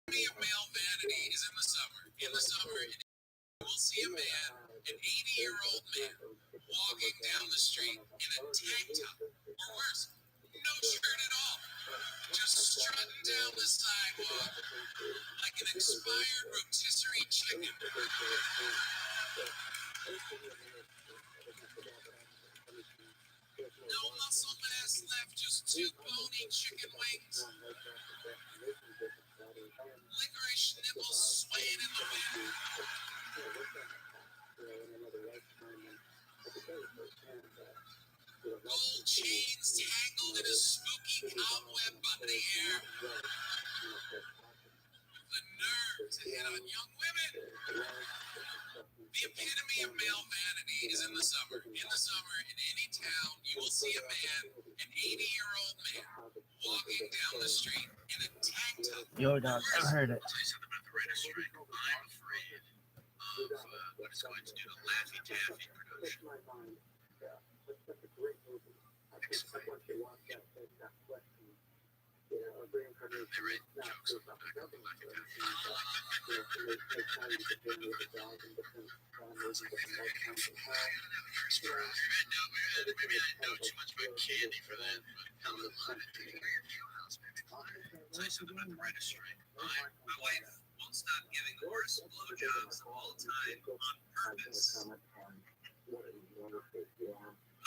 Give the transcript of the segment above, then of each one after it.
epitome of male vanity is in the summer. In the summer, you will see a man, an 80-year-old man, walking down the street in a tank top, or worse, no shirt at all, just strutting down the sidewalk like an expired rotisserie chicken. No muscle mass left, just two bony chicken wings. Licorice nipples swaying in the wind. Gold chains tangled in a spooky cobweb up in the air. The nerve to hit on young women. The epitome of male vanity is in the summer. In the summer, in any town, you will see a man, an 80-year-old man, walking down the street in a tank top. Yo, Don, I heard it. I'll tell you something about the writer's strike. I'm afraid of what it's going to do to Laffy Taffy production. They write jokes about Laffy Taffy. Maybe I didn't know too much about candy for that. Hell of a lot of your wheelhouse, maybe. I'll tell you something about the writer's strike. My wife won't stop giving the worst blowjobs of all time on purpose.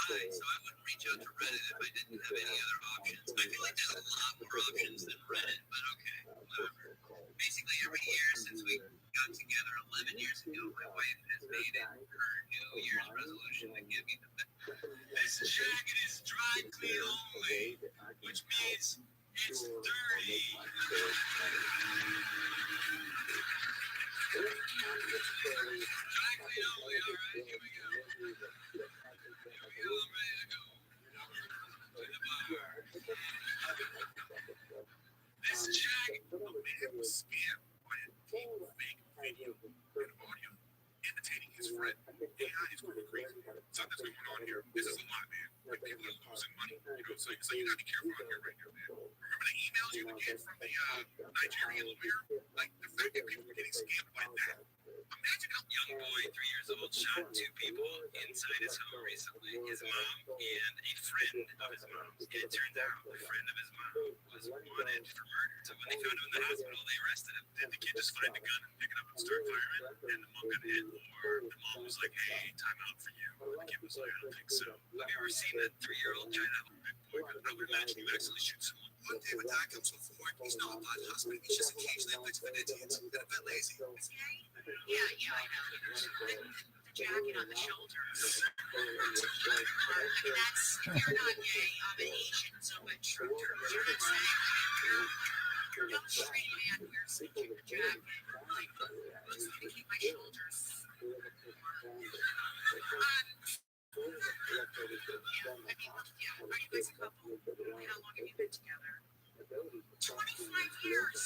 So I wouldn't reach out to Reddit if I didn't have any other options. I feel like there's a lot more options than Reddit, but okay, whatever. Basically, every year since we got together 11 years ago, my wife has made it her New Year's resolution to give me the best. This jacket is dry clean only, which means it's dirty. Dry clean only, all right, here we go. I'm ready to go. To the bar. This jacket, a man was scammed by a deep fake video and audio imitating his friend. AI is going crazy. Something that's going on here. This is a lot, man. Like people are losing money. So you gotta be careful out here right now, man. Remember the emails you would get from the Nigerian lawyer? Like the fact that people were getting scammed by that. Imagine how young boy, 3 years old, shot two people inside his home recently. His mom and a friend of his mom's. And it turns out the friend of his mom was wanted for murder. So when they found him in the hospital, they arrested him. Did the kid just find a gun and pick it up and start firing? And the mom got hit? Or the mom was like, hey, time out for you. And the kid was like, I don't think so. Have you ever seen that 3-year-old try to help a big boy? But I would imagine you actually shoot someone. One day when Dad comes home from work, he's not a bad husband. He's just occasionally a bit of an idiot and a bit lazy. Yeah, I know. The jacket on the shoulders. That's, if you're not gay, I'm an Asian, so but true terms. You're not saying young straight man wears a jacket. Like, just to keep my shoulders. Yeah, I mean, yeah, are you guys a couple? How long have you been together? 25 years.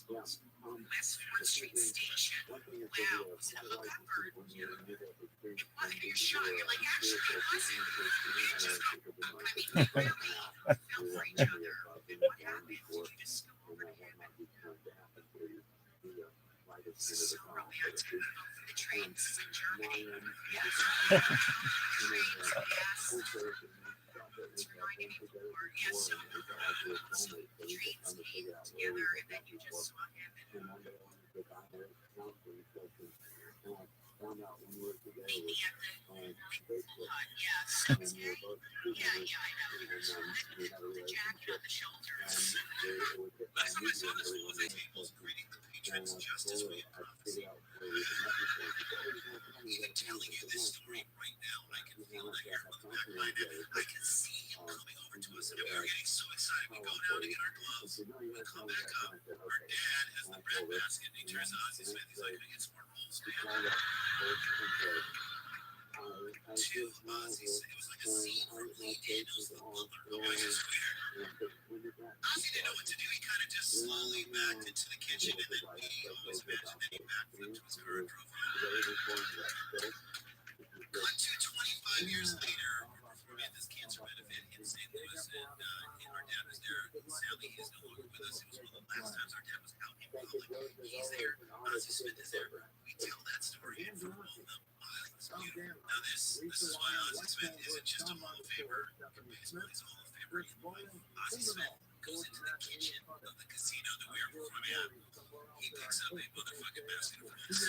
West 4th Street Station. Wow, was it a hookup or you wanted your shot? You're like, actually, it wasn't. We just got, I mean, we really fell for each other. What happened? Did you just go over to him? This is so romantic. For the trains in Germany. Yes. Trains, yes. It's reminding me before. Yes, so the trains came together and then you just saw him and meet me at the yes. Okay. Yeah, I know. The jacket on the shoulders. Last time I saw this one was at tables greeting the patrons just as we had prophesied. Even telling you this story right now, I can feel that you're looking back behind it. I can see him coming over to us, and we are getting so excited. We go down to get our gloves. We come back up. Our dad has the bread basket, and he turns to us. He's like, "Can I get some more rolls, man?" To us, it was like a scene from Lee Daniels, the butler. I swear. Ozzy didn't know what to do. He kind of just slowly backed into the kitchen, and then we always imagined that he backflipped to his car and drove home. 5 years later, we're performing at this cancer benefit in St. Louis, and our dad was there. Sadly, he is no longer with us. It was one of the last times our dad was out in public. He's there. Ozzy Smith is there. We tell that story in front of all of them. It's beautiful. Now this is why Ozzy Smith isn't just a Hall of Famer. He's a Hall of Famer in life. Ozzy Smith goes into the kitchen of the casino that we are performing at. He picks up a motherfucking basket of rice.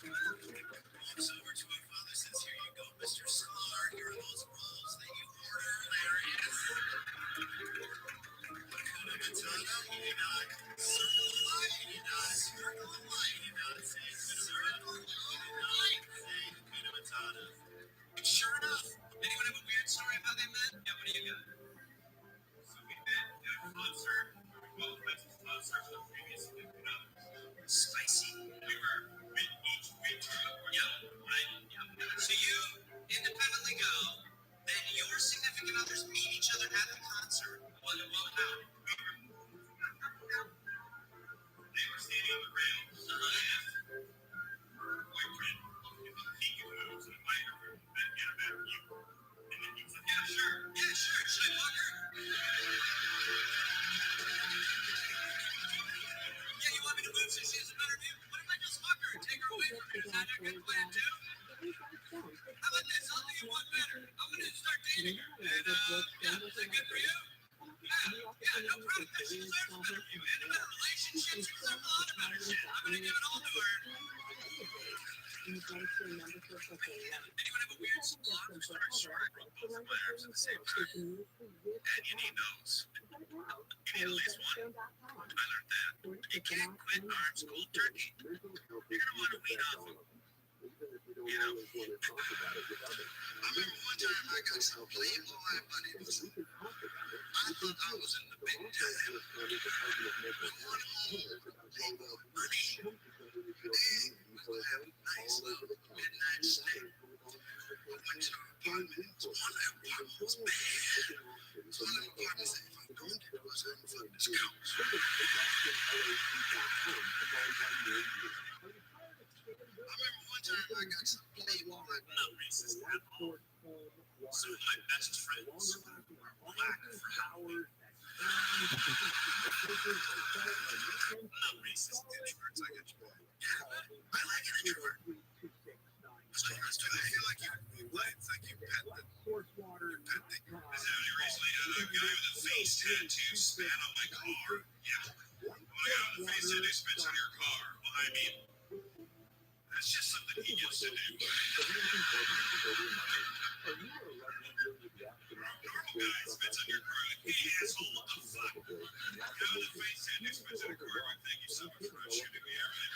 Walks over to our father, says, "Here you go, Mr. Sklar. Here are those rolls that you ordered. Hilarious. And sure enough, anyone have a weird story of how they met? Yeah, what do you got? So we met at a concert. Well, that's a concert for the previous 50 others. Spicy. We each went to yeah, right? Yeah. So you independently go, then your significant others meet each other at the concert. What happened? They were standing on the rails. Her boyfriend, he moves in the microphone, then get a better view. And then he said, yeah, sure. Should I walk her? Yeah, you want me to move so she has a better view? What if I just walk her and take her away from you? Is that a good plan, too? How about this? I'll do you one better. I'm going to start dating her. And, yeah, is that good for you? Yeah, no problem. She deserves a better view and a better relationship. She deserves a lot of better shit. I'm going to give it all to her. Anyone have a weird spot or start striking both of my arms at the same time? And you need those. You need at least one. I learned that. You can't quit arms cold turkey. You're going to want to wean off them. You know? I remember one time I got some Playboy bunnies. I thought I was in the big time. But one of them Playboy bunny, we would have a nice little midnight snack. I went to her apartment. One of them apartments was bad. So one of them apartments said, if I'm going to do is I'm going to fuck this couch. I remember one time I got some Playboy, not racist at all. So my best friends were black for Howard. Not racist, introverts, I get you. Yeah, but I like an introvert. I feel like you pet the thing. Is there any reason I had a guy with a face tattoo spat on my car? Yeah. When a guy with a face tattoo spits on your car, well, I mean, that's just something he used to do. Normal guy spits on your car, like, hey, asshole, what the fuck? The guy with a face tattoo spits on your car, like, thank you so much for shooting me around.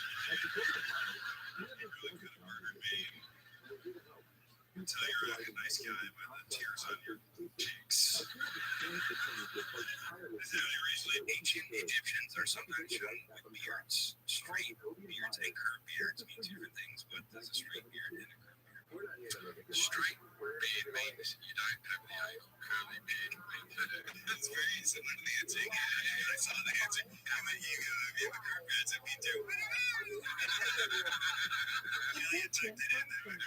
You really could have murdered me. I can tell you're a nice guy by the tears on your cheeks. Is there any reason that ancient Egyptians are sometimes shown with beards? Straight beards and curved beards mean different things. What does a straight beard and a curved beard mean? Straight beard means you don't have a curly beard. That's very similar to the answer. I saw the answer. How about you? If you have a curved beard, so me too. You tucked it in there. I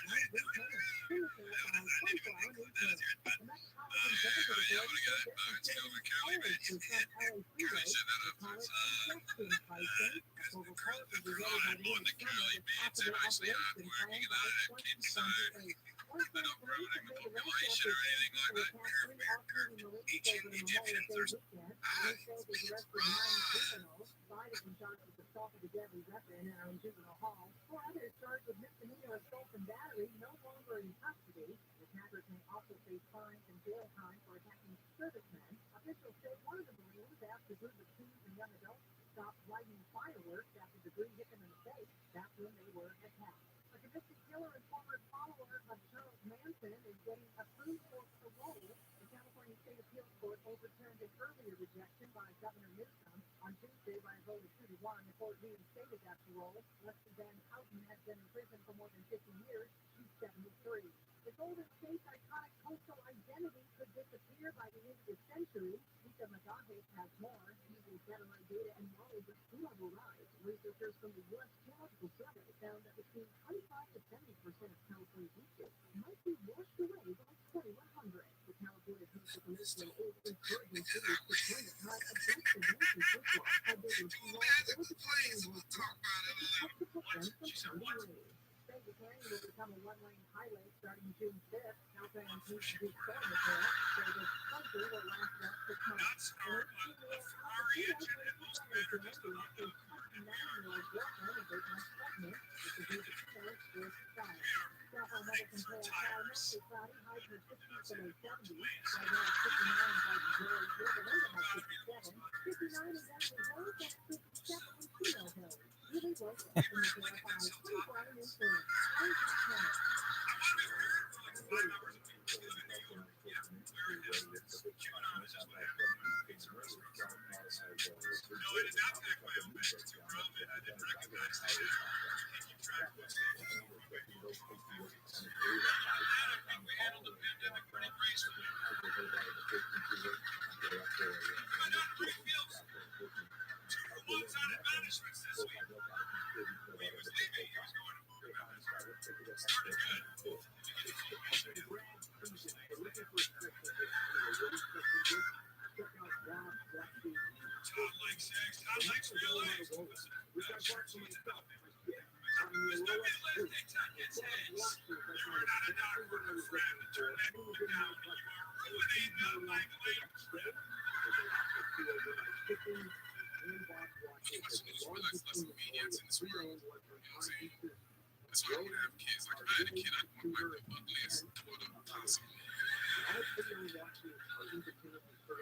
didn't even include that as your but yeah, I want to get it. It's called a curly beard. Curly shit that up first. Because the curl and more the curly beards are actually hard working and I keep I don't promoting the population or anything like that. Curved beard. Ancient Egyptians are beards. For others charged with misdemeanor assault and battery no longer in custody. Attackers may also face fines and jail time for attacking servicemen. Officials say one of the Marines asked a group of teens and young adults to stop lighting fireworks after debris hit them in the face. That's when they were attacked. A convicted killer and former follower of Charles Manson is getting approved for parole. The California State Appeals Court overturned an earlier rejection by Governor Newsom on Tuesday by a vote of 2-1. The court reinstated that parole. Leslie Van Houten has been in prison for more than 50 years. She's 73. The Golden State's iconic coastal identity could disappear by the end of the century. Mika Magahe has more. Using satellite data and knowledge of sea level rise, researchers from the U.S. Geological Survey found that between 25 to 70% of California beaches might be washed away by 2100. The California Coastal Peninsula is encouraging cities to turn the tide against the nation's coastline by building small Planes will talk about it. to prevent them from finding waves. Vegas Canyon will become a one-lane highway starting June 5th. Caltrans needs to do storm repair. Vegas closure will last about 6 months. And Ferrari engine and most Americans after 29-year-old girlfriend is 8 months pregnant, which is due to parents with child. South Mother Control car mostly cloudy, high to 60s to low 70s. Right now it's 59 in Garden Grove, River Lake about 57. 59 in Desert Hills, and 57 in Keno Hills. Really was in the verified 24 influence. That's why I want to have kids. Like, if I had a kid, I'd want like the ugliest Twitter possible.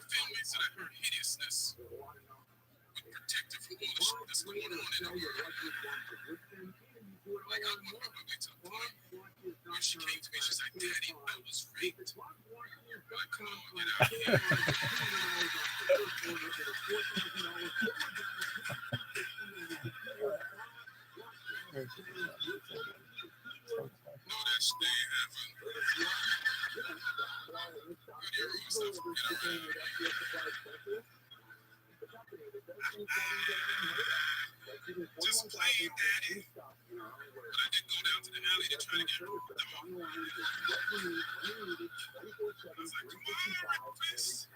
Families that are hideousness. Protective from all the shit that's going on in it. Like, I want her ugly to the point where she came to me, she's like, Daddy, I was raped. I'm like, come on, get out of here. No, that shit ain't happening. Good hear yourself. Get out of here. Just playing daddy. But I did go down to the alley to try to get rid of them. I was like, come on, rapist.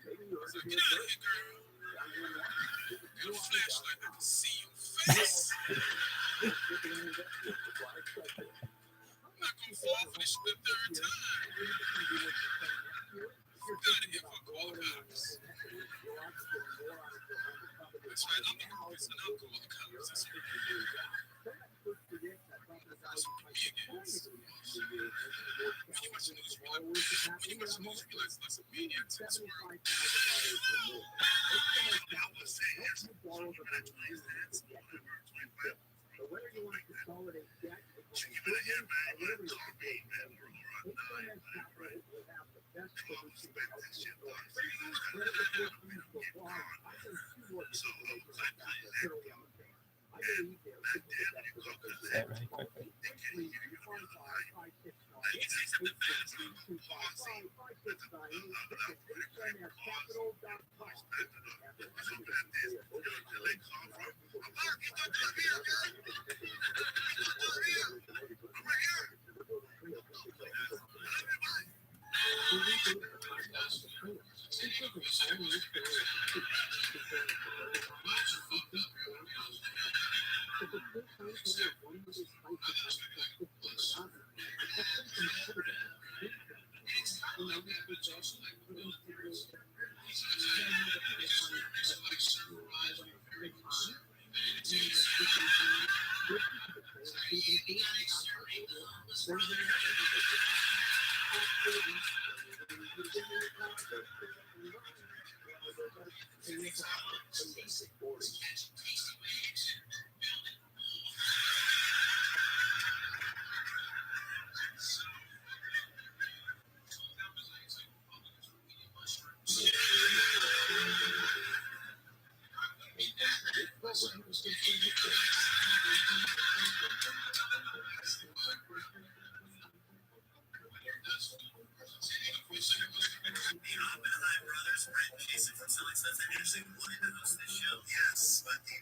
I was like, get out of here, girl. Got a flashlight, I can see your face. I'm not gonna fall for this shit the third time. Get out of here for a call the cops. That's right, I'm the rapist and I'll call the cops. That's what you do. That's what me against. When you watch the news, you realize there's a maniac in this world. I was saying, yes, But whether you want to consolidate debt, you give it a hand, man. You have to talk to me, man. We're right. will have the best Come on, solution. spend this shit done. So, I believe there that damn, you go to the head. Really quickly. They can't hear you. You're gonna lie. You say something fast, you pause it.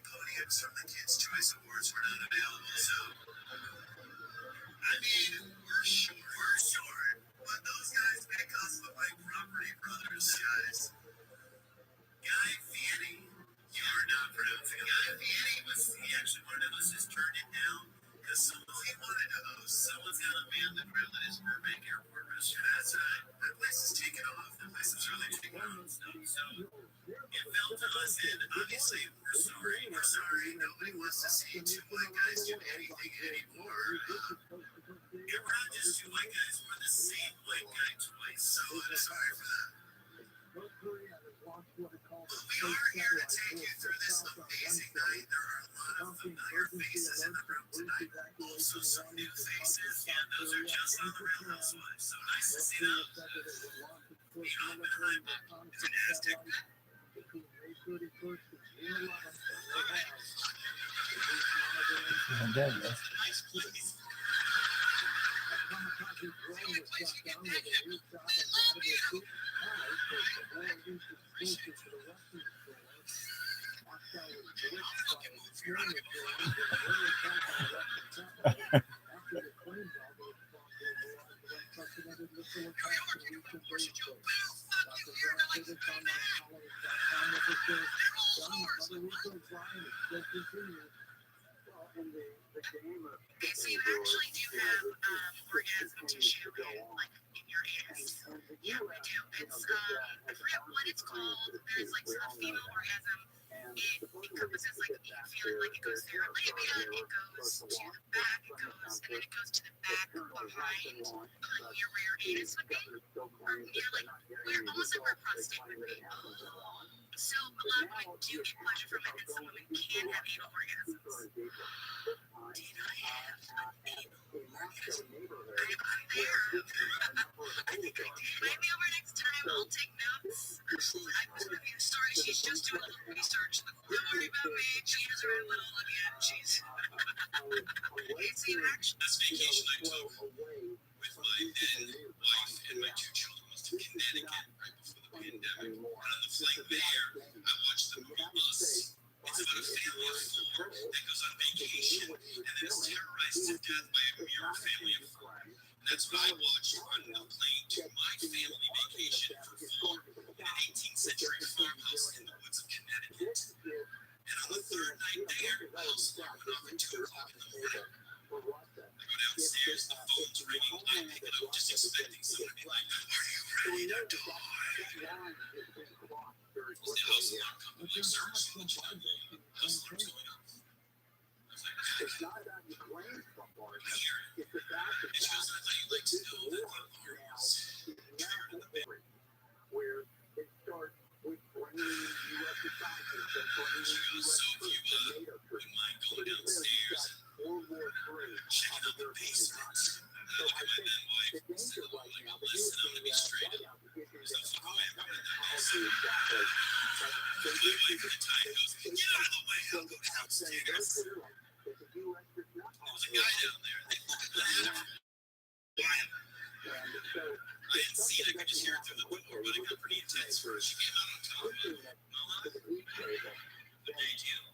podiums from the Kids' Choice Awards were not available, so I mean, we're short, but those guys make us look like property brothers, guys. Guy Fieri, you're not pronouncing it. Guy Fieri he actually wanted us to turn it down because he wanted to host. Someone's got to man the grill at his Burbank Airport restaurant. That's right. That place is taking off. That place is really taking off. So it fell to us, and obviously we're sorry. We're sorry. Nobody wants to see two white guys do anything anymore. You're not just two white guys. We're the same white guy twice. So I'm sorry for that. We are here to take you through this amazing night. There are a lot of familiar faces in the room tonight. Also some new faces, and those are just on the Real Housewives. So nice to see them. Beyond Oppenheimer is an Aztec pet. I'm dead, bro. It's a nice place. The only place you can pet him. I love you. I'll fucking move for you. I don't give a fuck. Okay, so you actually do have orgasm tissue in your anus. Yeah, we do. It's I forget what it's called. There's like a female orgasm. It encompasses you can feel it it goes through your labia, it goes to the back, and then it goes to the back behind where your anus would be, or near where almost where prostate would be. So a lot of women do get pleasure from it, and some women can have anal orgasms. Did I have an anal orgasm? I'm there. I think I did. Invite me over next time. I'll take notes. I was review story. She's just doing a little research. Don't worry about me. She has her own little again. She's. It's an action. This vacation I took with my then wife and my two children was to Connecticut right before the pandemic. And on the flight there, I watched the movie Us. It's about a family of four that goes on vacation and then is terrorized to death by a mere family of four. And that's what I watched on the plane to my family vacation for fall in an 18th century farmhouse in the woods of Connecticut. And on the third night there, the house alarm went off at 2 o'clock in the morning. I go downstairs, the phone's ringing. I pick it up just expecting someone to be like, "Are you ready to die?" The house alarm company searched the jungle. House alarm's going off. I was like, it's not about your brain so far. It's about the fact that you'd like to know that the alarm was triggered in the bedroom. Where it starts with bringing you up to science and bringing you up to wouldn't mind going downstairs and checking out the basement. I look at my then wife and say, listen, I'm going to be straight up. There's no fucking way I'm going in that basement. My wife at the time goes, get out of the way, I'll go downstairs. There was a guy down there, and they fucking laughed. I hadn't seen it, I could just hear it through the door, but it got pretty intense for her. She came out on top of it. The ATM.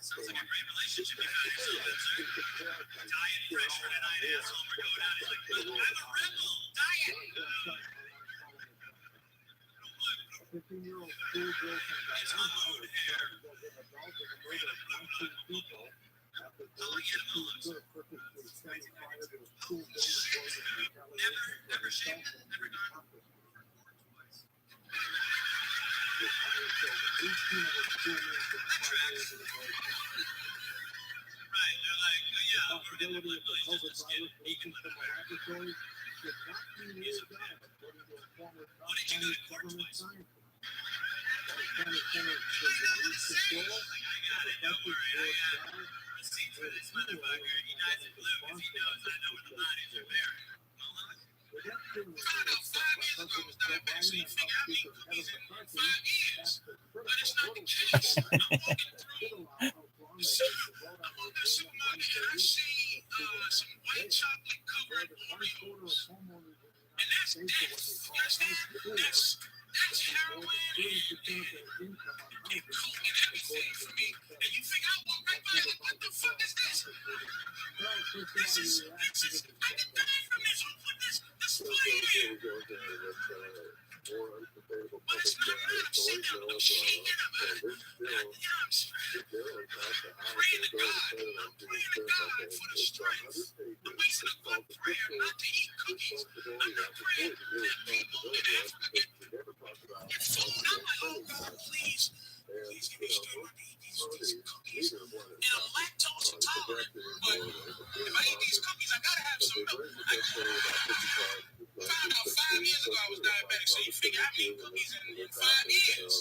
Sounds like a great relationship you guys have. Diet pressure tonight, asshole. We're going out. He's like, I'm a rebel. Diet. It's on mood hair. We're gonna put on people. I like animals. Never shaved it. Never done. That tracks. Right, they're like, yeah, we're getting a blue billy, just get vegan whatever. What did you do to court twice? Like, I got it, don't worry, I got receipts for this motherfucker. He dies in blue because he knows I know where the bodies are buried. I don't know, 5 years ago was not actually figure out making cookies in 5 years. But it's not the case. I'm walking through the supermarket and I see some white chocolate covered Oreos. And that's death. You understand? That's heroin and coke and everything for me. And you think I walk right by like, what the fuck is this? This is, I get paid from this. Who put this display here? But it's not real. I'm sitting there with no shame in about it. I'm straight. Praying to God. I'm praying to God for the strength. I'm wasting a good prayer not to eat cookies. I'm not praying that people in Africa get food. I'm like, oh God, please give me strength not to eat these cookies. And I'm lactose intolerant. But if I eat these cookies, I gotta have some milk. I found out 5 years ago I was diabetic, so you figure I haven't eaten cookies in 5 years.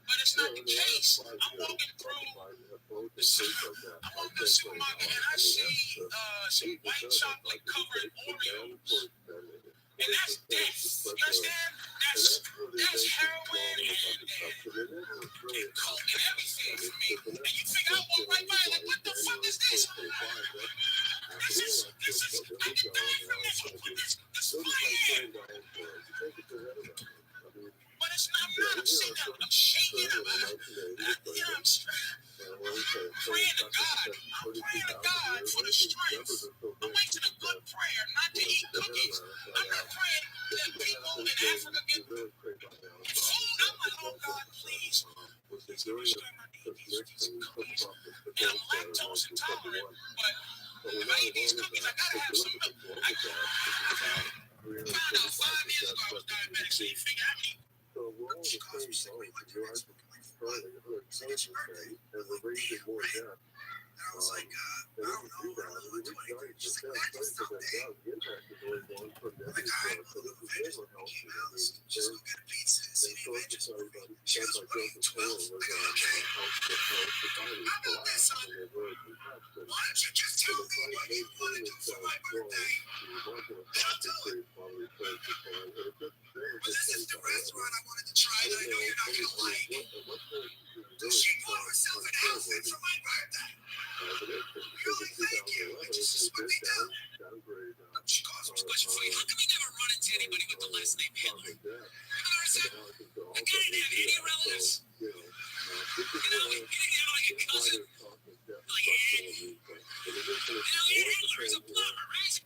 But it's not the case. I'm walking through the supermarket and I see some white chocolate covered Oreos. And that's death. You understand? That's heroin and coke and everything for me. And you figure I walk right by like, what the fuck is this? I get paid from this. Who put this display here? But it's not I'm sitting there, I'm shaking about it. I'm straight. Praying to God. I'm praying to God for the strength. I'm wasting a good prayer not to eat cookies. I'm not praying that people in Africa get food. I'm like, oh God, please. Please give me strength not to eat these cookies. And I'm lactose intolerant. But if I eat these cookies, I gotta have some milk. I found out 5 years ago I was diabetic, so you figure I need. She calls me, she's like, wait, look, your eyes were coming from it's your birthday. And I was like, I don't know, I really look to anything. She's like, that just sounds big. I'm like, all right, well, look, just Mickey Mouse, just go get a pizza and see the Avengers movie. She goes, what are you, 12? I'm like, okay. I'm not that son. Why don't you just tell me what you want to do for my birthday? And I'll do it. But this is the restaurant I wanted to try that I know you're not going to like. So she bought herself an outfit for my birthday. Really, thank you. But this is what they do. She calls me special for you. How come you never run into anybody with the last name Hitler? I said, I didn't have any relatives. You know, like a cousin. Like, Hitler is a plumber, right?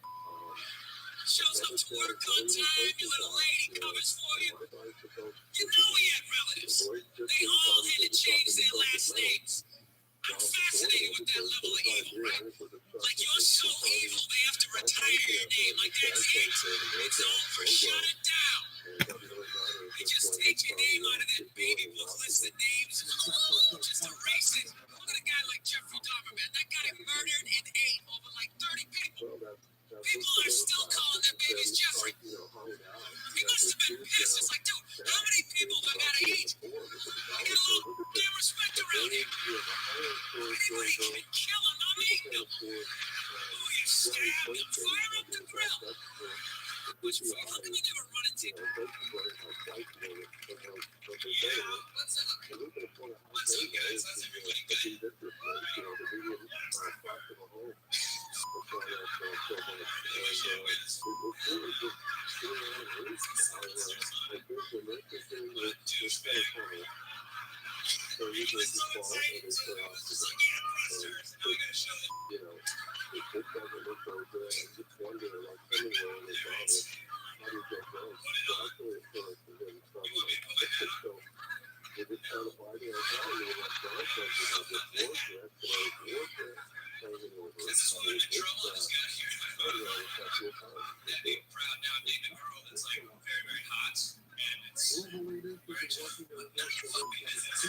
Shows up to work on time, your little lady covers for you. You know he had relatives. They all had to change their last names. I'm fascinated with that level of evil, right? Like, you're so evil, they have to retire your name. Like, that's it. It's over. Shut it down. They just take your name out of that baby book list of names. Just erase it. Look at a guy like Jeffrey Dahmer, man. That guy murdered and ate over like 30 people. People are still calling their babies Jeffrey. He must have been pissed. It's like, dude, how many people do I gotta eat? I get a little damn respect around here. Anybody can kill him, I'm eating him. Oh, you stabbed him, fire up the grill. Which way? How come you never run into him? What's up, guys? How's everybody good? This is what the trouble is got here. Being proud now, dating a girl that's like very, very hot, and it's very tough. But none of your fucking business.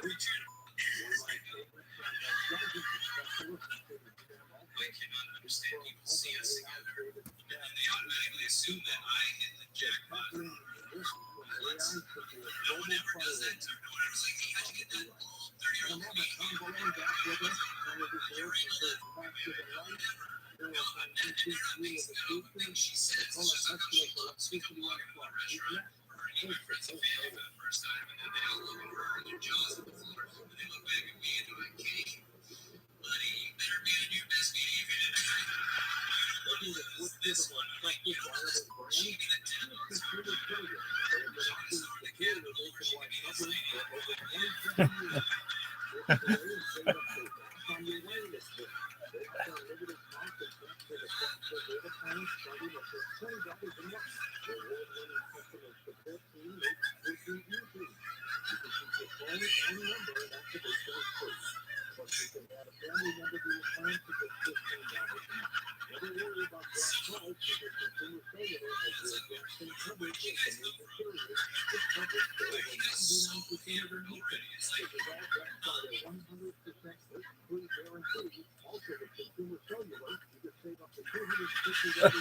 Richard, I cannot understand people see us together, and then they automatically assume that I hit the jackpot. No one ever does that. No one ever like, hey, how'd you get that 30-year-old woman? No, but they're not basing it off of things she says. It's just like how she loves to come walk into a restaurant for her and her friends and family for the first time, and then they all look at her and their jaws on the floor, and they look back at me and they're like, Kenny, buddy, you Looking to switch to the more trusted wireless brand? Choose Consumer Cellular. They have been offering superior nationwide coverage for over 27 years. Switch today and save up to half on your wireless bill. They offer unlimited talk and text for the flexible data plans starting at just $20 a month. Their award-winning customer support team makes switching easy. You can keep your phone and number and activation is free. Plus, you can add a family member to your plan for just $15 a month. Never worry about drop calls because Consumer Cellular has your Jackson coverage with the major carriers with coverage for over 99% of their nation. This is all backed by their 100% risk-free guarantee. Also, with Consumer Cellular, you can save up to $250 a year.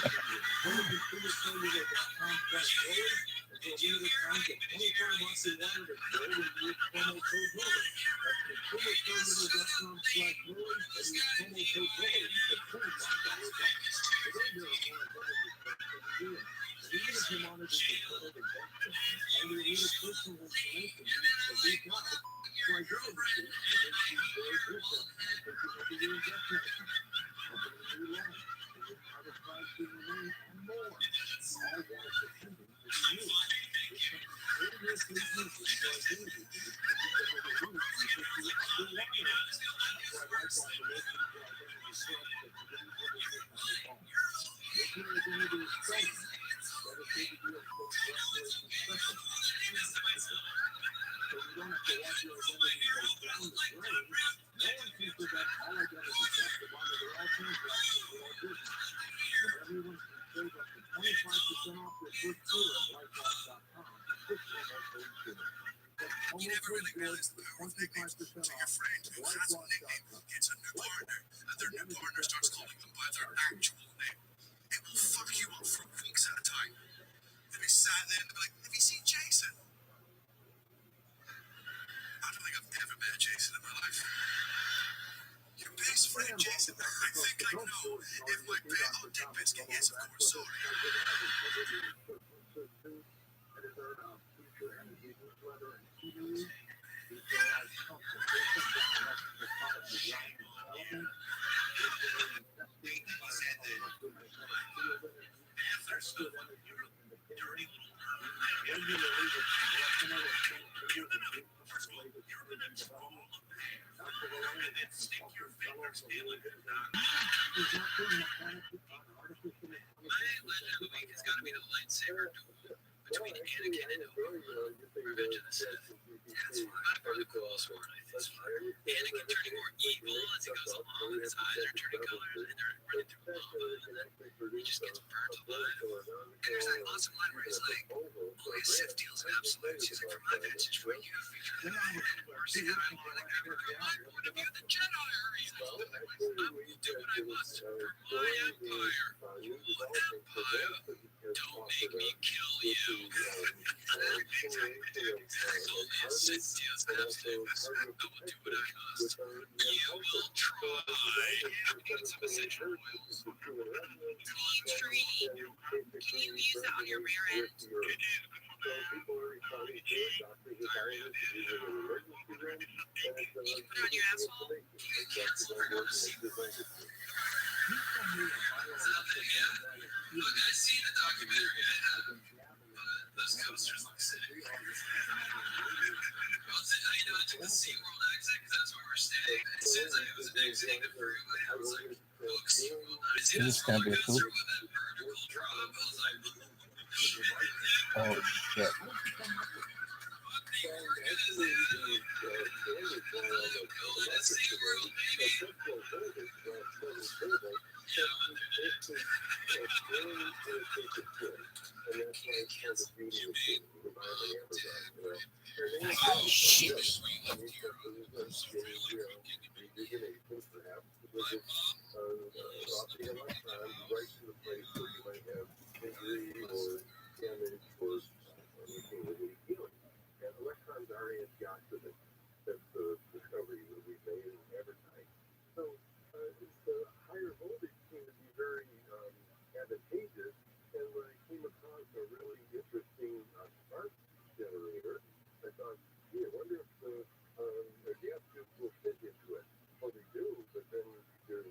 Go to ConsumerCellular.com/Rory and for a limited time get 25 off your wireless bill when you use promo code Rory. That's ConsumerCellular.com/Rory and use promo code Rory for $25 off. Today, there are more advantages for you. Even if you monitor your total investment and your little personal information, so we got it. Try ViralRabbi and choose very yourself and take it into your investment account. Open a new line, and your arbitrage to remain and more. All while pretending to be you. It's seriously easy for identity to be underwater. That's why lifelong relations to identity trust that you didn't ever get on your own. If your identity is stolen, dedicated to your self-restoration special. So you don't have to watch your identity go down the drain. No one can prevent all identity theft as long as they're all transactions or all business. And everyone can save up to 25% off their first year at likeforlike.com with promo code SHOOTER. That's promo code SHOOTER for 25% off at likeforlike.com. It's a new partner, and their new partner starts calling them by their actual name. It will fuck you up for weeks at a time. They'll be sat there and they'll be like, have you seen Jason? I don't think I've ever met Jason in my life. Your best friend Jason, I think I know if my pet dick biscuit. Yes, of course, sorry. It's got to be the lightsaber between Anakin and Revenge of the Sith. That's probably the coolest one, I think. Anakin turning more evil as he goes along, and his eyes are turning colors, and they're running through lava. He just gets burnt alive. And there's that awesome line where he's like, my Sith deals in absolutes. He's like, from my vantage point, you feature the mercy that I want, like, from my point of view, the Jedi are evil. I will do what I must for my empire. Empire, don't make me kill you. Exactly. All the Sith deals in absolutes. I will do what I must. You will try. Get some essential oils. Extreme. Can you use that on your rear end? You can put it on your asshole. You can cancel for mercy. Look, I see the documentary. Those coasters look sick. I know I took the SeaWorld exit because that's where we're staying. As soon as I was exiting the room, I was like, look, SeaWorld. I see This that can't be roller cool. coaster with that vertical drop. I was like, Oh, shit. Electrons are antioxidants. That's the discovery that we made in advertising. So the higher voltage seemed to be very advantageous. And when I came across a really interesting spark generator, I thought, gee, I wonder if the gas tubes will fit into it. Well, they do, but then there's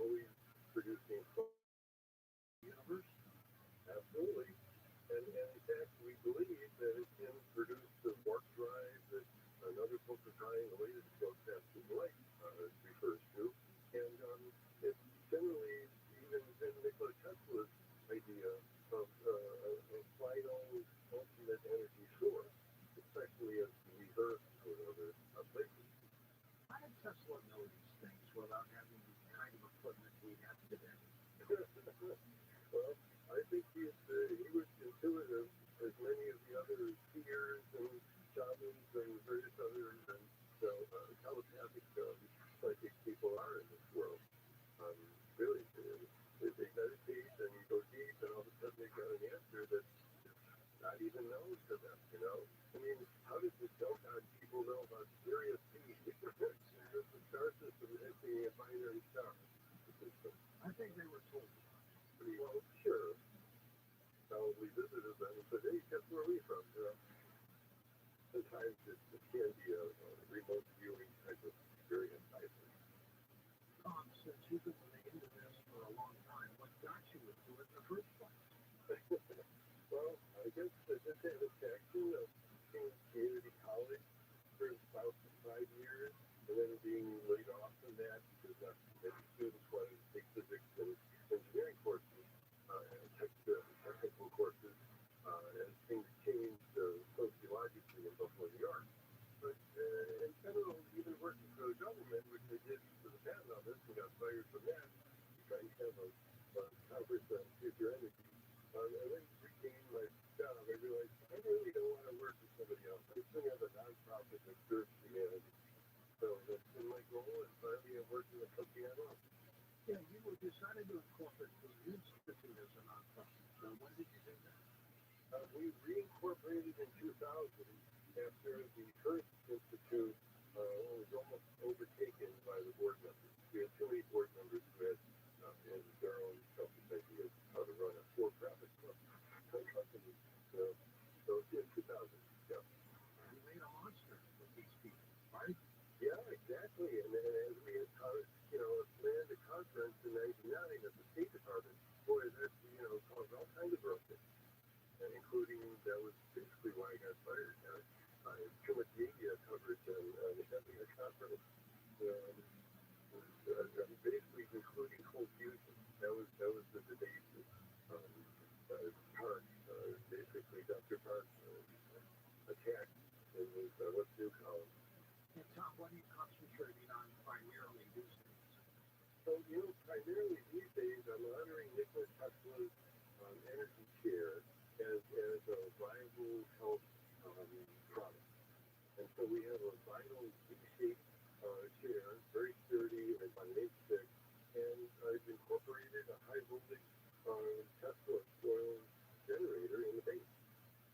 always producing the universe? Absolutely. And in fact, we believe that it can produce the warp drive that another book of drawing, the latest book, Fastest Light, refers to. And it's generally even Nikola Tesla's idea of a final ultimate energy source, especially as we Earth or other places. How did Tesla know these things without having the kind of equipment we have today? Well, I think he was intuitive, as many of the other seers and shamans and various other telepathic psychic people are in this world. Really, they meditate and go deep, and all of a sudden they got an answer that's not even known to them. I mean, how does the Delta people know about Sirius B? Just the star system as being a binary star system. I think they were told. Well, sure. Probably visited them, but hey, guess where we from? Sometimes it can be a remote viewing type of experience, I think. Tom, since you've been into this for a long time, what got you into it in the first place? Well, I guess I just had a section of community college for about 5 years, and then being laid off from that because many students wanted to take physics and engineering courses, and technical courses, as things changed sociologically in Buffalo, New York. But in general, even working for the government, which I did for the patent office and got fired from that, trying to have a conference on future energy. And then regained my job, I realized I really don't want to work for somebody else. I just want to have a nonprofit that serves humanity. So that's been my goal, and finally I'm working with a company I love. Yeah, you decided to incorporate the Institute as a nonprofit. So when did you do that? We reincorporated in 2000 after the first institute was almost overtaken by the board members. We had too many board members who had their own selfish ideas how to run a for-profit company. So in 2000, yeah. You made a monster with these people, right? Yeah, exactly. And as we had planned a conference in '99 at the State Department, boy, that caused all kinds of ruckus, including that was basically why I got fired. Too much media coverage on having a conference, basically including Cold Fusion. That was the debate. Park, basically Dr. Park attacked in his What's New column. And Tom, what are you concentrating on primarily these days? So, primarily these days, I'm honoring Nikola Tesla's energy share as a viable health product. And so we have a vital V-shaped chair, very sturdy, about an inch thick, and I've incorporated a high voltage Tesla coil generator in the base.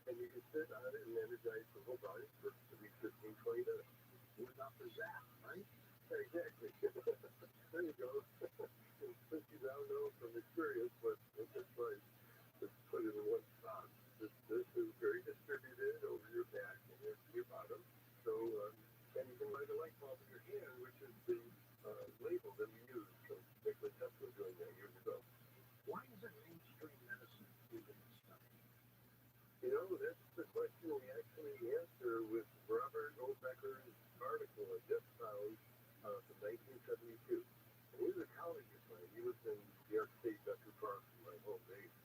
And you can sit on it and energize the whole body for at least 15-20 minutes. Without the zap, right? Exactly. There you go. Since you now know from experience what it's like to put it in one spot. This is very distributed over your back and your bottom. So, and you can light a light bulb in your hand, which is the label that we use. So Nikola Tesla was doing that years ago. Why isn't mainstream medicine using this stuff? That's the question we actually answer with Robert Oldbecker's article I just found from 1972. And he was a colleague of mine. He was in New York State, Dr. Park, from my home base.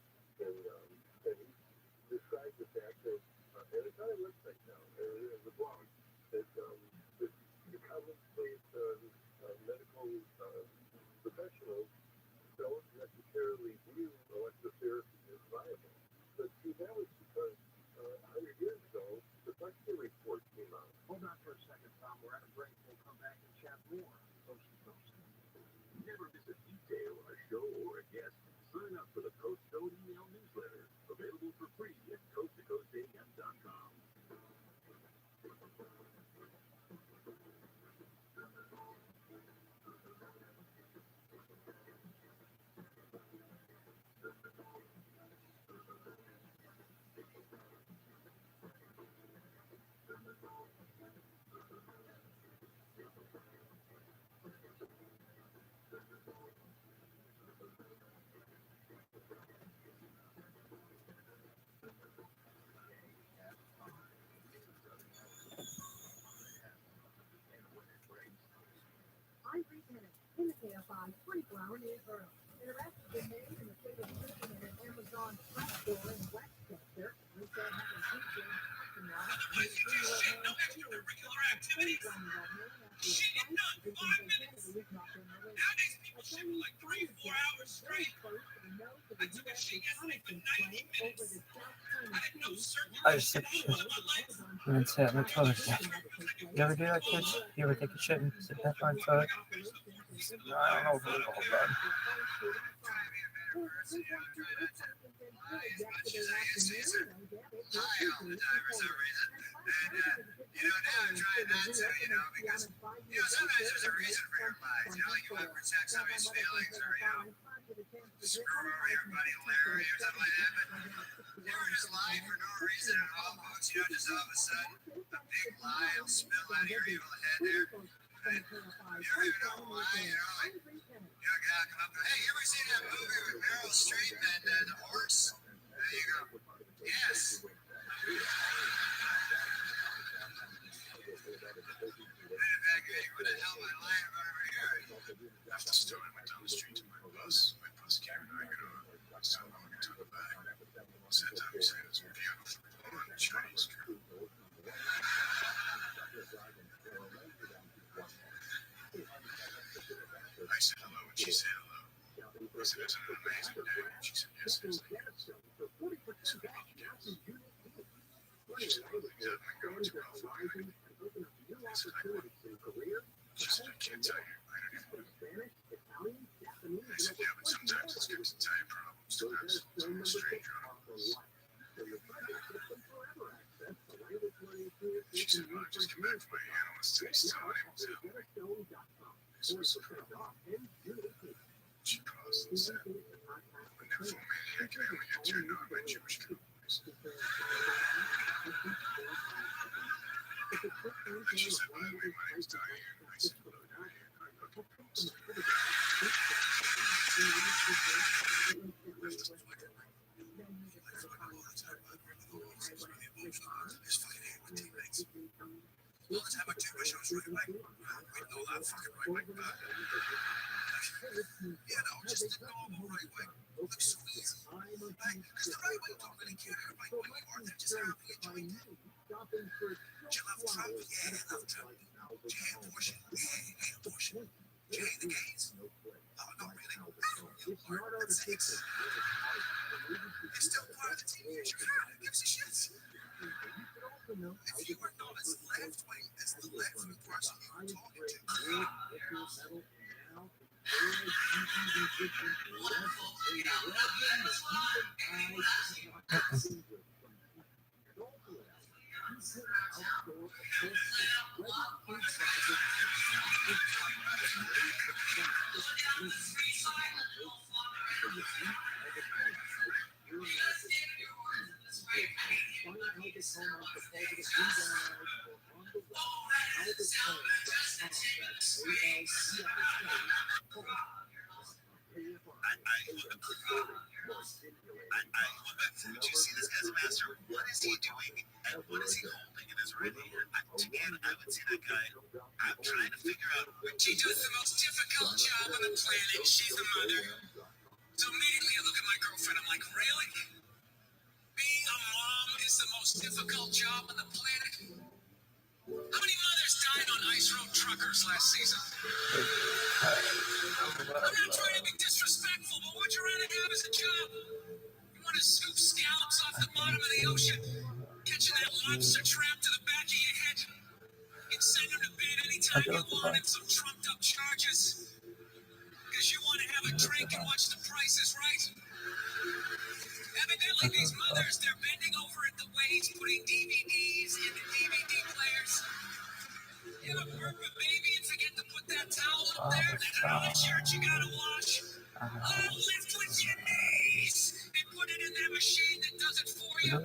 In the KFI 24-hour news bureau, an arrest has been made in the state of Michigan at an Amazon Fresh store in Westchester. Police said having featured parking lot, and a 3-year-old man fatally Extracurricular shot a activities. playground that man after a Shit fight. done. Victims 5 say minutes. Kennedy is not being released. Nowadays A people shit for Chinese like 3-4 fighter jet hours is very straight. close to the nose of I the took a U.S. shit yesterday for reconnaissance 90 plane over minutes. the South I China had no Sea. circulation. I just took a shit. I'm gonna sit on my toilet. You ever do that, kids? You ever take a shit and sit back on the toilet? No, I don't know if it's all bad. Sometimes there's a reason for your mind. You want to protect somebody's feelings or, screw over your buddy Larry or something like that. But you ever just lie for no reason at all, folks? Just all of a sudden, a big lie will spill out of your evil head there. Right? You don't even know why, like, guy come up and, hey, you ever seen that movie with Meryl Streep and the horse? There you go. Yes. What the hell am I lying about over here? After the story, I went down the street to my bus. My bus carried I got on. So I'm looking to the back. Sat down beside this beautiful blonde Chinese girl. I said hello and she said hello. I said, it's an amazing day. And she said, yes, it is. So we need to get some. She said, well, I'm going to go fly. I said, I would. She said, I can't tell you. I don't even know. I said, yeah, but sometimes it's good to tell you problems to assholes on the stranger. She said, well, I just came back from my analyst and he's telling him to. This was her. She paused and said, a nymphomaniac can only get turned on by Jewish cowboys. And she said, by the way, my name's Diane. I said, hello, Diane. I'm Dr. Post. Left the flicker. I flicker all the time. I'm really the longest. It's really emotional. It's fighting with teammates. All the time I do my shows right away. I know that fucking right way. Yeah, no, just the normal right way. Looks so easy. Right? Because the right way don't really care how right way you are. They're just happy enjoying it. Do you love Trump? Yeah, I love Trump. Do you hate abortion? Yeah, I hate abortion. Do you hate the gays? Oh, no, really? You are, for sakes. You're still part of the teenage crowd. Who gives a shit? If you are not as left-wing as the left-wing person you're talking to, Did you see this guy's master? What is he doing? And what is he holding in his right hand? Again, I would see that guy. I'm trying to figure out. She does the most difficult job on the planet. She's the mother. So immediately I look at my girlfriend. I'm like, really? Being a mom is the most difficult job on the planet? How many mothers died on ice road truckers last season? I'm not trying to be disrespectful, but what you rather have is a job. You want to scoop scallops off the bottom of the ocean, catching that lobster trap to the back of your head, and send them to bed anytime you want in some trumped up charges. Because you want to have a drink and watch The Price is Right. Evidently, these mothers, they're bending over at the waist, putting DVDs in the DVD players. You ever burp a baby and forget to put that towel up there? That shirt you gotta wash. Lift with your knees and put it in that machine that does it for you.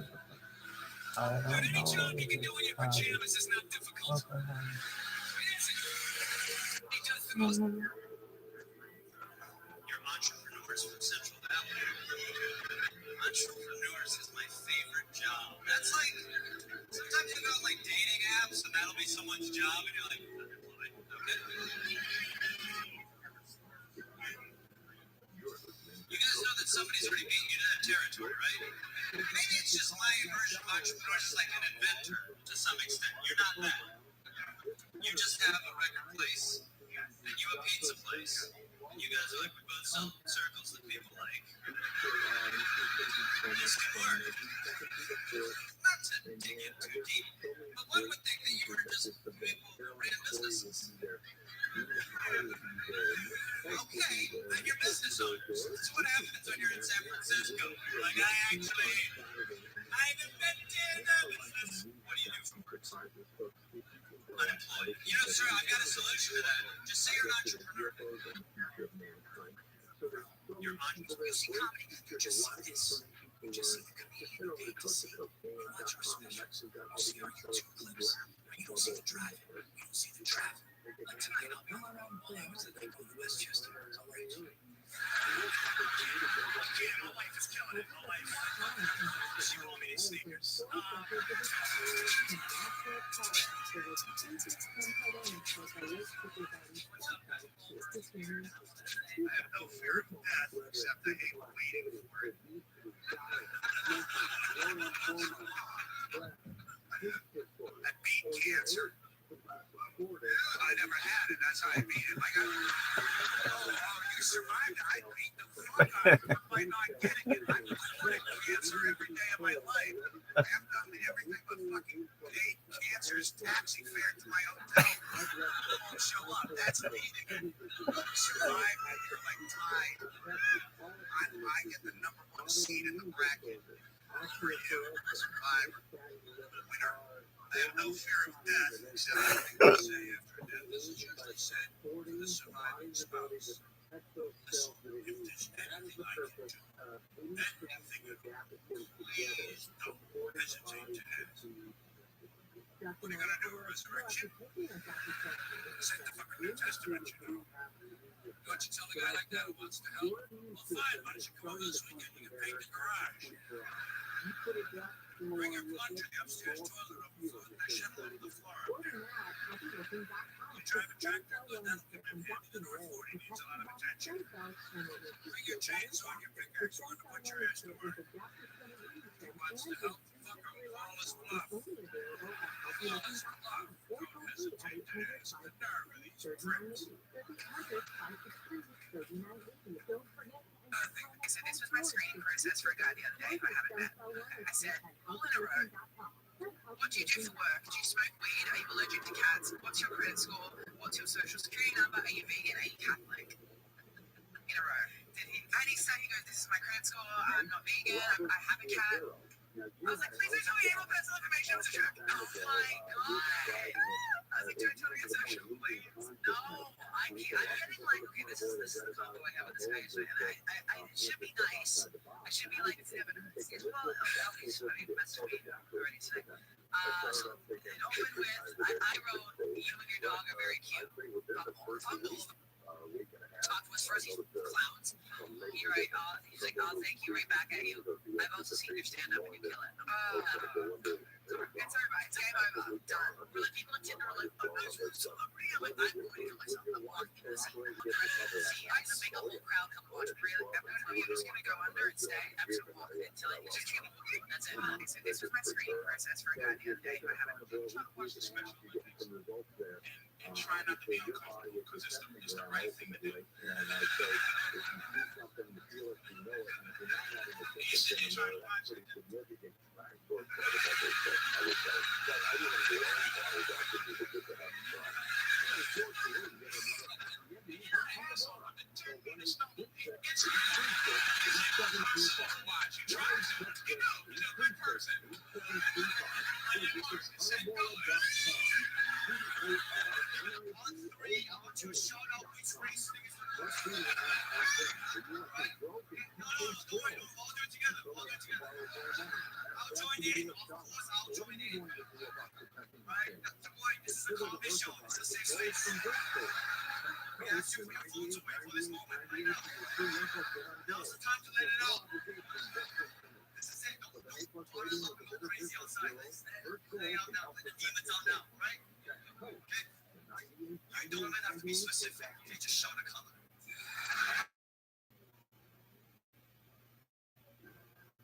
Dude, any job you can do in your pajamas is not difficult. It isn't. He does the most. You're entrepreneurs from Central Valley. Entrepreneurs is my favorite job. That's like, sometimes you go like dating apps and that'll be someone's job and you're like, unemployed. Okay. somebody's already beat you to that territory, right? Maybe it's just my version of entrepreneur is like an inventor to some extent. You're not that. You just have a record place and you have a pizza place. You guys are like, we both sell circles that people like. This could work. Not to dig in too deep, but one would think that you were just people who ran businesses. Okay, and you're business owners. That's what happens when you're in San Francisco. You're like, I've invented a business. What do you do for work? Unemployed. You know, sir, I've got a solution to that. Just say you're an entrepreneur. You're entrepreneur. You see comedy, you just see this. You just see the comedian you pay to see. You watch our special. You see our YouTube clips. But you don't see the traffic. You don't see the traffic. Like tonight, I'll be on all hours of the night going to Westchester. I'll write you. Yeah, my wife is killing it. My wife. She won't need sneakers. I have no fear of death, except I hate waiting for it. I beat cancer. I never had it. That's how I beat it. Like, you survived. I beat the fuck out of it by not getting it. I'm reporting cancer every day of my life. I have done everything but fucking pay cancer's taxi fare to my hotel. Won't show up. That's beating it. Survive. You're like tied. I get the #1 seed in the bracket. For you, survivor, winner. I have no fear of death, except I think I say after death. This is just a set for the surviving spouse. If there's anything I can do, anything at all, please don't hesitate to ask. What are you gonna do, resurrection? Send the fucking New Testament, you know. Don't you tell a guy like that who wants to help? Well, fine, why don't you come over this weekend? You can paint the garage. Bring your plunge to the upstairs toilet overflow and shut it on the floor. You drive a tractor, but that'll come in handy. The North 40 needs a lot of attention. Bring your chainsaw and your pickaxe. We're gonna put your ass to work. He wants to help. Fuck him. Flawless bluff. Flawless bluff. Don't hesitate to ask. The nerve of these pricks. So this was my screening process for a guy the other day who I haven't met. I said, all in a row, what do you do for work? Do you smoke weed? Are you allergic to cats? What's your credit score? What's your social security number? Are you vegan? Are you Catholic? In a row. And he said, he goes, this is my credit score. I'm not vegan. I have a cat. I was like, please don't tell me any more personal information. I was a joke. Oh my God. I was like, don't tell me it's sexual, please. No, I'm getting like, okay, this is the combo I have on this page. And I should be nice. I should be like, it's never nice. Well, okay, so I mean, message me already today. So it opened with, I wrote, you and your dog are very cute. Fumble. Talk to us first, you clowns. He's like, I'll thank you right back at you. I've also seen your stand up and you kill it. It's alright, it's game over. Done. We're like people on Tinder are like, I'm not a celebrity. I'm like, I'm going to kill myself. I'm walking this. See, I can make a whole crowd come and watch. Really, I'm just going to go under and stay. I'm just going to walk until I just keep walking. That's it. So this was my screening process for a guy the other day who I haven't Watch the special and try not to be uncomfortable because it's the right thing to do.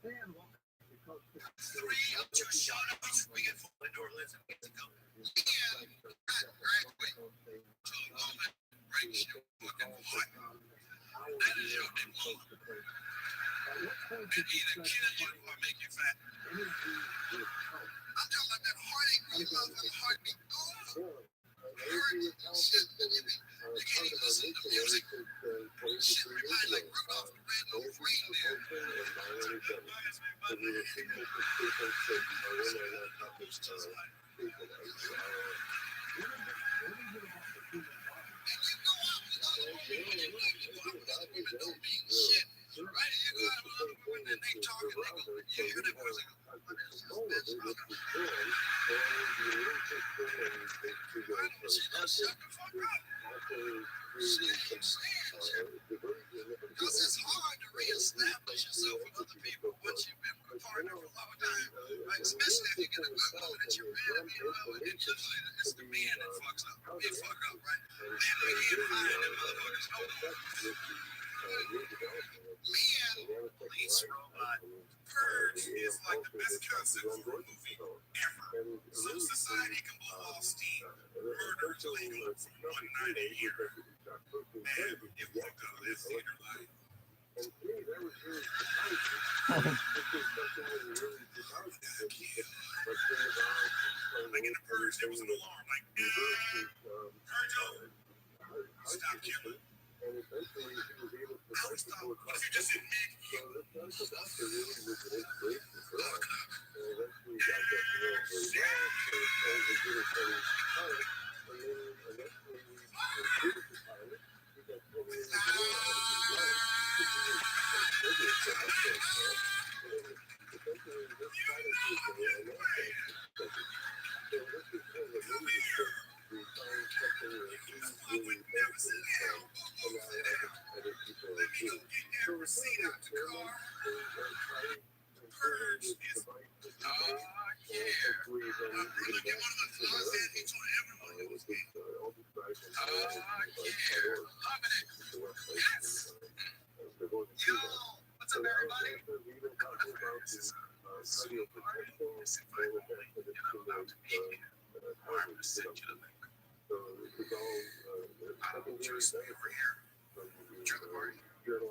fan walking because Three of two shout-outs we get from the door listen to go. Yeah, not graduate to a woman right in your fucking heart. That is your diploma. And either kill you or make you fat. I'm talking about that heartache when your motherfucking heartbeat goes. Hurt shit, baby. You can't even listen to music. Shit reminds like Rudolph the Red-Nosed Reindeer. Because it's hard to reestablish yourself with other people once you've been with a partner for a long time, right? Especially if you get a good woman that you're really in love with. And usually it's the man that fucks up. Men fuck up, right? Men make it high and them motherfuckers know. Men, police robot. Purge is like the best concept for a movie ever. So society can blow off steam. Murder is legal from 1 night a year. Man, it won't go this later life. Like in the Purge, there was an alarm like, Purge over. Stop killing. I always thought, if you just admit receipt out the car. Purge is, oh yeah. We're gonna get one of the laws that he told everyone it was me. Oh yeah. Loving it. Yes. Yo, what's up everybody? This is studio party. It's invited. You're not allowed to be here. I'm gonna send you the link. Just be over here. Enjoy the party. You're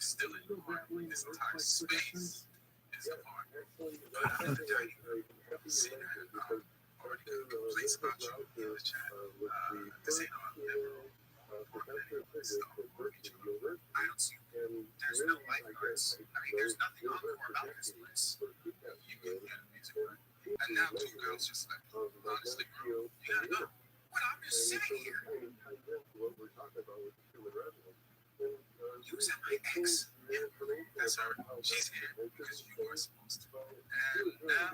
still in the party. This entire space is a party. I'm the tiny sinner. Already got a complaints about you in the chat. This ain't on ever. I don't see. There's no lifeguards. I mean, there's nothing encore about this place. You can get music, right? And now two girls just left. Honestly, bro, you gotta go. What? I'm just sitting here. You said my ex. Yeah, that's her. She's here because you were supposed to. And now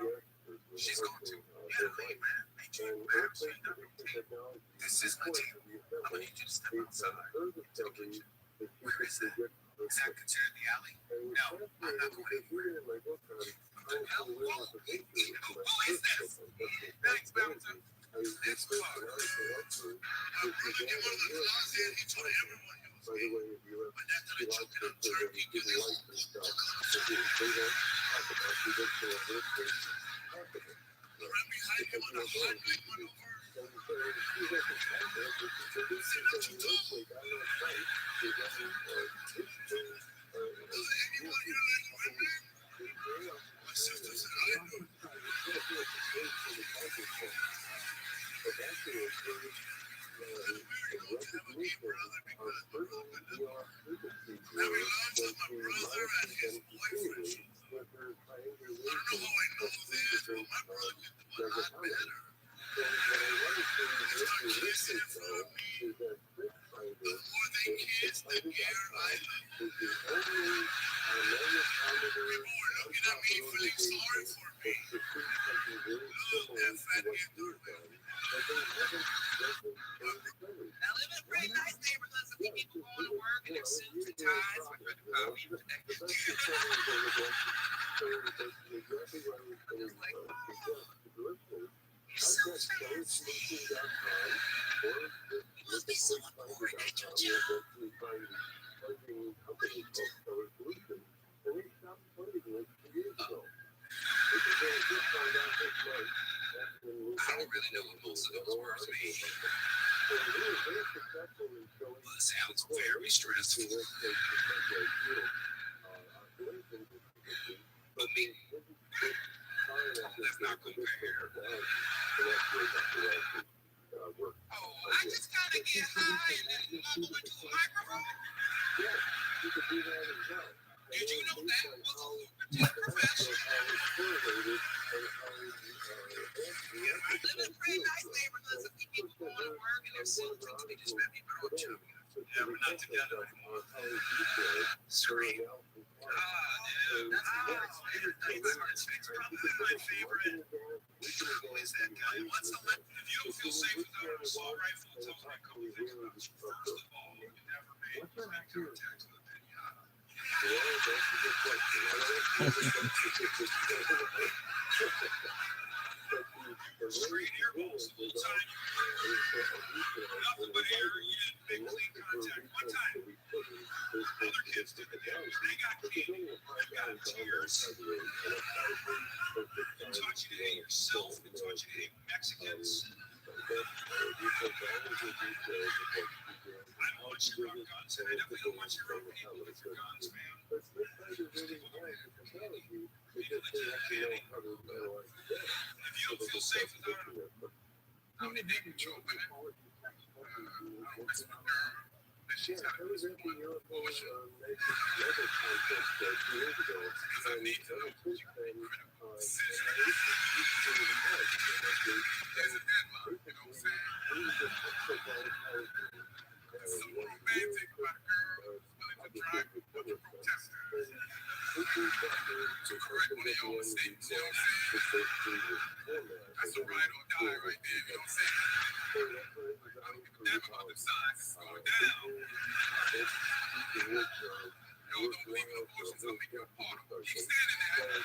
she's going to. Yeah, hey man, make sure you absolutely know. This is my team. I'm gonna need you to step outside to the kitchen. Where is that? Is that considered the alley? No, I'm not going anywhere. Who is this? Thanks, Bouncer. It's Clark. I'm gonna get one of the laws that he told everyone it was me. But after the choking up turkey, you know, Rabbi hype him on a hot big one over. Say what you told me. Anybody here like white man? My sister said I do. Rabbi loves my brother and his boyfriend. I don't know how I know this, but my brother did the one lot better. Start kissing in front of me. The more they kiss, the gayer I look. People were looking at me, feeling sorry for me. Look, that fat kid doorman. I live in a pretty nice neighborhood, so people going to work in their suits and ties. My friend found me today. You're so fancy. You must be so important at eventually find funding companies called Solar Solutions, and they stopped funding like 2 years ago. Which is what I just found out this month. I don't really know what most of those words mean. So they were very successful in showing Well, it sounds very stressful. But me, let's not compare. Oh, I just gotta get high and then mumble into a microphone. Yeah, you could do that as well. Did you know that was a lucrative profession? Yeah, I live in pretty nice neighborhoods of people going to work and their cell phones be just met me, but I'm joking. Yeah, we're not together anymore. Scream. Probably my favorite. Who is that guy? What's the limit? If you don't feel safe without an assault rifle, it tells me a couple things about you. First of all, you never made contact with a pinata. Straight air balls the whole time. Nothing but air. You didn't make clean contact. One time, other kids did the damage. They got clean. You got tears. You're touching it ain't yourself. You're touching it ain't Mexicans. I want you to run guns, and I definitely don't want you to run people with your guns, man. If you don't feel safe without them, I'm in name control, man. That's my girl. She's got a good one. What was your? Because I need to know. There's a deadline, you know what I'm saying? That's the one romantic about a girl who's willing to drive with the protesters. To correct one of your mistakes, you know what I'm saying? That's a ride or die right there, you know what I'm saying? I don't give a damn about the signs, it's going down. No, don't believe in abortions, I'll make you a part of it. Keep standing there.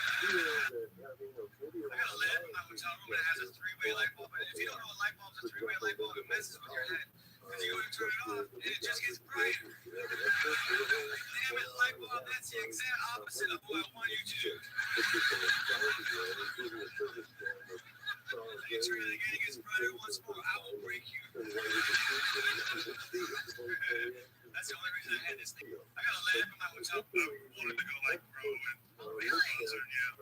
I got a lamp in my hotel room that has a three-way light bulb in it. If you don't know what light bulb is, a three-way light bulb, it messes with your head. Because you go to turn it off, and it just gets brighter. Damn it, light bulb, that's the exact opposite of what I want you to do. You turn it again, it gets brighter once more, I will break you. That's the only reason I had this thing. I got a lamp in my hotel room. I wanted to go like grow and closer, yeah.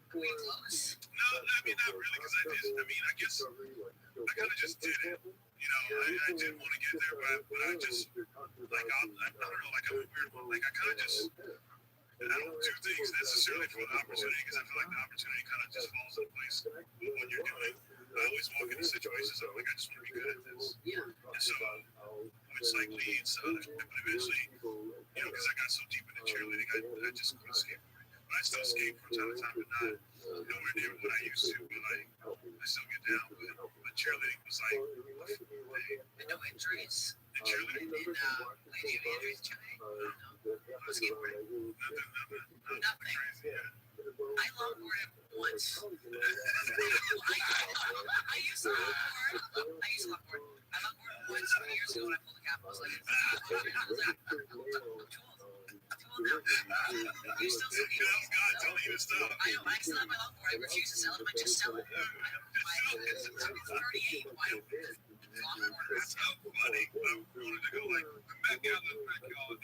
Can we close? No, I mean, not really, because I guess I kind of just did it. You know, I didn't want to get there, but I just, like, I don't know, like, I'm a weird one. Like, I kind of just, and I don't do things necessarily for the opportunity, because I feel like the opportunity kind of just falls in place with what you're doing. I always walk into situations, I'm like, I just want to be good at this. And so, it's like leads, but eventually, you know, because I got so deep into cheerleading, I just couldn't skateboard. But I still skate from time to time, but not nowhere near what I used to. But like, I still get down. But cheerleading was like, And no injuries. the cheerleading, Did you have injuries today? No skateboarding. nothing crazy. Yeah. I longboarded once. I used to longboard. I longboarded once 3 years ago when I pulled the cap. I was like, you still see me? God telling you to stop. I know, I still have my longboard. I refuse to sell it. I just sell it. It's 38 wide. It's so funny. I wanted to go like the Met Gala backyard,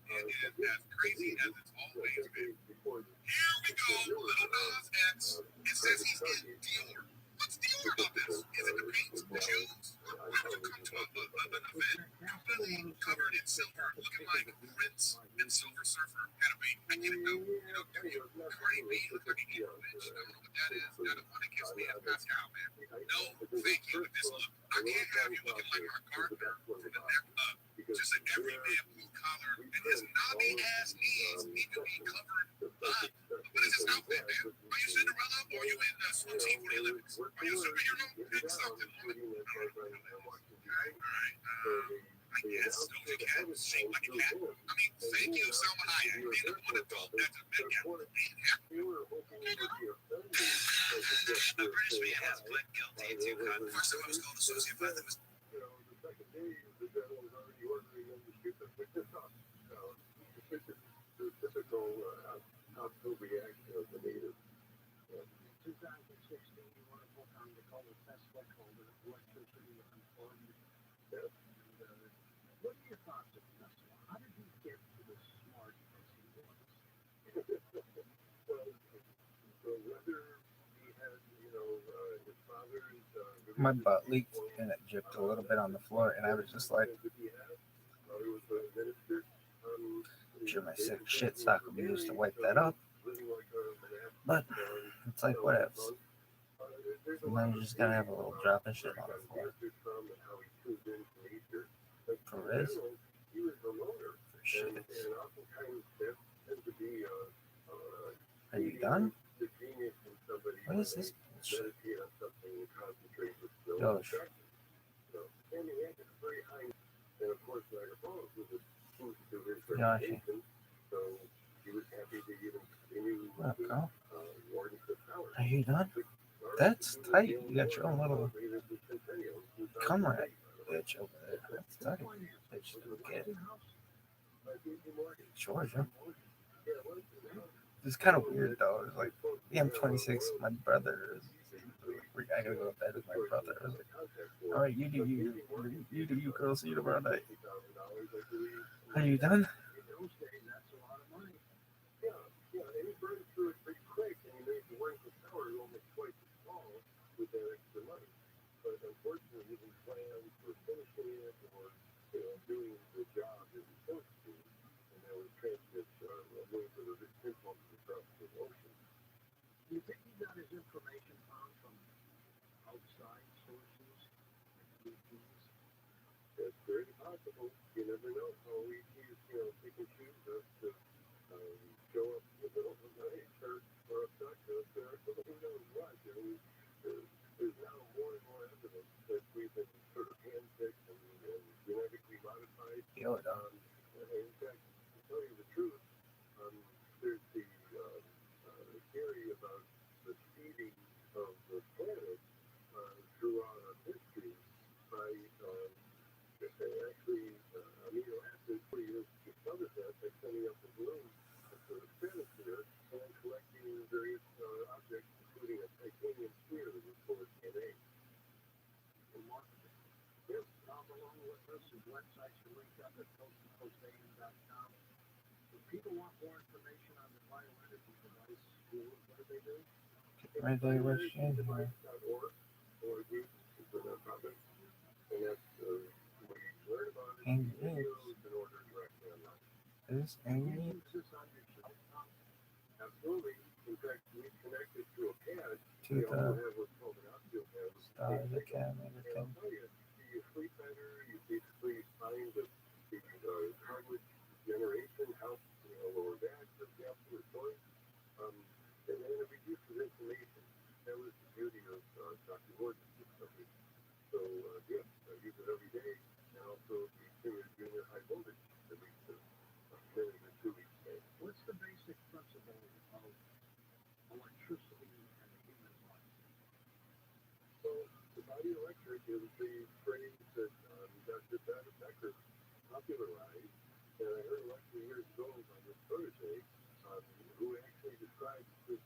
and as crazy as it's always been. Here we go, Lil Nas X. It says he's in Dior. What's Dior about this? Is it the paint, the shoes? Why would you come to an event completely covered in silver, looking like Prince and Silver Surfer? Gotta be. I get it though. You know, Cardi B look like an evil bitch. I don't know what that is. You're the one that gives me a Pascal, man. No, thank you with this look. I can't have you looking like our Gardner from the neck up. Just an everyman blue collar, and his knobby ass knees need to be covered up. What is this outfit, man? Are you Cinderella or are you in swim team for the Olympics? Are you a superhero? Pick something. Alright. I guess Doja Cat was shaped like a cat. I mean, thank you, Selma Hayek. Being the one adult at the Met Gala ain't happening. A British man has pled guilty to first of all, it was called a sociopath. It was My butt leaked and it dripped a little bit on the floor, and I was just like, sure my sick shit sock will be used to wipe that up. But it's like, whatever. Sometimes you just gotta have a little drop of shit on the floor. For Riz? For shit. Are you done? What is this bullshit? Josh. Yoshi. What up, girl? Are you done? That's tight. You got your own little comrade bitch over there. That's tight. Bitch, get Georgia. It's kind of weird though. It's like, yeah, I'm 26. My brother is. I gotta go to bed with my brother. I was like, all right, you do you, girl. See you tomorrow night. Are you done? Do you think he got his information found from outside sources? That's very possible. You never know how ETs, pick and choose us to show up in the middle of the night or abduct us or who knows what. There's now more and more evidence that we've been sort of handpicked and genetically modified. In fact, to tell you the truth, there's the theory about the seeding of the planet throughout our history by actually amino acids where you discovered that by sending up the balloon to the stratosphere and then collecting various objects, including a titanium sphere that was full of DNA. Remarkable. Yes, now along with us, his websites are linked up at photooftheday.com. If people want more information on the bioenergy device, what do they do? Right there, where's January? Or a group, it's a nonprofit, and that's where you learn about it, Angry videos, and order directly online. Is angry? Absolutely. In fact, we connected to a pad. To We also the have what's called an osteopad. stars, the cam, And everything. I'll tell you, you sleep better, you basically find that the cartilage generation helps, lower back, for example, or joints. And then it reduces inflammation. That was the beauty of Dr. Gordon's discovery. So, yes, I use it every day. And also the junior high voltage at least a minute or 2 each day. What's the basic principle of electricity in the human body? So, the body electric is the phrase that Dr. Becker popularized. And I heard a lecture years ago by this protege who actually described this,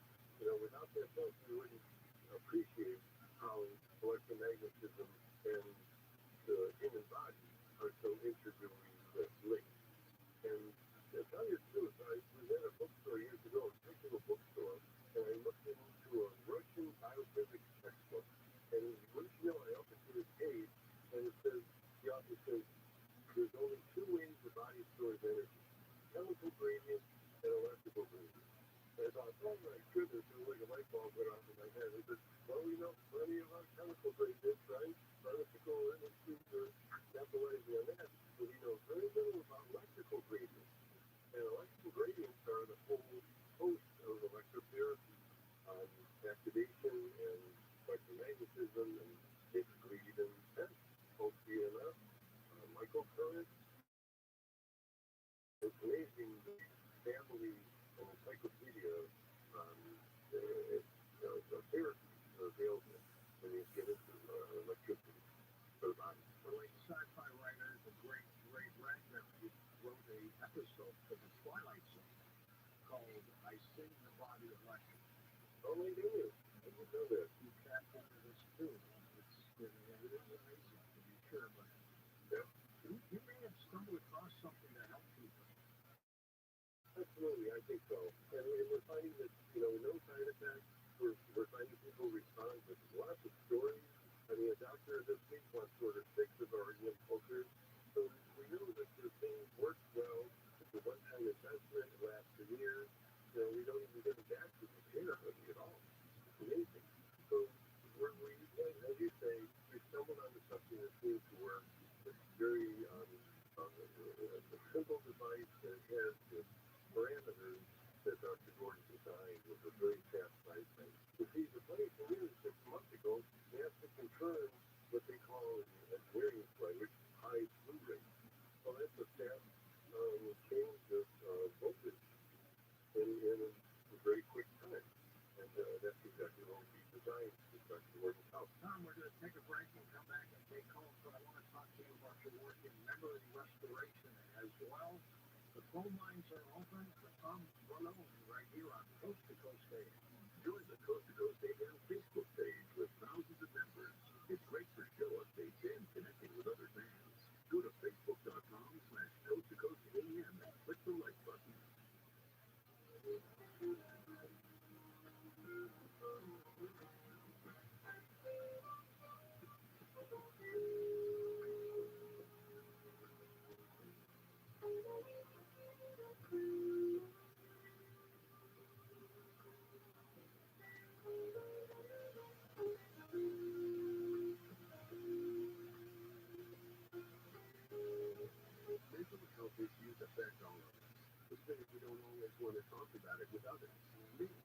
without that book, we wouldn't appreciate how electromagnetism and the human body are so intricately linked. And to tell you the truth, I was at a bookstore years ago, a technical bookstore, and I looked into a Russian biophysics textbook. And wouldn't you know, I opened to this page, and it says, the author says, there's only two ways the body stores energy: chemical gradients and electrical gradients. And I thought, oh my goodness, it was like a light bulb went off in my head. I said, well, we know plenty about chemical gradients, right? Pharmaceutical industries are capitalizing on that. But we know very little about electrical gradients. And electrical gradients are the whole host of electrotherapy, activation and electromagnetism, and basically even pulse EMF, microcurrent. It's amazing the family and encyclopedia the therapies are available when you get into electricity for the body. Well, like sci-fi writer, the great Rabbi wrote an episode for the Twilight Zone called "I Sing the Body Electric." Oh, they do. I didn't know that. You tap into this too. It is amazing to be sure, but you may have stumbled across something that helped people. Absolutely, I think so. And we're finding that, no side effects. We're finding people respond with lots of stories. I mean, a doctor this week wants to order 6 of our impulsors. So we know that the thing works well. It's a one-time investment. It lasts for years. You know, we don't even get it back to repair hardly at all. It's amazing. So as you say, we stumbled onto something that seems to work. It's very a simple device that has the parameters that Dr. Gordon designed with a very fast pricing. You see, the funny thing is, 6 months ago, they have to confirm what they call in engineering language high slew rate. Well, that's a fast change of voltage in a very quick time. And that's exactly what we designed to Dr. Gordon's house. Tom, we're going to take a break and come back and take calls, but I want to talk to you about your work in memory restoration as well. The phone lines are open for Tom Bruno right here on Coast to Coast AM. Join the Coast to Coast AM Facebook page with thousands of members. It's great for show updates and connecting with other fans. Go to facebook.com/Coast to Coast AM and click the like button. Mental health issues affect all of us. The thing is, we don't always want to talk about it with others. This is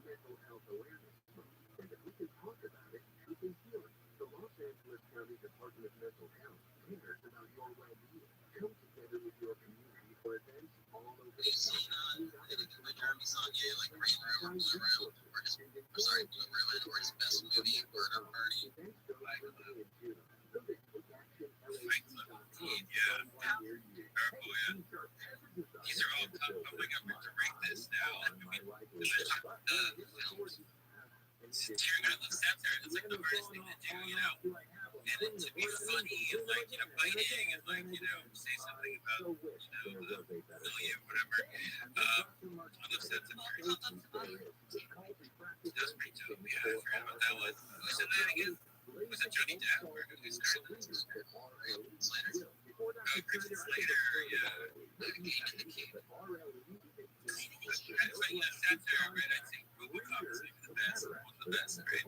Mental Health Awareness Month, and if we can talk about it, we can heal it. The Los Angeles County Department of Mental Health cares about your well-being. Come together with your community for events all over the country. My Jeremy song, yeah, like Rain Room, Blue Room, or just, sorry, Blue Room, or his best movie, Murder Party. Events go early in June. Visit Fight yeah. Purple, yeah. These are all tough. Oh my god, we have to rank this now. Tearing out the center, it's like the hardest thing to do, you know? And then to be funny and like, you know, biting and like, you know, say something about, you know, Lily or whatever. All those sets of that's pretty dope. Yeah, I forgot about that one. Who's in that again? Was it Johnny Depp or who's Slater? Christian Slater, yeah. But you know, satire, right? I'd say Robocop is maybe the best, one of the best, right?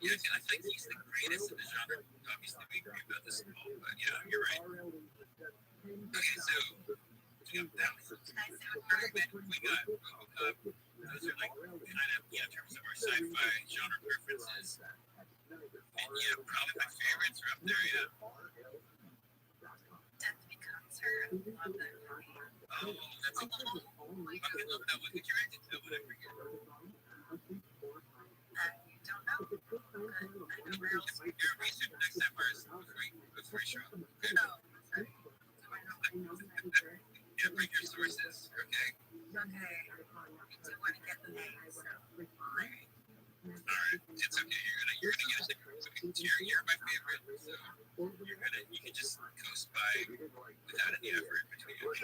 Yeah, I think he's the greatest in the genre. Obviously, we agree about this all, but yeah, you're right. Okay, so that was we got Robocop. Those are like kind of, in terms of our sci-fi genre preferences. And yeah, probably my favorites are up there, yeah. Death Becomes Her. I love that movie. Oh, that's a cool. I love that one. Who'd you rent it to? I forget. You don't know. I know where else. Your research next time was very strong. Good. Oh, sorry. Do I know? Yeah, bring your sources, okay? Okay. We do want to get the names, so fine. Alright, it's okay. You're gonna use it. You're my favorite, so you can just coast by without any effort between you.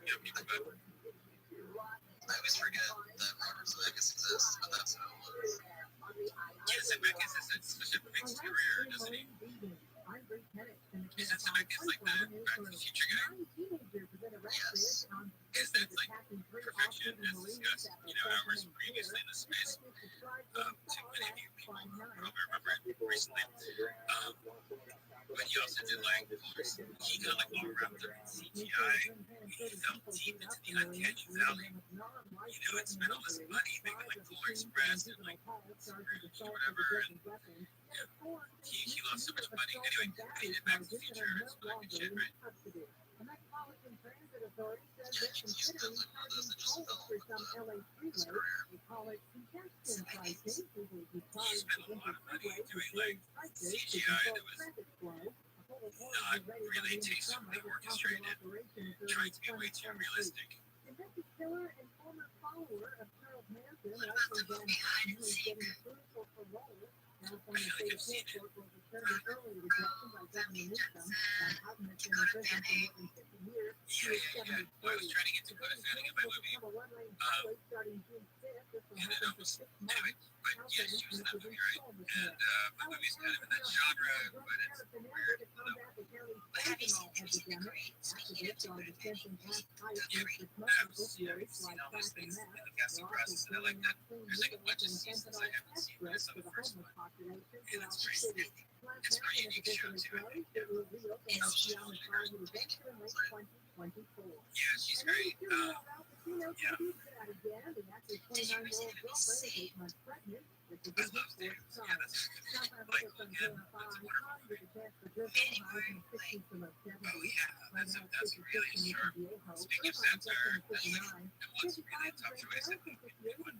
Yeah, people go. I always forget that Robert Zemeckis exists, but that's how it was. Yeah, Zemeckis is such a mixed career, doesn't he? Isn't Zemeckis like the Back to the Future guy? Yes. Is that like perfection as discussed, you know, hours previously in the space? To many of you people probably remember it recently. But he also did like, he kind of like all wrapped up in CGI. He felt deep into the uncanny valley. You know, and spent all this money making like Polar Express and like whatever. And yeah, he lost so much money. Anyway, he did Back to the Future. It's fucking good shit, right? Yeah, he's still like one of those that just fell off his career. He spent a lot of money doing like CGI that was not really tastefully orchestrated, trying to be way too realistic. Convicted killer and former follower of Charles Manson, What about the also movie Hide and Seek? for parole. California State Appeals Court will determine early rejection by Governor Newsom on how to in prison for more than 50 years Yeah. Well, I was trying to get to put a sounding in my movie. And then I was, anyway, but yeah, she was in that movie, right? And my movie's kind of in that genre, but it's weird. I don't know. But have you seen Anything the Great? Speaking of Tim Burton, that's great. I've seen all those things in the casting process, and I like that. There's like a bunch of seasons I haven't seen, but I saw the first one, and it's pretty unique show too. I think. Yeah, she's great. Yeah, Did you ever see the movie Sing? I love dance. Yeah, that's Michael again. That's wonderful. Anyway, like, Oh yeah, that's really sharp. Speaking of satire, it was really a tough choice. I think it would.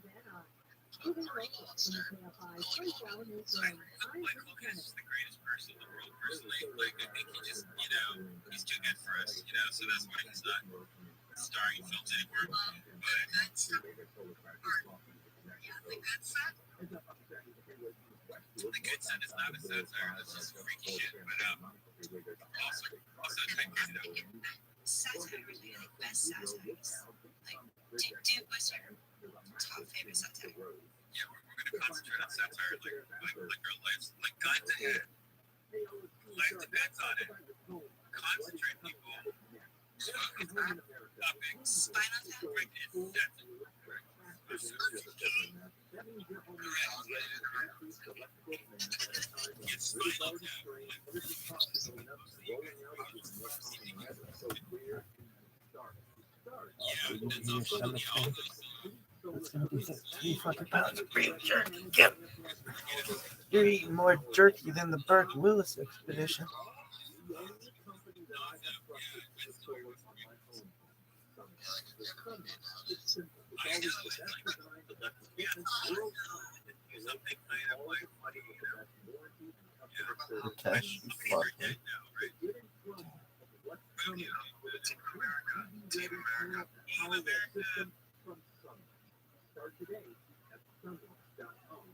Michael is the greatest person in the world, personally. Like, I think he just, he's too good for us, so that's why he's not starring in films anymore. But that's the good son. the good son is not a satire. That's just freaky shit. But also type it out. Satire is really the best satires. Like, what's your top favorite satire? Yeah, we're gonna concentrate on satire, like our lives, like guns ahead. Life depends on it. Concentrate, people. Topics. Spinal Tap? It's Spinal Tap. Yeah, it's also all those. It's gonna be 3 fucking pounds of beef jerky. Yep. You're eating more jerky than the Burke Willis expedition. Cash, fuck. Team America, Team America. Start today at sunlight.com.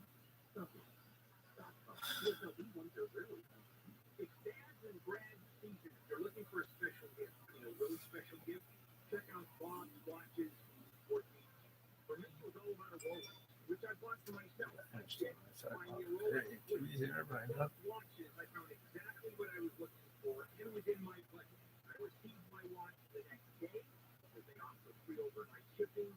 It's Dad's and Brad's season. If you're looking for a special gift, really special gift, check out Bob's Watches for me. For me, it was all about a Rolex, which I bought for myself. Watches, I found exactly what I was looking for, and within my budget. I received my watch the next day, because they offer free overnight shipping,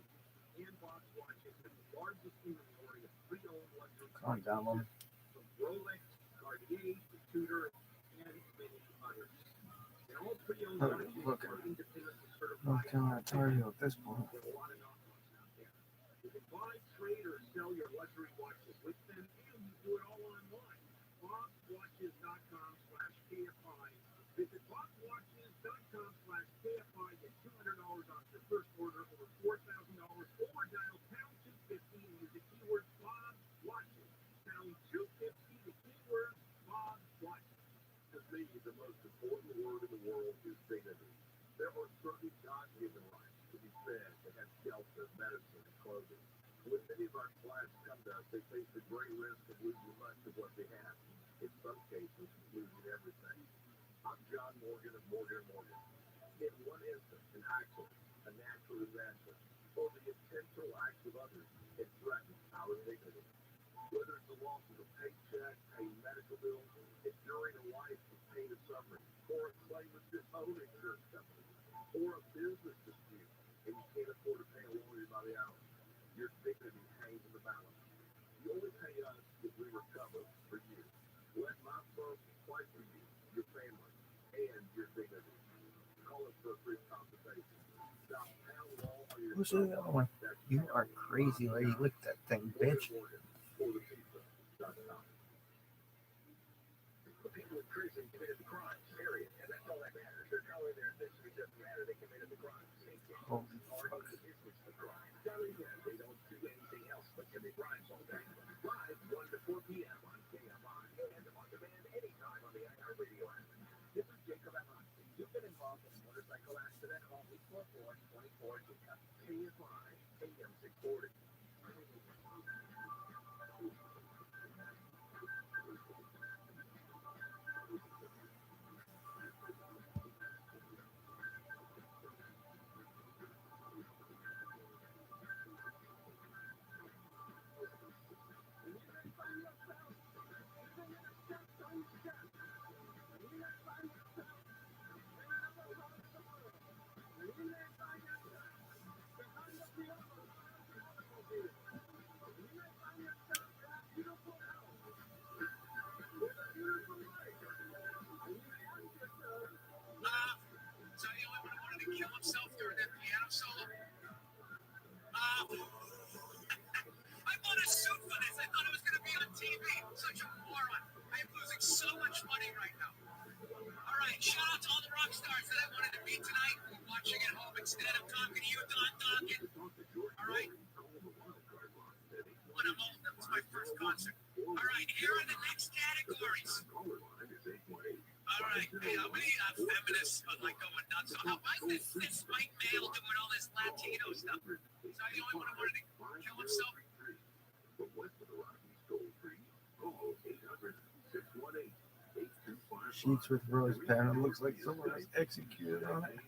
and Bob's Watches has the largest inventory of pre-owned luxury Come on, Donald. from Rolex, Cartier, Tudor, and many others. And all pre-owned watches are independently certified. I'll tell you at this point. There are a lot of knockoffs out there. You can buy, trade, or sell your luxury watches with them, and you do it all online. BobsWatches.com/KFI. Visit BobsWatches.com/KFI. Get $200 off your first order over $4,000, or dial pound 250 and use the keyword Bob Watches. Pound 250, the keyword Bob Watches. To me, the most important word in the world is dignity. There are certain God-given rights to be fed, to have shelter, medicine, and clothing. When many of our clients come to us, they face the great risk of losing much of what they have. In some cases, losing everything. I'm John Morgan of Morgan & Morgan. In one instance, an accident, a natural disaster, or the intentional acts of others, it threatens our dignity. Whether it's the loss of a paycheck, paying medical bills, enduring a life of pain and suffering, or a claim with your own insurance company, or a business dispute, and you can't afford to pay a lawyer by the hour, your dignity hangs in the balance. You only pay us if we recover for you. Let my firm fight for you, your family, and your dignity. Call us for a free consultation. Dial pound wall on your Who's the other one? You are crazy, lady. Look at that thing, bitch. People in prison committed the crimes, period. And that's all that matters. They're telling their history doesn't matter. They committed the crimes. They can't argue the business of the crime. Telling them they don't do anything else but commit crimes all day. Live 1 to 4 p.m. on KFI and on demand anytime on the iHeartRadio app. This is Jacob Evans. You've been involved in a motorcycle accident. Call 844-24 Jacob. KFI AM 640. All right, here are the next categories. All right, hey, how many feminists are like going nuts? Why is this white male doing all this Latino stuff? He's not the only one who wanted to kill himself. Sheets with rose panel looks like someone was executed on it.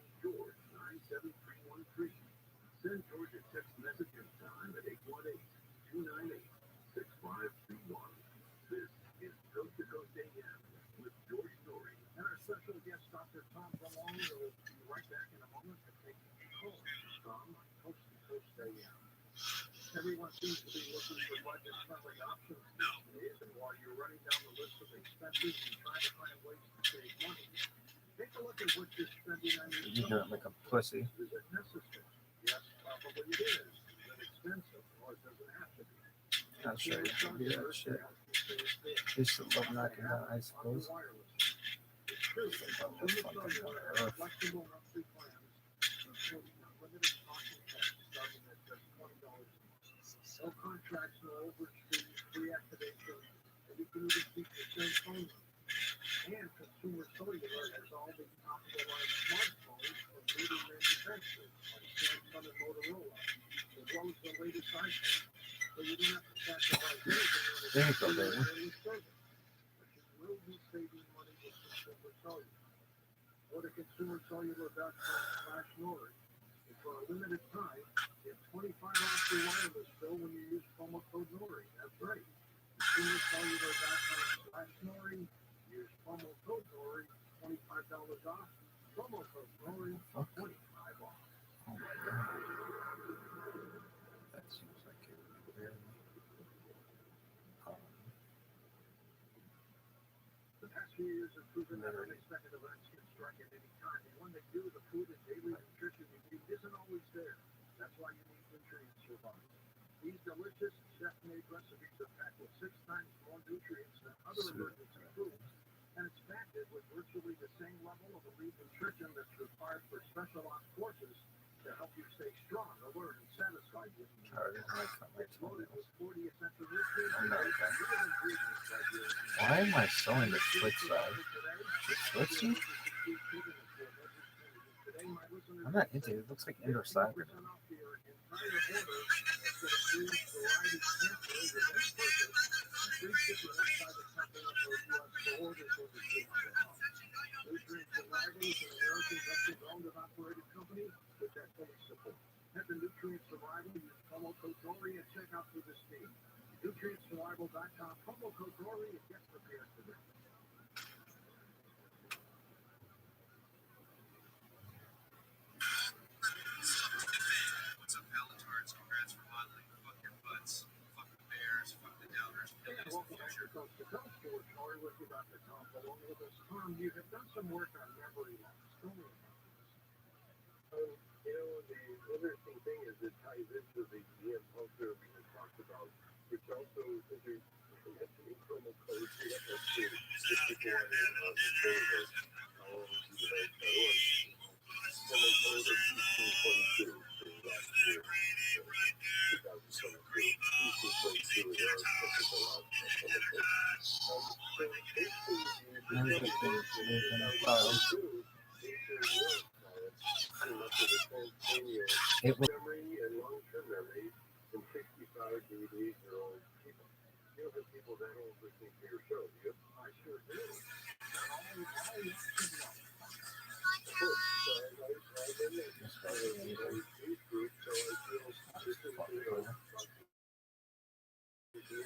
Send George a text message in time at 818-298-6531. This is Coast to Coast AM with George Story. And our special guest, Dr. Tom Malone, will be right back in a moment to take your call. Tom, Coast to Coast AM. Everyone seems to be looking for budget-friendly options these days, and while you're running down the list of expenses and trying to find ways to save money, take a look at what you're spending on your You look like a pussy. Is it necessary? Yes, probably it is. Is it expensive? Or it doesn't have to be. I'll show you how to do that shit. Just love knocking down, I suppose. Flexible monthly plans, including unlimited talking text starting at just $20 a month. No contracts, no overage fees, free activation, and you can even keep your same phone number. And Consumer Cellular has all the top-of-the-line smartphones from leading manufacturers like Samsung and Motorola, as well as the latest iPhone. So you don't have to sacrifice anything There you go, baby. service. But you will be saving money with Consumer Cellular. Go to consumercellular.com/Nord, and for a limited time, get 25 off your wireless bill when you use promo code NORI. That's right. consumercellular.com/Nori. Use promo code NORI, $25 off. Promo code NORI, 25 off. Oh my god. That seems like it would be very The past few years have proven that unexpected events can strike at any time, and when they do, the food and daily nutrition you need isn't always there. That's why you need Nutrient Survival. These delicious chef-made recipes are packed with 6 times more nutrients than other emergency foods, and it's packed with virtually the same level of elite nutrition that's required for special ops forces to help you stay strong, alert, and satisfied with hard. It's loaded with 40 essential nutrients. I'm not and okay. real ingredients like your Why am I showing the Twitch side? The Twitchy? I'm not into it. It looks like indoor soccer. At the Nutrient Survival, use promo code NORI and check out for this team. NutrientSurvival.com, promo code NORI, and get prepared for this. What's up, Palatards? Congrats for modeling. Fuck your butts. Fuck the Bears. Fuck the Downers. Hey, welcome back to Coast to Coast. George Story with you, Dr. Tom Malone with us. Tom, you have done some work on memory loss. Tell me about this. You know, the interesting thing is it ties into the EM culture we had talked about, which also is a promo code. We have to see it before the trailer. Promo code of 1822 for last year. 2022. 1822 is our technical promo code. So basically, It was memory and long-term memory in 65 to 88-year-old people. You don't have people that old listening to your show, do you? I sure do. I've been in this age group, so I feel this is,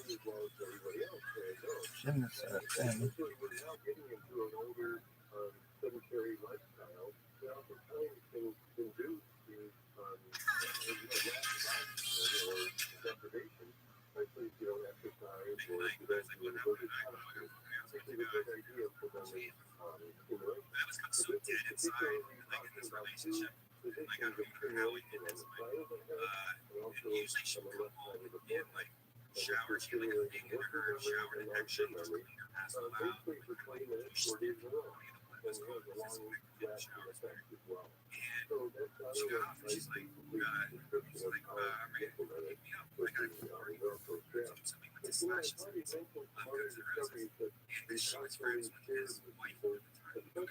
as well as everybody else. shouldn't have said a thing. We're now getting into an older, sedentary lifestyle. That oftentimes can do to lack of oxygen or deprivation, especially if you don't exercise or if you don't do a good posture. This is a good idea for them in stimulation. I was got so dead inside, like in this relationship. Like, I don't even know how we did this. Usually she would come home and, like, shower. She would, like, being in her shower and actually was cleaning her past the loud. Basically for 20 minutes, 4 days in a row. And it has a long-lasting effect as well. So that's not She got a off and she's like, description of how ready to pick me up. Like, I can already do something his slashes and goes to the roses. And this shoots friends with his wife at the time.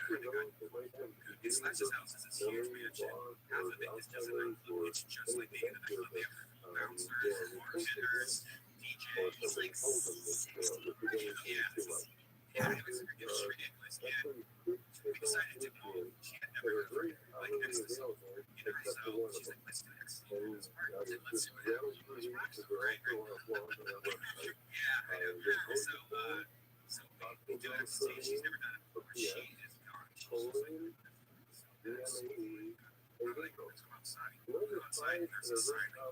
Inside his house is this huge mansion. Half of it is just enough. It's just like the internet club. They have bouncers, bartenders, DJs. He's like 60. Yeah, it was ridiculous. And we decided to go. She had never heard of like ecstasy. In herself, she's like, let's do ecstasy. Let's party. Let's see what happens. Let's rock some right. Yeah, I know. So we do ecstasy. She's never done it before. She is gone. She's just like, let's go outside. We go outside, and there's a sign that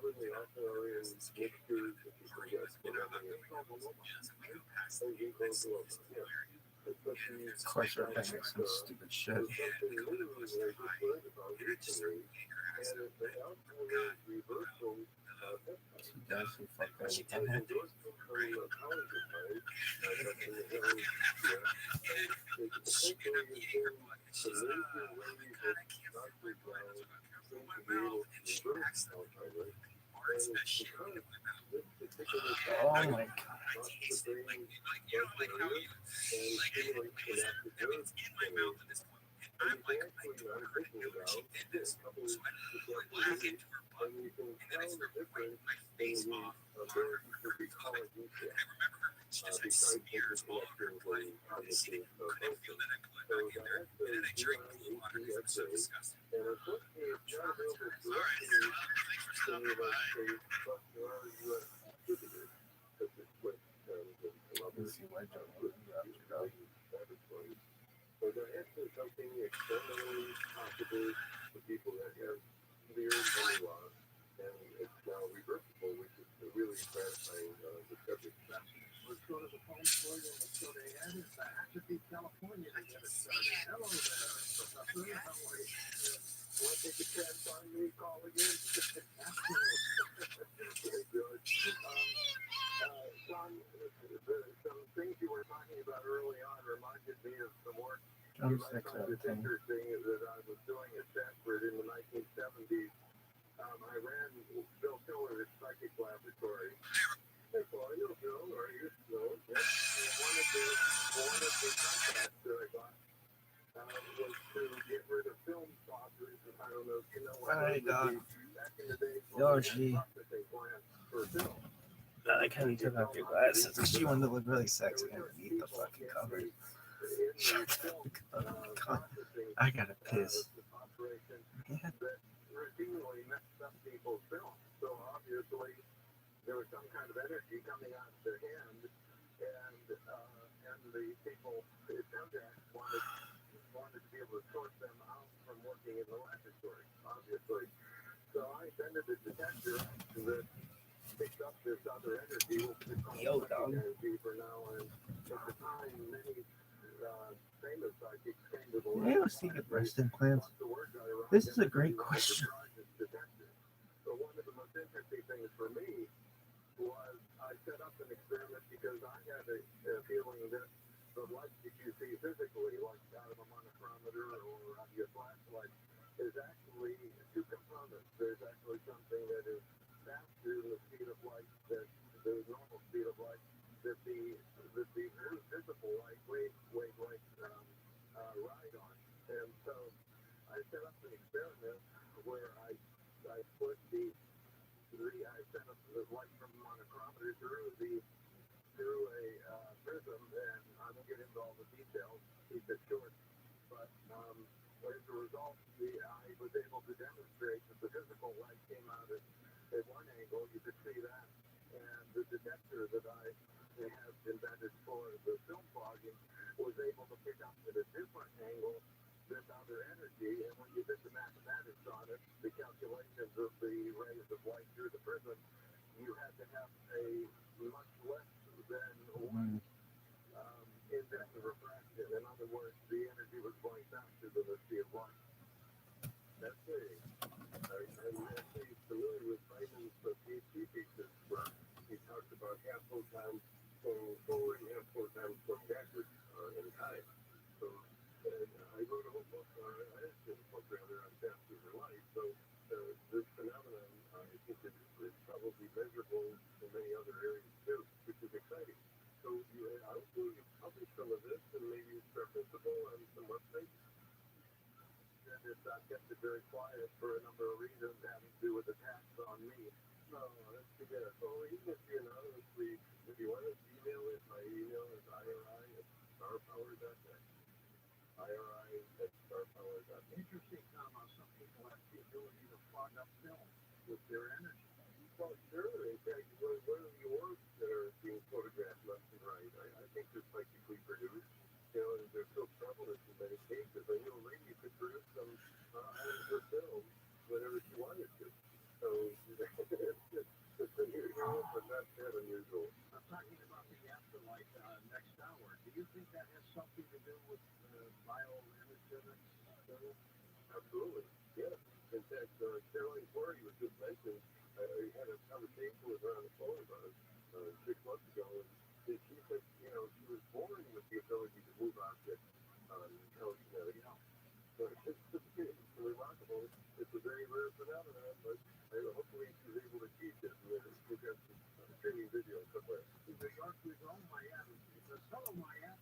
goes, this kid, before you know, the so we go past the gate next to this area. Of course, we're paying some stupid shit. And the condo was very high, and it just started getting her ass up. She does. She fucked She everything. did that thing for right. And I'm eating her butt, and she's like, oh my god, I can't feel my blood. That's what comes from my mouth. And she accidentally farts that shit into my mouth. Oh my god. I taste it, like you know, like how you, like it's in my mouth at this point. And I'm like, I don't want her to know that she did this. So I pull it back into her butt, and then I start wiping my face off on her vomit. And I remember her, she just had smears all over her blood. Obviously, couldn't feel that I put it back in there. And then I drank cool water because it was so disgusting. All right, thanks for stopping by. Let's see why Joe So there has been something externally possible for people that have severe money loss, and it's now reversible, which is a really gratifying discovery. Let's go to the phone for you. Let's go to Ed in Tehachapi, California to get it started. Hello there, Professor. How are you? Want to take a chance on me? Call again? Very good. John, some things you were talking about early on reminded me of some work you might find this interesting that I was doing at Stanford in the 1970s. I ran Bill Tiller's psychic laboratory. Hey, Paul, you know Bill, or you know, yeah. One of the contacts that I got was to get rid of film saucers. I don't know if you know what Alright, back in the day. Yoshi. For film. I like how you took off your glasses because you wanted to look really sexy underneath the fucking cover. God, I gotta piss. Yeah. That routinely messed up people's film. So obviously there was some kind of energy coming out of their hand, and the people in contact wanted to be able to sort them out from working in the laboratory, obviously. So I invented a detector that picked up this other energy, which is called energy for now, and at the time many famous psychics came to the Do you ever see the breast implants? This is a great question. So one of the most interesting things for me was I set up an experiment because I had a feeling that the light that you see physically, like out of a monochromator or on your flashlight, is actually two components. There's actually something that is faster than the speed of light, that the normal speed of light, that the visible light wavelength ride on. And so I set up an experiment where I put I set up the light from the monochromator through a prism, and I won't get into all the details, keep it short. But as a result, I was able to demonstrate that the physical light came out at one angle. You could see that, and the detector that I have invented for the film fogging was able to pick up at a different angle this other energy. And when you did the mathematics on it, the calculations of the rays of light through the prism, you had to have a much less than one index of refraction. In other words, the energy was going faster than the speed of light. That's it. I'm actually familiar with Feynman's PhD thesis where he talks about half photons going forward and half photons going backwards in time. So I wrote a whole book, I edited a book rather, on faster than light. So this phenomenon, I think, is probably measurable in many other areas too. which is exciting. So I would say you publish some of this and maybe it's referenceable on some websites. And it's not kept it very quiet for a number of reasons having to do with attacks on me. No, that's too bad. So even if you anonymously, if you want to email it, my email is iri@starpower.net. iri@starpower.net. Interesting how some people have the ability to fog up film with their energy. Well, sure. In fact, what are the orbs that are being photographed left and right? I think they're psychically produced. And they're so prevalent in many cases. I knew a lady could produce them out of her film whenever she wanted to. So it's unusual, but not that unusual. I'm talking about the afterlife next hour. Do you think that has something to do with bioenergetics? Absolutely, yes. In fact, Caroline Corey was just mentioned. I had a conversation with her on the phone about 6 months ago, and she said, she was born with the ability to move objects on telekinetic. So it's remarkable. It's a very rare phenomenon, but hopefully she's able to teach it. We've got some training video somewhere. The York is on my app. It's hello, my app.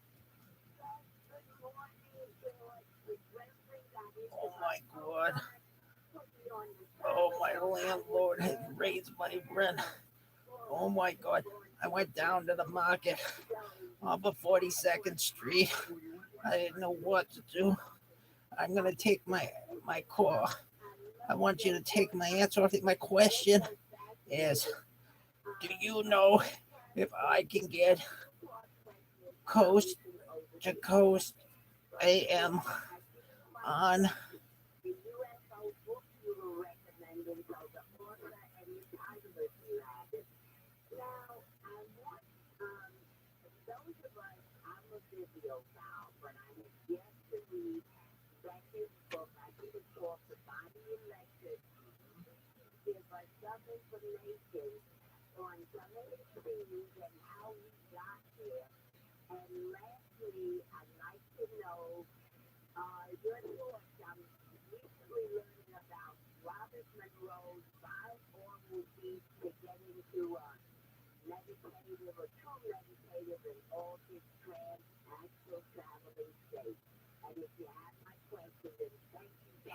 Oh my God. Oh, my landlord has raised my rent. Oh my God. I went down to the market off of 42nd Street. I didn't know what to do. I'm going to take my call. I want you to take my answer. I think my question is, do you know if I can get coast to coast AM on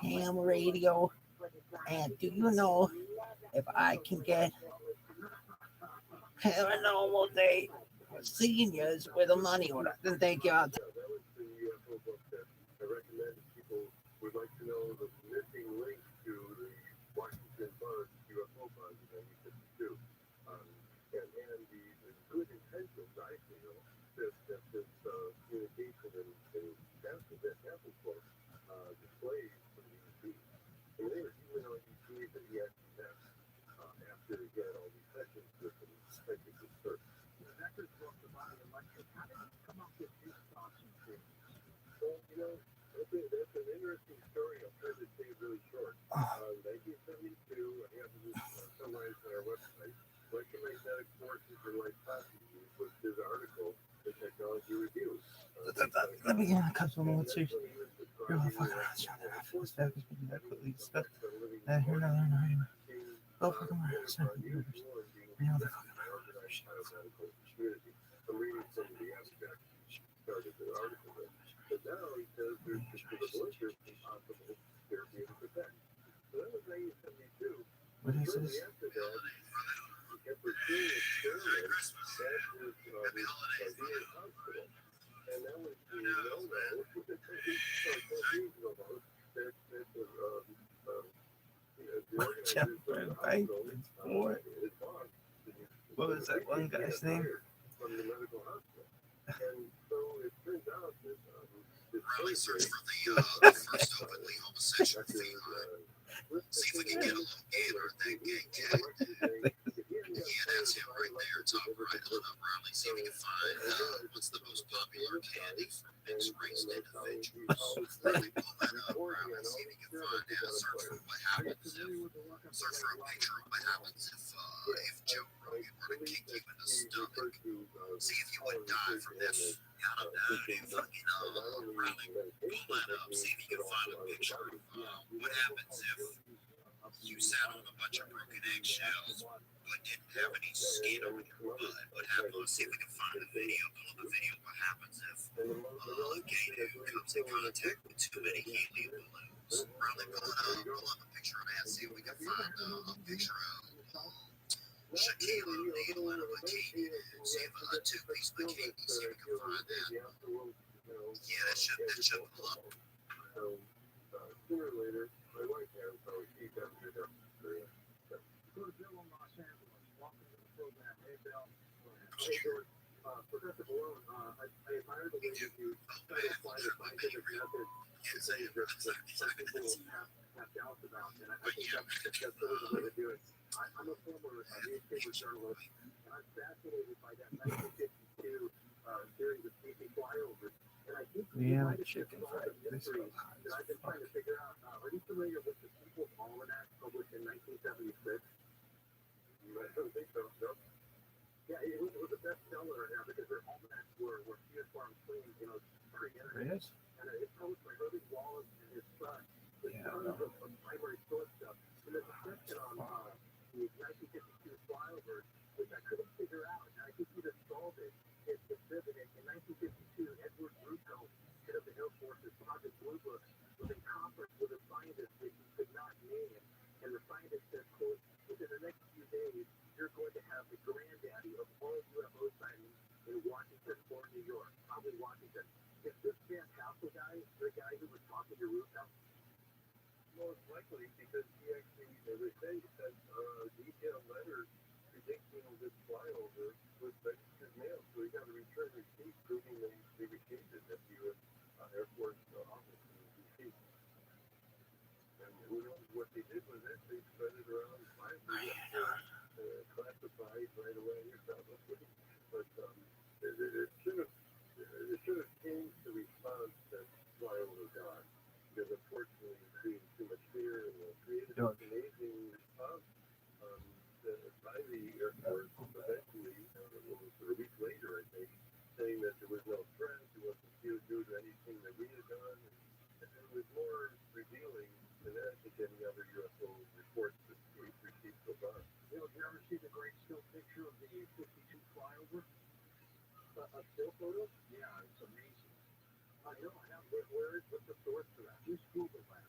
ham radio? And do you know if I can get paranormal day for seniors with a money order? Then thank you. That was the UFO book that I recommended. People would like to know the missing link to the Washington buzz, UFO buzz in 1952. And the good intentions, I feel, that this communication and that Catholic book displays from the ET. I mean, they were even on ET that he actually met after he had all these sessions with him, psychic research. The record book about the election. How did you come up with these thoughts and feelings? Well, that's an interesting story. I'll try to say it really short. 1972, I have this summarized on our website. Electromagnetic forces and light processes was his article in Technology Review. Let me get a couple more too. You're all fucking around. Shut up. After this back is being that quickly stuff. And here, no. Go fucking around. Shut up. You know the fucking I'm reading some of the abstract started the article with. But now he says there's the blizzard possible therapy and protect. So that was 1972. What is Shortly this? after that, he kept pursuing experiments at his VA hospital. And that was the no-no. What was that one guy's name? From the medical hospital. And so it turns out that Really search for the first openly homosexual female. See if we can get a little gator at that gay cat. Yeah, that's him right there, top right on up Riley. See if we can find what's the most popular candy for mixed-race individuals. Really pull that up, Riley. See if you can find out. Search for what happens if. Search for a picture of what happens if Joe Rogan were to kick you in the stomach. See if you would die from this. I don't know, dude. Fucking Riley, pull that up. See if you can find a picture of what happens if You sat on a bunch of broken eggshells, but didn't have any skin on your butt. What happened? See if we can find the video. Pull up the video. What happens if a gay dude comes in contact with too many helium balloons? Probably pull up a picture of that. See if we can find a picture of Shaquille O'Neal in a bikini. See if a two-piece bikini. See if we can find that. Yeah, that should pull up. So sooner or later, my wife has how she got me up. Good Bill in Los Angeles. Welcome to the program. Hey, Bill. Hey, George. Progressive alone, I admire the way that you try to apply the scientific method to things that some people have doubts about. And I think that's really the way to do it. I'm a former newspaper journalist, and I'm fascinated by that 1952 series of TV flyovers. And I think you might have just solved the mystery that I've been trying to figure out. Are you familiar with the People's Almanac published in 1976? I don't think so. No. Yeah, it was a bestseller because their almanacs were few and far between, pre-internet. And it's published by Irving Wallace and his son. The son of primary source stuff. And there's a section on the 1952 flyover, which I couldn't figure out. And I think you just solved it. It's exhibited in 1952. Edward Russo, head of the Air Force's Project Blue Book, was in conference with a scientist that he could not name. And the scientist said, quote, within the next few days, you're going to have the granddaddy of all UFO sightings in Washington or New York, probably Washington. Is this Van Tassel guy the guy who was talking to Russo? Most likely, because he actually, as I say, sent detailed letters predicting this flyover with registered mail. So he got a return receipt proving that they received it at the U.S. Air Force office in D.C. And who knows what they did with it? They spread it around quietly, classified right away yourself. But it should have changed the response that flyover got, because unfortunately it created too much fear and created an amazing response by the Air Force eventually, a week later I think, saying that there was no threat, it wasn't due to anything that we had done, and it was more revealing than I think any other UFO reports that we've received so far. Did you ever see the great still picture of the 52 flyover? A still photo? Yeah, it's amazing. I know. What's the source for that? Just Google that.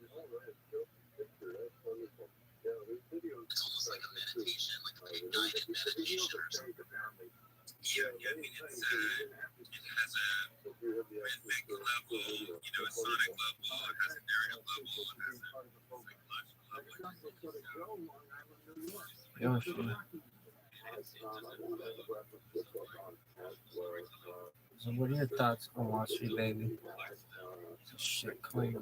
Oh, right. Still picture. That's wonderful. Yeah, there's videos. It's almost like a meditation, like a big guided meditation or something. Yeah, I mean, it has a rhythmic level, a sonic level, it has a narrative level, it has a psychological level. Yoshi. So what are your thoughts on Wall Street, baby? Shit clean.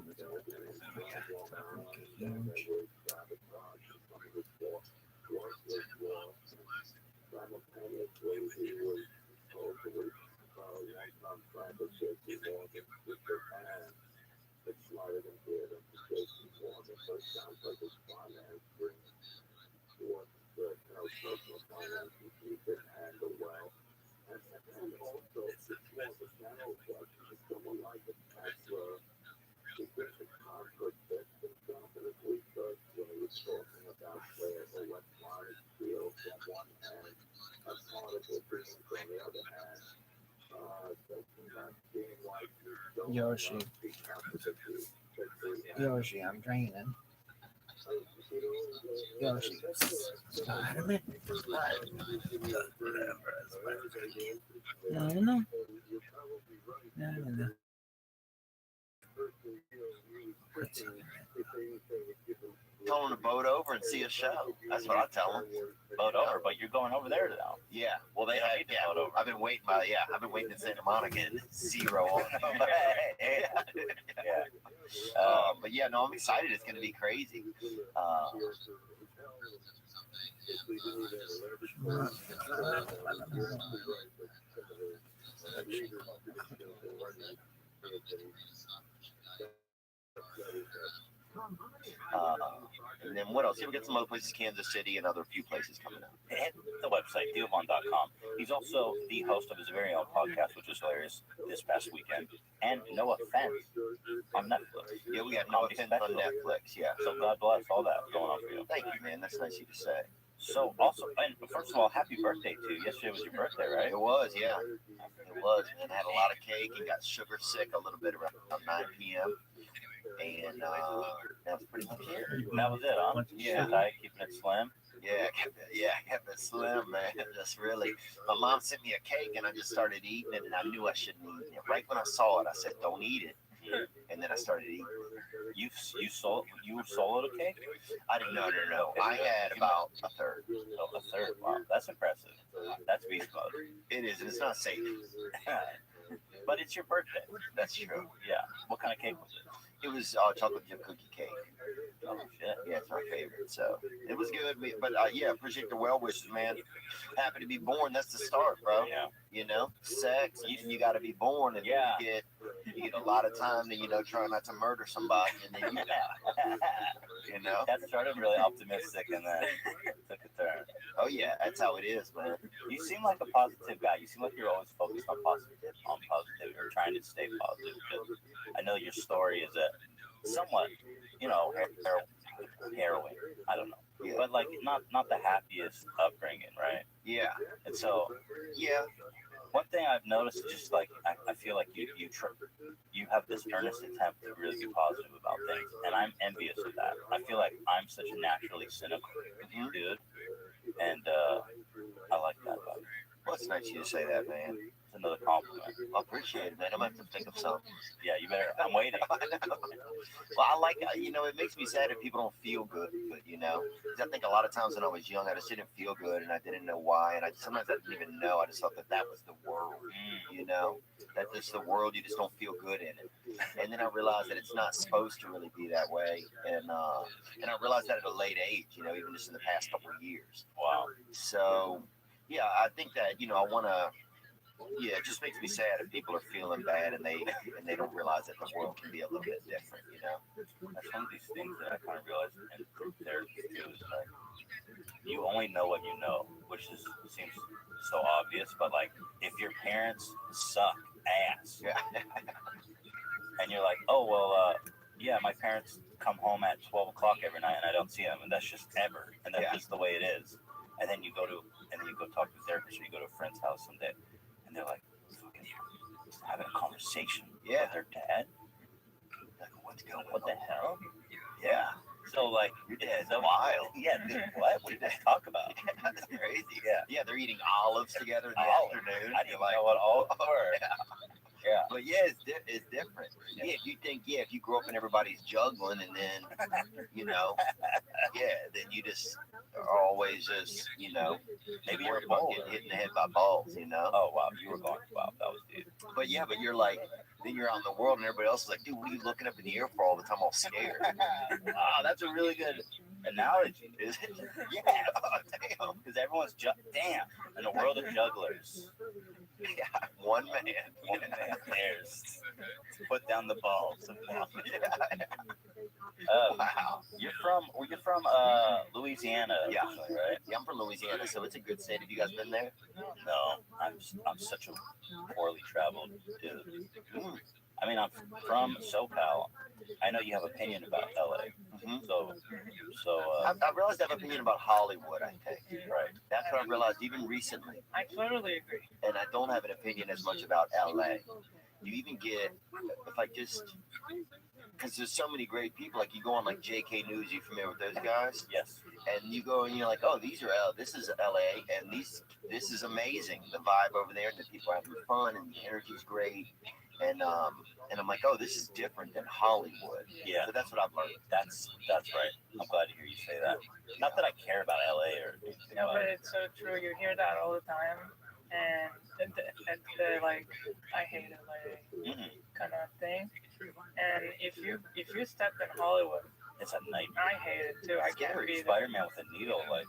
Yoshi, I'm draining. Yoshi, Spider-Man. No. Tell them to boat over and see a show. That's what I tell them. Boat over, but you're going over there now. Yeah. Well, they have. Yeah. Boat over. I've been waiting. I've been waiting in Santa Monica and zero on. But yeah, no, I'm excited. It's going to be crazy. And then what else? Yeah, we got some other places, Kansas City and other few places coming up. And the the website, theobon.com. He's also the host of his very own podcast, which was hilarious this past weekend, and No Offense on Netflix. Yeah, we got No Offense on Netflix. Yeah. So God bless all that going on for you. Thank you, man. That's nice of you to say. So also, and first of all, happy birthday to you. Yesterday was your birthday, right? It was, yeah. It was, man. I had a lot of cake and got sugar sick a little bit around 9 p.m. And that was pretty much it. That was it, huh? Yeah. Diet, keeping it slim. Yeah, I kept it slim, man. Just really. My mom sent me a cake and I just started eating it, and I knew I shouldn't eat it. Right when I saw it, I said, "Don't eat it." And then I started eating it. You soloed a cake? I didn't know. No. I had about a third. Oh, a third. Wow, that's impressive. That's beast mode. It is, and it's not safe. But it's your birthday. That's true. Yeah. What kind of cake was it? It was chocolate chip cookie cake. Oh shit. Yeah, it's my favorite. So it was good. But yeah, appreciate the well wishes, man. Happy to be born. That's the start, bro. Yeah. You know, sex. You got to be born, and Yeah. you get a lot of time to try not to murder somebody, and then you know. That started really optimistic and then took a turn. Oh yeah, that's how it is, man. You seem like a positive guy. You seem like you're always focused on positivity or trying to stay positive. But I know your story is a somewhat, harrowing. I don't know. Yeah. But like not the happiest upbringing, right? Yeah. And so Yeah. one thing I've noticed is just like I feel like you have this earnest attempt to really be positive about things, and I'm envious of that. I feel like I'm such a naturally cynical dude, and I like that about you. Well, it's nice of you to say that, man. It's another compliment. I appreciate it, man. I'm gonna have to think of something. Yeah, you better. I'm waiting. Well, I like, it makes me sad if people don't feel good, because I think a lot of times when I was young, I just didn't feel good, and I didn't know why, and sometimes I didn't even know. I just thought that was the world, that this the world, you just don't feel good in it. And then I realized that it's not supposed to really be that way, and I realized that at a late age, even just in the past couple of years. Wow. So, yeah, I think that, I want to. Yeah, it just makes me sad if people are feeling bad and they don't realize that the world can be a little bit different, That's one of these things that I kind of realized in group therapy too, is like you only know what you know, which seems so obvious, but like if your parents suck ass, Yeah. and you're like, oh well, yeah, my parents come home at 12 o'clock every night and I don't see them, and that's just ever, and that's just the way it is. And then you go talk to a therapist, or you go to a friend's house someday, and they're like, fucking having a conversation with their dad. Like, what the hell? Yeah. So like, It's wild. yeah, dude, what did they talk about? That's crazy. Yeah. Yeah, they're eating olives together in the afternoon. I didn't know what all were. Yeah. But yeah, it's different. Yeah, if you grow up and everybody's juggling, and then, then you just are always just, maybe you're about getting hit in the head by balls, Oh wow, you were going. Wow, that was deep. But yeah, but you're like, then you're out in the world and everybody else is like, dude, what are you looking up in the air for all the time, all scared? Oh, that's a really good analogy. Is it? Yeah. Damn. Because everyone's in a world of jugglers. Yeah, one man. Cares. Put down the balls. Wow. You're from Louisiana, Yeah. originally, right? Yeah, I'm from Louisiana, so it's a good state. Have you guys been there? No, I'm such a poorly traveled dude. I mean, I'm from SoCal. I know you have opinion about LA. Mm-hmm. So I realized I have an opinion about Hollywood, I think. right. That's what I realized even recently. I totally agree. And I don't have an opinion as much about LA. You even get, because there's so many great people, like you go on like JK News, you familiar with those guys? Yes. And you go and you're like, oh, this is LA, and this is amazing. The vibe over there, and the people are having fun, and the energy's great. And I'm like, oh, this is different than Hollywood. Yeah. So that's what I've learned. That's right. I'm glad to hear you say that. Not that I care about LA or anything. No, but it's so true. You hear that all the time, and the like, I hate LA kind of thing. And if you step in Hollywood, It's a nightmare. I hate it too. I can't Scary. be there. Spider-Man with a needle, like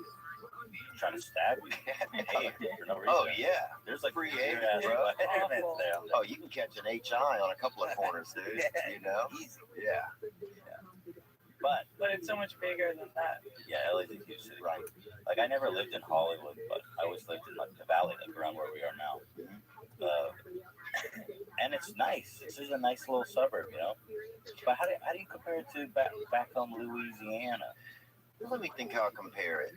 trying to stab you. Hey, for no reason. Oh, yeah. There's like Free weird agent, ass bro. Spider-Mans there. Oh, you can catch an HI on a couple of corners, dude. Yeah. But But it's so much bigger than that. yeah, LA's a huge city. Right. Like I never lived in Hollywood, but I always lived in like the valley, like around where we are now. And it's nice. This is a nice little suburb, you know. But how do you compare it to back home Louisiana? Let me think how I compare it.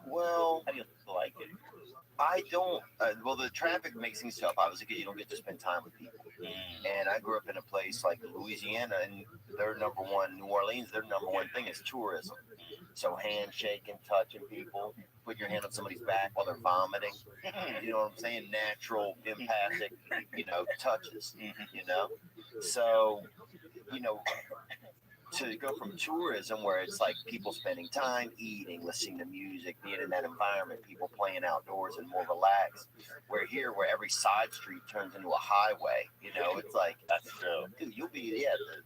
Well, How do you like it? I don't. Well, the traffic makes things tough. Obviously, 'cause you don't get to spend time with people. And I grew up in a place like Louisiana, and their number one, New Orleans, their number one thing is tourism. So handshaking, touching people, putting your hand on somebody's back while they're vomiting. You know what I'm saying? Natural, empathic, touches. You know, so to go from tourism where it's like people spending time eating, listening to music, being in that environment, people playing outdoors and more relaxed, where here where every side street turns into a highway, it's like, That's true. dude,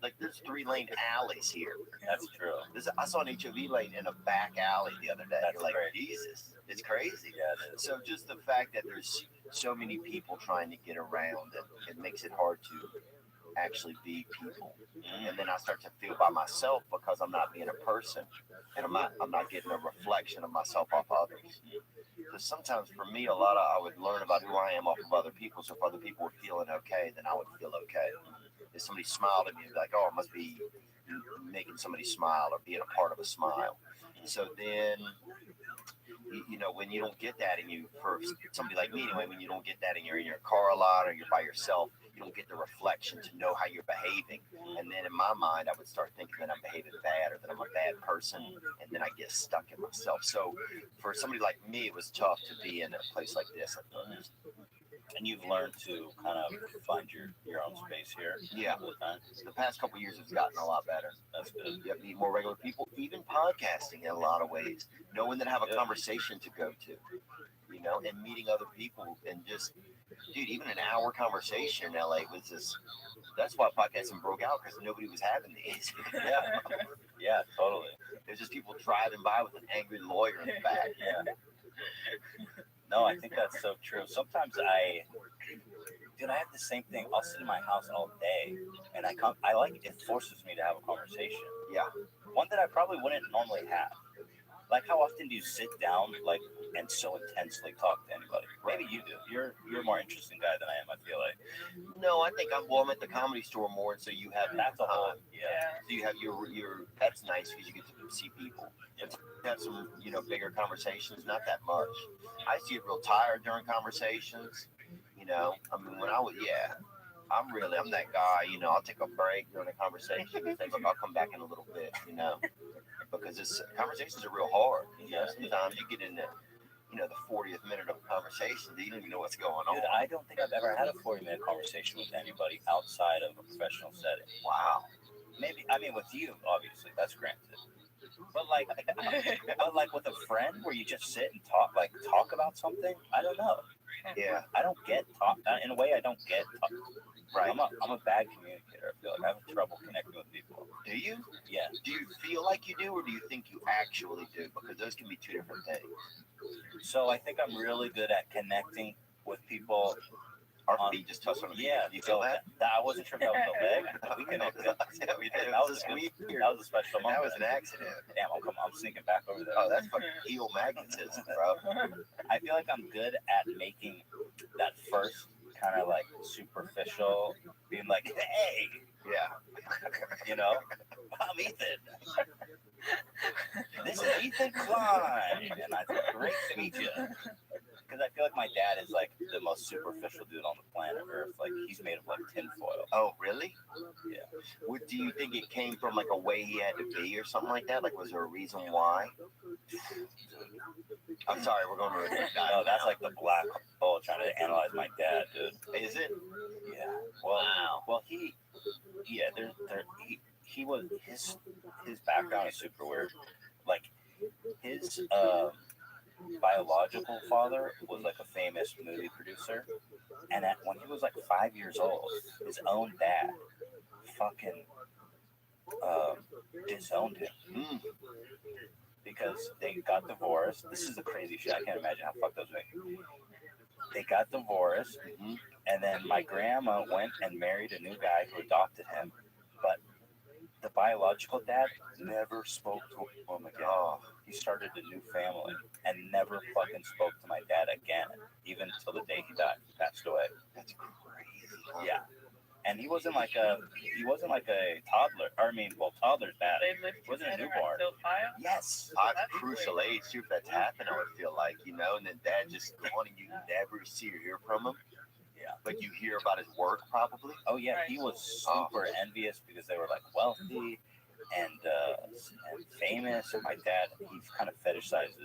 like there's 3-lane alleys here. That's true. I saw an HOV lane in a back alley the other day. That's like, great. Jesus, it's crazy. Yeah, it is. So just the fact that there's so many people trying to get around, it makes it hard to actually be people. And then I start to feel by myself because I'm not being a person, and I'm not getting a reflection of myself off others. Because sometimes for me, I would learn about who I am off of other people. So if other people were feeling okay, then I would feel okay. If somebody smiled at me, I'd be like, oh, it must be making somebody smile or being a part of a smile. So then, when you don't get that for somebody like me anyway, when you don't get that and you're in your car a lot or you're by yourself, you don't get the reflection to know how you're behaving. And then in my mind, I would start thinking that I'm behaving bad or that I'm a bad person. And then I get stuck in myself. So for somebody like me, it was tough to be in a place like this. And you've learned to kind of find your own space here. Yeah. The past couple of years has gotten a lot better. That's good. You have to meet more regular people, even podcasting in a lot of ways. Knowing that I have a conversation to go to, and meeting other people and just, dude, even an hour conversation in LA was just, that's why podcasting broke out, because nobody was having these. Yeah, totally. There's just people driving by with an angry lawyer in the back. Yeah. No, I think that's so true. Sometimes I have the same thing. I'll sit in my house all day, and I like it forces me to have a conversation. Yeah. One that I probably wouldn't normally have. Like, how often do you sit down, and so intensely talk to anybody? Maybe you do. You're a more interesting guy than I am, I feel like. No, I think I'm at the Comedy Store more, and so you have That's a whole, So you have your that's nice because you get to see people. But to have some, bigger conversations, not that much. I used to get real tired during conversations. When I was, I'm that guy, I'll take a break during a conversation and say, look, I'll come back in a little bit, because conversations are real hard. Sometimes you get in the 40th minute of a conversation, you don't even know what's going on. Dude, I don't think I've ever had a 40-minute conversation with anybody outside of a professional setting. Wow. Maybe, with you, obviously, that's granted. But with a friend where you just sit and talk about something, I don't know. Yeah. I don't get talk. In a way, I don't get talk. Right. I'm a bad communicator. I feel like I have trouble connecting with people. Do you? Yeah. Do you feel like you do, or do you think you actually do? Because those can be two different things. So I think I'm really good at connecting with people. Our feet just touched on the Yeah. You feel that? I wasn't sure if that was so big. We connected. Yeah, we did. That was a special moment. That was an accident. Damn, I'm sneaking back over there. Oh, that's fucking heel magnetism, bro. I feel like I'm good at making that first kind of superficial, being like, hey, Yeah. I'm Ethan. This is Ethan Klein, and it's great to meet you. Because I feel like my dad is the most superficial dude on the planet Earth. He's made of tinfoil. Oh, really? Yeah. Do you think it came from a way he had to be or something like that? Was there a reason why? I'm sorry, we're going to No, that's the black hole trying to analyze my dad, dude. Is it? Yeah. Well, he was his background is super weird. His biological father was a famous movie producer, and when he was 5 years old, his own dad fucking disowned him because they got divorced. This is the crazy shit. I can't imagine how fucked those make. They got divorced, and then my grandma went and married a new guy who adopted him, but the biological dad never spoke to him again. Oh, he he started a new family and never fucking spoke to my dad again, even till the day he died, passed away. That's crazy. Yeah. And he wasn't like a toddler. Toddler's bad. He wasn't a newborn. Yes. Crucial age too. If that's happened, I would feel like, and then dad just gone and you never see or hear from him. Yeah. But you hear about his work probably. Oh yeah, he was super envious because they were like wealthy and famous. And my dad, he kind of fetishizes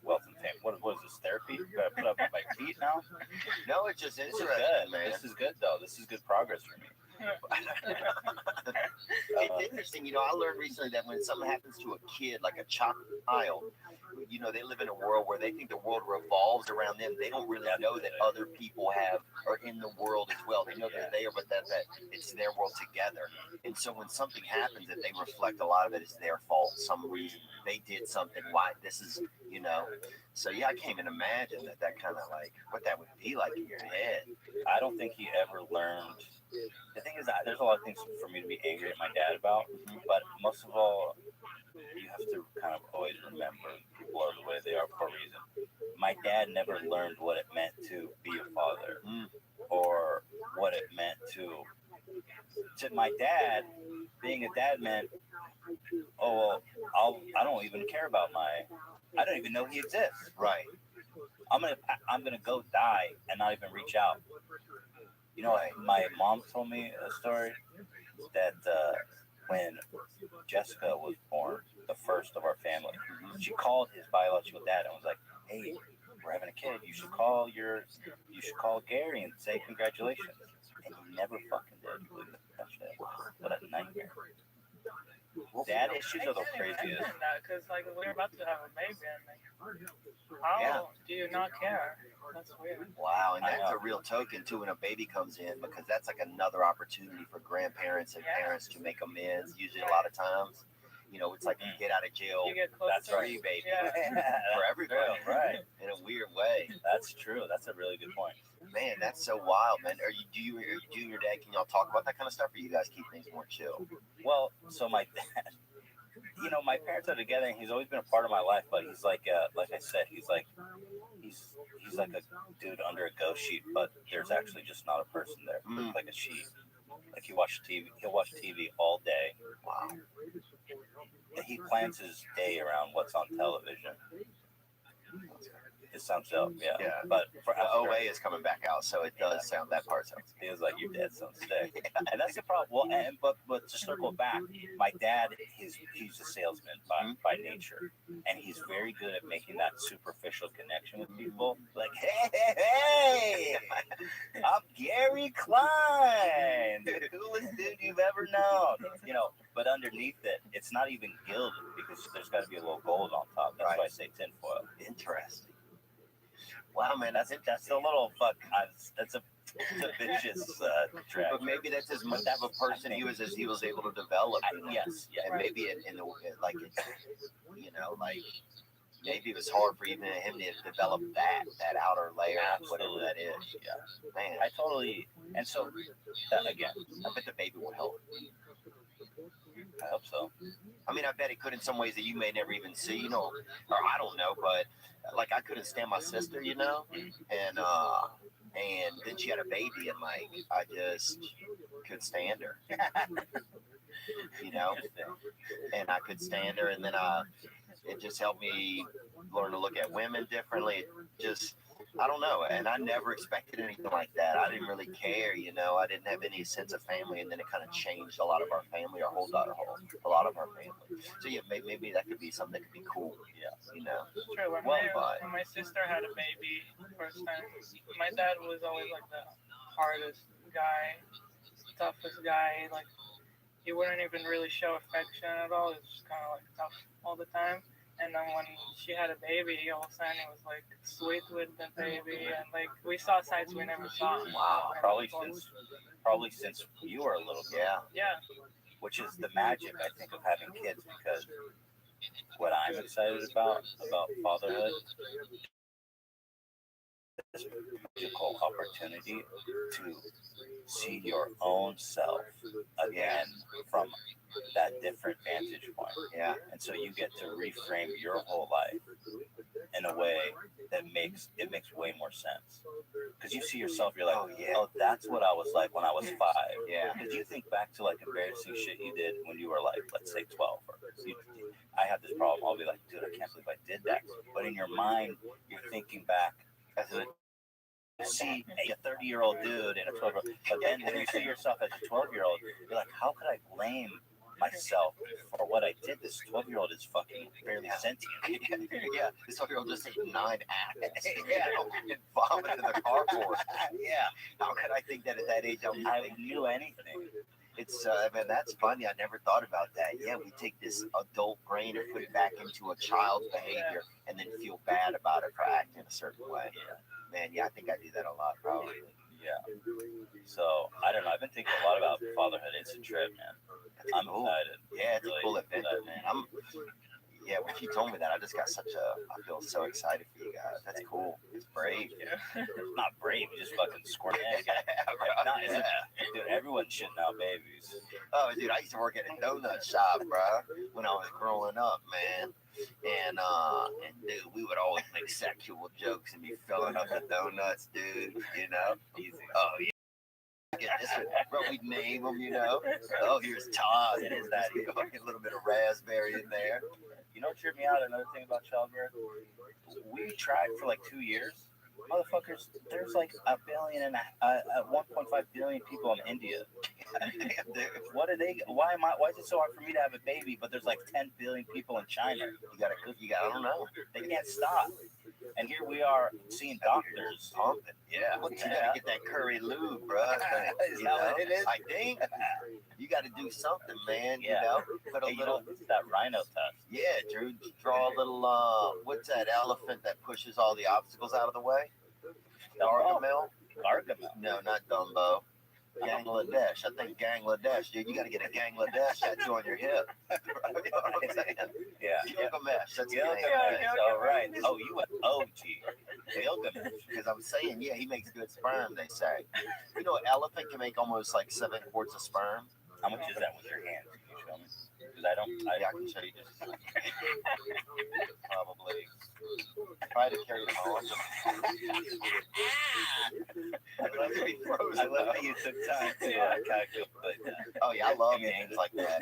wealth and fame. What is this, therapy? Gotta put up with my feet now? No, it's just interesting, man. This is good though. This is good progress for me. It's interesting, I learned recently that when something happens to a kid, like a child, they live in a world where they think the world revolves around them. They don't really know that other people are in the world as well. They know they're there, but that it's their world together. And so when something happens, that they reflect a lot of it is their fault. Some reason they did something. Why this is, So yeah, I can't even imagine that kind of like what that would be like in your head. I don't think he ever learned. The thing is that there's a lot of things for me to be angry at my dad about, but most of all, you have to kind of always remember people are the way they are for a reason. My dad never learned what it meant to be a father, or what it meant to my dad. Being a dad meant, I don't even care about I don't even know he exists. Right. I'm gonna go die and not even reach out. My mom told me a story that when Jessica was born, the first of our family, she called his biological dad and was like, "Hey, we're having a kid. You should call Gary and say congratulations." And he never fucking did. What a nightmare. Dad issues are the craziest. Because we're about to have a baby, and how do you not care? That's weird. Wow, and that's a real token too when a baby comes in, because that's like another opportunity for grandparents and parents to make amends. Usually, a lot of times, it's like you get out of jail. That's right, baby. Yeah. For everybody, right? In a weird way. That's true. That's a really good point. Man, that's so wild, man. Do you your dad? Can y'all talk about that kind of stuff, or you guys keep things more chill? Well, so my dad, my parents are together, and he's always been a part of my life. But he's like I said, he's like a dude under a ghost sheet, but there's actually just not a person there. Like a sheet. Like he'll watch TV all day. Wow. He plans his day around what's on television. It sounds dope, yeah. But for OA is coming back out, so it does sound, that part sounds. He was like, "Your dad sounds sick," and that's the problem. Well, but to circle back, my dad, he's a salesman by nature, and he's very good at making that superficial connection with people. Like, hey, I'm Gary Klein, the coolest dude you've ever known. But underneath it, it's not even gilded because there's got to be a little gold on top. That's why I say tinfoil. Interesting. Wow, man, that's a little fuck. That's a vicious track. But maybe that's as much of a person he was as he was able to develop. Yes, yeah. And maybe in the like, maybe it was hard for even him to develop that outer layer, whatever that is. Yeah, man. I totally. And so again, I bet the baby will help. I hope so. I mean, I bet it could in some ways that you may never even see, or I don't know, but like I couldn't stand my sister, and then she had a baby, and like I just could stand her, and I could stand her, and then it just helped me learn to look at women differently. I don't know, and I never expected anything like that. I didn't really care, I didn't have any sense of family, and then it kind of changed a lot of our family, a lot of our family. So yeah, maybe that could be something that could be cool. Yeah, True. When my sister had a baby first time, my dad was always like the hardest guy, toughest guy. Like he wouldn't even really show affection at all. It was just kind of like tough all the time. And then when she had a baby, all of a sudden it was like sweet with the baby, and like we saw sides we never saw. Wow, probably since you were a little kid. Yeah. Which is the magic, I think, of having kids, because what I'm excited about fatherhood is a magical opportunity to see your own self again from that different vantage point. Yeah. And so you get to reframe your whole life in a way that makes way more sense. Because you see yourself, you're like, oh, that's what I was like when I was 5. Yeah. Because you think back to like embarrassing shit you did when you were like, let's say 12. I have this problem. I'll be like, dude, I can't believe I did that. But in your mind, you're thinking back as a see a 30-year-old dude and a 12-year-old, but then when you see yourself as a 12-year-old, you're like, how could I blame myself for what I did? This 12-year-old is fucking barely sentient. Yeah, this 12-year-old just ate 9 apples. And vomited in the cardboard. Yeah, how could I think that at that age I knew anything? It's man, that's funny. I never thought about that. Yeah, we take this adult brain and put it back into a child's behavior, and then feel bad about it for acting a certain way. Yeah. Man, yeah, I think I do that a lot, probably. Yeah. So I don't know. I've been thinking a lot about fatherhood. It's a trip, man. I'm excited. Yeah, it's Really a cool adventure, man. Yeah, when you told me that, I just got I feel so excited for you guys. That's cool. It's brave. Yeah. Not brave, you just fucking squirt egg. Dude, everyone shitting out babies. Oh, dude, I used to work at a donut shop, bro, when I was growing up, man. And dude, we would always make sexual jokes and be filling up the donuts, dude. You know? Oh yeah. Get this one, bro. We'd name them, you know. Oh, here's Todd. It is that. You know, get a little bit of raspberry in there. You know what tripped me out? Another thing about childbirth? We tried for like 2 years. Motherfuckers, there's like 1.5 billion people in India. What are they? Why is it so hard for me to have a baby? But there's like 10 billion people in China. I don't know. They can't stop. And here we are seeing doctors pumping. Yeah. You gotta get that curry lube, bro. Is that what it is? I think you got to do something, man. Yeah. You know, put a little. That rhino test. Yeah, Drew. Draw a little. What's that elephant that pushes all the obstacles out of the way? Gargamel. Gargamel. No, not Dumbo. Bangladesh. I think Bangladesh, dude. You got to get a Bangladesh tattoo on your hip. You know what I'm saying? Yeah. Gilgamesh. That's Gilgamesh. All right. Oh, you went OG. Gilgamesh. Because I'm saying, yeah, he makes good sperm, they say. You know, an elephant can make almost like 7 quarts of sperm. How much is that with your hands? Can you show me? Because I can show you just probably try to carry them on. I love that you took time to calculate that. Oh yeah, I love games like that.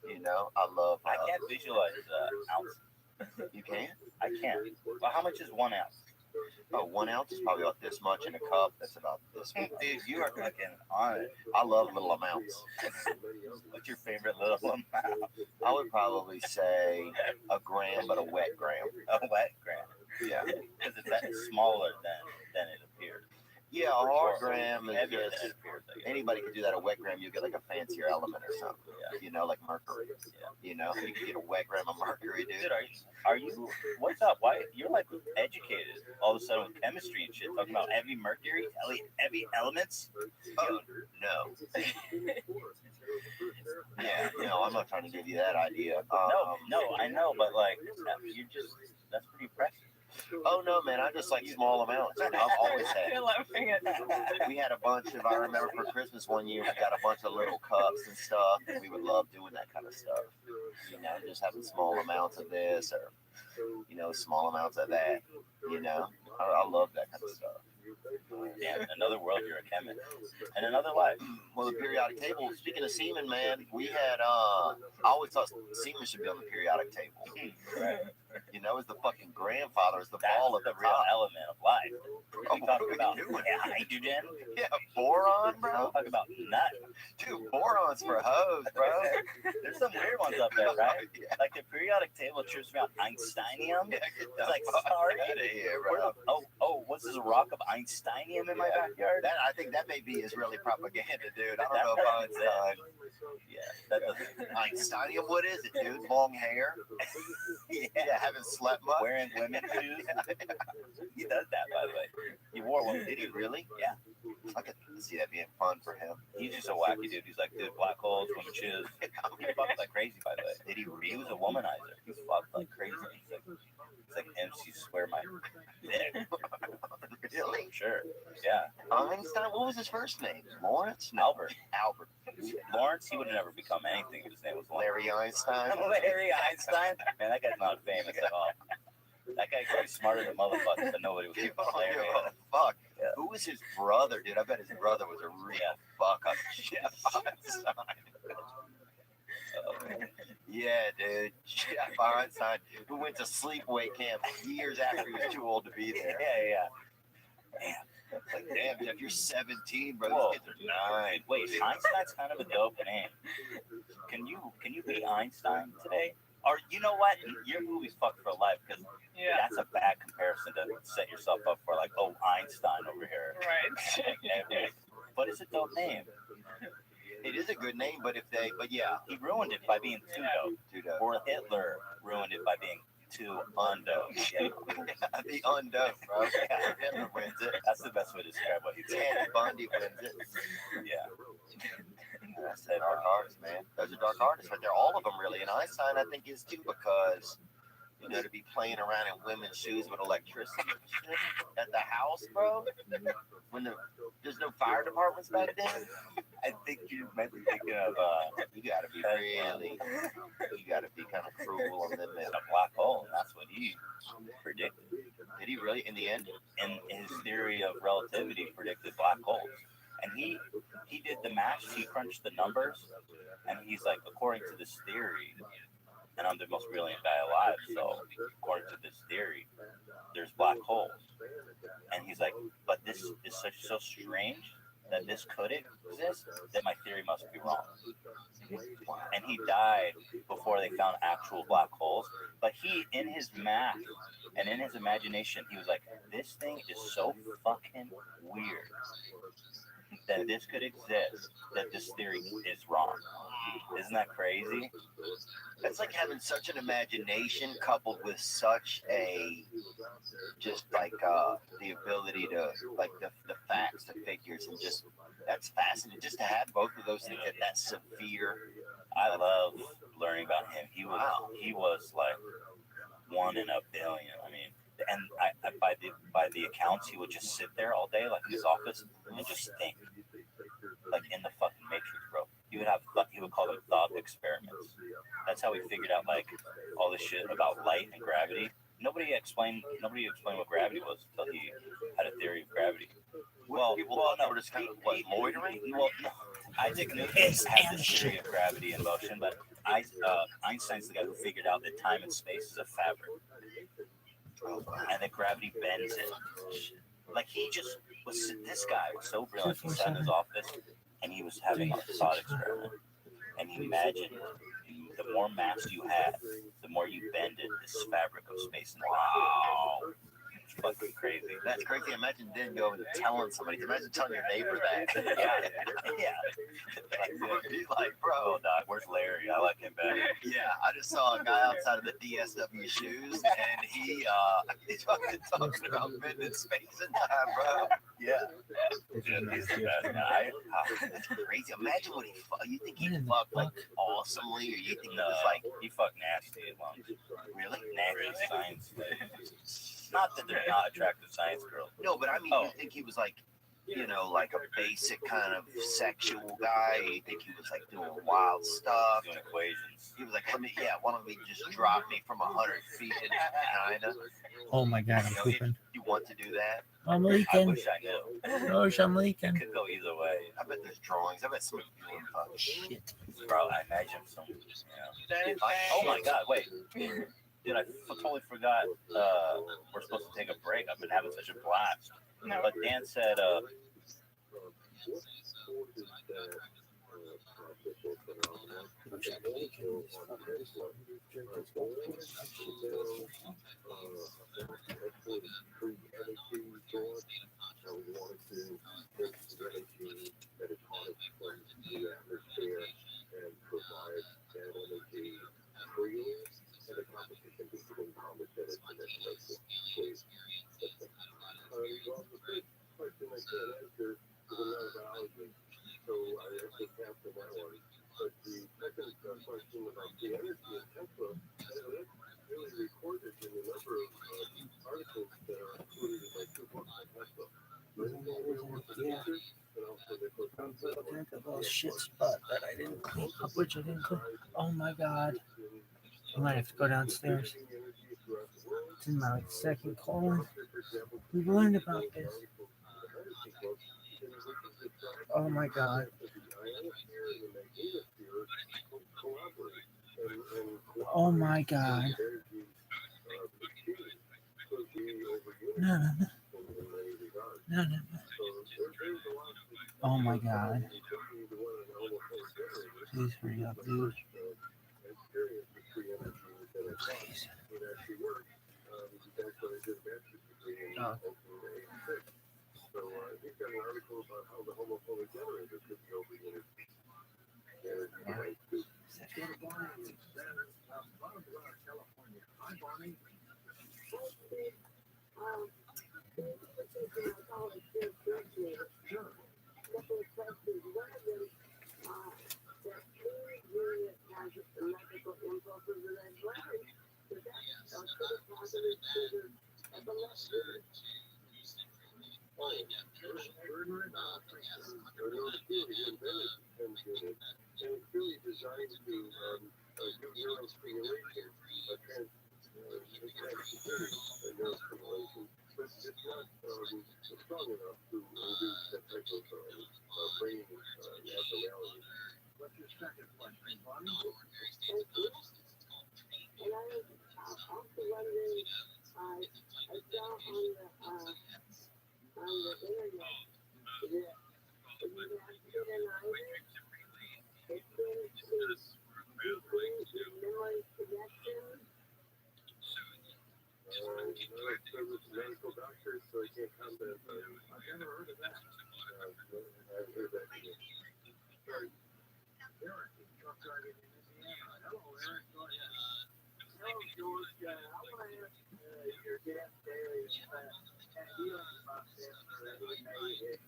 You know, I love. I can't visualize ounces. You can? I can't. Well, how much is 1 ounce? Oh, 1 ounce is probably about this much in a cup. That's about this much. Dude, you are fucking on it. I love little amounts. What's your favorite little amount? I would probably say a gram, but a wet gram. A wet gram? Yeah. Because it's that smaller than it appears. Yeah, a hard gram is heavier just, than it appears. anybody can do that. A wet gram, you get like a fancier element or something. Yeah. You know, like mercury. Yeah. You know, you can get a wet gram of mercury, dude. Dude, are you? What's up? Why you're like educated all of a sudden with chemistry and shit, talking about heavy mercury, heavy elements? Oh, no. Yeah, no, I'm not trying to give you that idea. No, I know, but like, that's pretty impressive. Oh no, man! I just like small amounts. I've always had. We had a bunch of. I remember for Christmas one year, we got a bunch of little cups and stuff, and we would love doing that kind of stuff. You know, just having small amounts of this, or small amounts of that. You know, I love that kind of stuff. Yeah, in another world, you're a chemist. In another life. Well, the periodic table, speaking of semen, man, we had, I always thought semen should be on the periodic table. Right. You know, as the fucking grandfather, as the ball of the the real top. element of life. Oh, We talk about doing? hydrogen. Yeah, boron, bro. Talk about nut. Dude, boron's for hoes, bro. There's some weird ones up there, right? Yeah. Like the periodic table trips me out. Einsteinium. Yeah, get the It's like, fuck sorry. out of here, Where bro. what's this rock of Einsteinium in my Yeah. backyard? I think that may be Israeli propaganda, dude. I don't That know if person's Einstein. Yeah, that doesn't. Einsteinium, what is it, dude? Long hair? Yeah, having Slut butt. wearing women's shoes. He does that, by the way. He wore one. Did he really? Yeah. I could see that being fun for him. He's just a wacky dude. He's like, dude, black holes, women's shoes. He fucked like crazy, by the way. Did he He was really? a womanizer. He fucked like crazy. He's like MC swear my dick. Really? Sure. Yeah. Einstein? What was his first name? Lawrence? No. Albert. Albert. Lawrence, he would have never become anything if his name was Larry Einstein. Larry Einstein. Man, that guy's not famous at all. That guy could be smarter than motherfuckers, but nobody would give a Larry. Fuck. Yeah. Who was his brother, dude? I bet his brother was a real fuck up. Jeff Einstein. Yeah, dude. Jeff Einstein, who went to sleepaway camp years after he was too old to be there. Yeah. Damn. Like, damn, Jeff, you're 17, bro. Whoa. These kids are 9. Wait, Einstein's kind of a dope name. Can you be Einstein today? Or you know what? Your movie's fucked for life because Yeah. that's a bad comparison to set yourself up for. Like, oh, Einstein over here. Right. But it's a dope name. It is a good name, but yeah. He ruined it by being too dope. Too dope. Or Hitler ruined it by being too undope. Yeah. The undope, bro. Hitler wins it. That's the best way to describe what he did. Ted Bundy wins it. Yeah. That's that dark artist, man. Those are dark artists right there. All of them, really. And Einstein, I think, is too because, you know, to be playing around in women's shoes with electricity at the house, bro. When there's no fire departments back then. I think you might be thinking of You gotta be kind of cruel on them, man. a black hole. And that's what he predicted. Did he really, in the end? And his theory of relativity predicted black holes. And he did the math, he crunched the numbers, and he's like, according to this theory, and I'm the most brilliant guy alive, so according to this theory, there's black holes. And he's like, but this is so strange that this could exist, that my theory must be wrong. And he died before they found actual black holes. But he, in his math and in his imagination, he was like, this thing is so fucking weird that this could exist, that this theory is wrong. Isn't that crazy? That's like having such an imagination coupled with such a, just like the ability to, like the facts, the figures, and just, that's fascinating. Just to have both of those things at that severe. I love learning about him. He was like 1 in a billion. I mean, and by the accounts, he would just sit there all day, like in his office, and just think, like in the fucking Matrix, bro. He would call them thought experiments. That's how he figured out like all this shit about light and gravity. Nobody explained what gravity was until he had a theory of gravity. Well, no, just kind of loitering. Well, no, Isaac Newton had this theory of gravity and motion, but Einstein's the guy who figured out that time and space is a fabric, and that gravity bends it. Like he just was. This guy was so brilliant. He sat in his office and he was having a thought experiment, and he imagined the more mass you had, the more you bended this fabric of space and time. Wow. It's fucking crazy. That's crazy. Imagine then going and telling somebody. Imagine telling your neighbor that. Yeah. Like, be like, bro, dog, where's Larry? I like him better. Yeah, I just saw a guy outside of the DSW shoes, and he's fucking talking about bending space and time, bro. Yeah. He's the best guy. That's crazy. Imagine what you think he fucked like awesomely, or you think he was like, he fucked nasty at once. Really? Nasty science. Not that they're not attractive science girls. No, but I mean, you think he was like, you know, like a basic kind of sexual guy? You think he was like doing wild stuff? Doing equations. He was like, why don't we just drop me from 100 feet into China? Oh my God, I'm pooping. You want to do that? I'm I leaking. wish I knew. Gosh, I'm leaking. Could go either way. I bet there's drawings. I bet somebody's doing fucking Shit. Bro, I imagine some. Yeah. Oh my God! Wait, dude, I totally forgot. We're supposed to take a break. I've been having such a blast. No. But Dan said, I actually passed on that one. But the second question about the energy in Tesla, that's really recorded in a number of articles that are included in my 2 books on Tesla. Yeah. Look at those shit spot that I didn't clean up, which I didn't clean. Oh my god. I might have to go downstairs. It's in my second call. We've learned about this. Oh my god. Oh my god. No, no, no. No, no, no. Oh my god. Please hurry up, dude. Please. Oh. So he's got an article about how the homophobic generator could be over energy. California. And it's really designed to do neural stimulation, neural stimulation, but it's not strong enough to induce that type of brain abnormality. What's your second question, Bonnie? And I was also wondering, I saw on the internet that if you have to get an iris, it seems to decrease your memory connection. I'm not a service medical doctor, so I can't comment on it. I've never heard of that. I've heard that. Eric, truck driving in Indiana. Hello, Eric. Go ahead. Hello, George. I want to ask your guest there is dealing about this or would it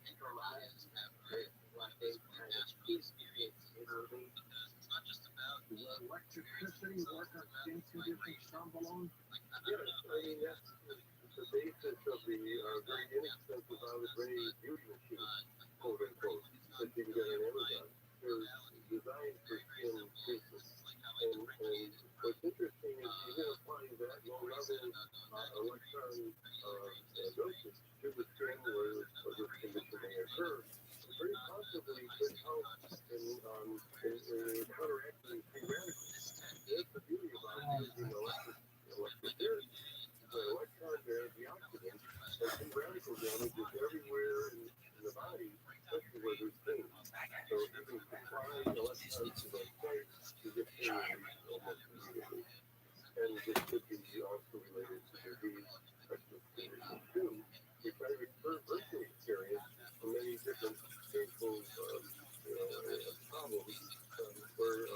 neutralize like they kind of intervene? Does electricity work on skin conditions down below? Yes, I mean, that's the basis of the very inexpensive out-of-the-way beauty machine, quote unquote, that you can get on Amazon. They're designed for skin treatment. And what's interesting is even applying that low-level electron dosage to the skin where this condition may occur, very possibly could help in counteracting free radicals. That's the beauty about using electric therapy. The electron antioxidant and free radical damage is everywhere in the body, especially where there's pain. So you can supply electrons to those sites to get pain relief almost immediately. And this could be also related to disease, especially condition 2, which I personally experienced from many different painful problems where the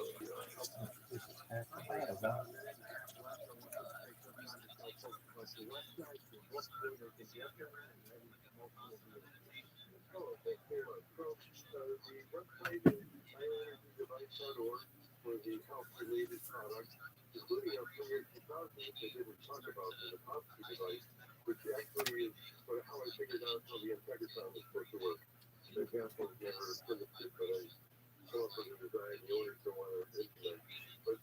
website is bioenergydevice.org for the health-related products, including our 2000, which I didn't talk about, the Potsy device, which actually is how I figured out how the Integratron was supposed to work. The example never finished it, but I come up with a design the owners don't want to implement. But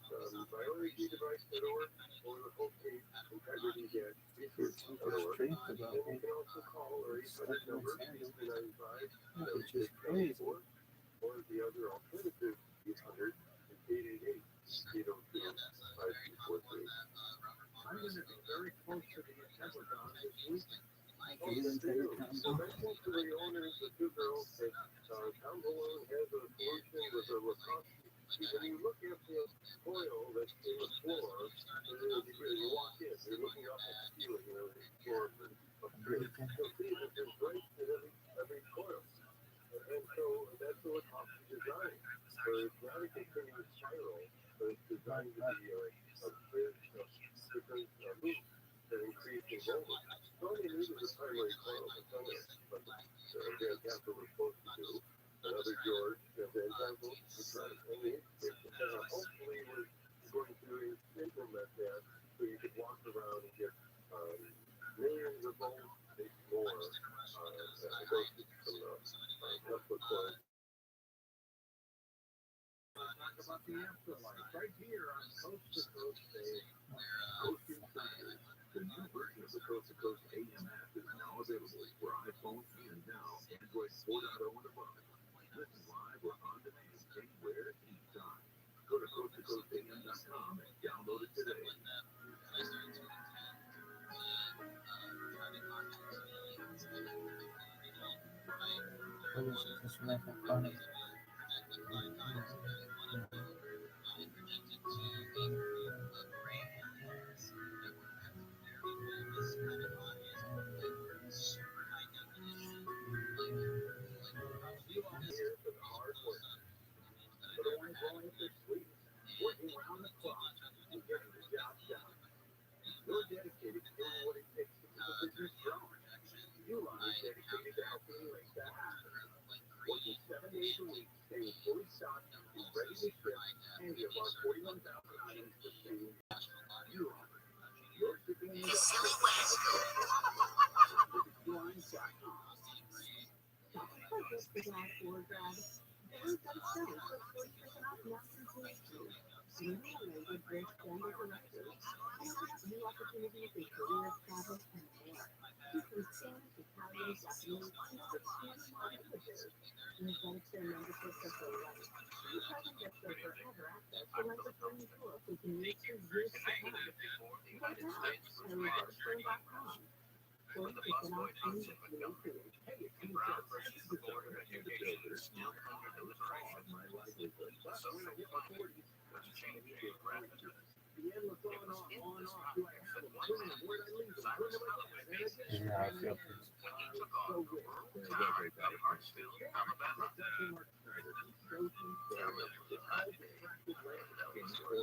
bioenergydevice.org or the whole page, integrity-research.org. And you can also call our 800 number, 295-7694, or the other alternative, 800 888 802-5243. I'm going to be very close to the Integratron this week. So mention to the owners, the 2 girls, that Tom Malone has a solution with a Lacoste. When you look at the coil that's in the floor, you walk in, you're looking up at the ceiling, the floor upstairs. You'll see that there's lights in every coil. And so that's the Lacoste design. So it's not a continuous spiral, but it's designed to be a bridge of different loops that increase in voltage. It's only needed the primary coil, but the afterlife right here on Coast to Coast Day. Hosting Sundays. The new version of the Coast to Coast AM app is now available for iPhone and now Android 4.0 and above. Listen live or on demand anywhere, anytime. Go to coasttocoastam.com and download it today. Just make it funny. Here for the hard work. For the ones rolling up their sleeves, working around the clock, and getting the job done. You're dedicated to doing what it takes to keep a business growing. You are dedicated to helping you make that happen. Working 7 days a week, staying fully stocked and ready to ship any of our 41,000 items for sale. You are. You're shipping the silly West. Visit New opportunities in career, travel, and more. From Spanish, Italian, Japanese, and over 20 more languages. Invite their memberships of the life. You can get their forever access to language learning tools you can use for years to come. Right now, ROTHSCHILD.com. 40% off any food. Hey, it's me, Jeff. You're the builder. Now come to those are my livelihood. But when I hit my 40s, let's change the parameters. The endless on off. Do I have them? Where'd I leave them? Where do I get them? Yeah, I feel pretty. So good. It's not very bad. Alabama. Mark Snyder. So sincere. It's all the practice landscaping for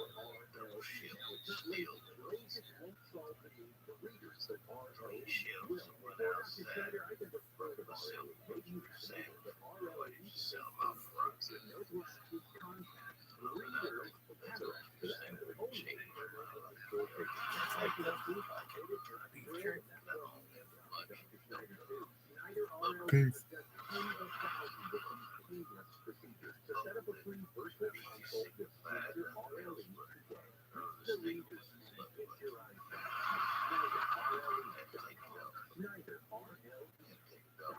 ROTHSCHILD. Raises won't solve the need for readers, but ROTHSCHILD. Before Dr. Snyder, I never heard of ROTHSCHILD. But ROTHSCHILD knows what to contact. Readers, cataracts, Peace. To set up a free virtual consult with Snyder RLE today. Snyder RLE.com.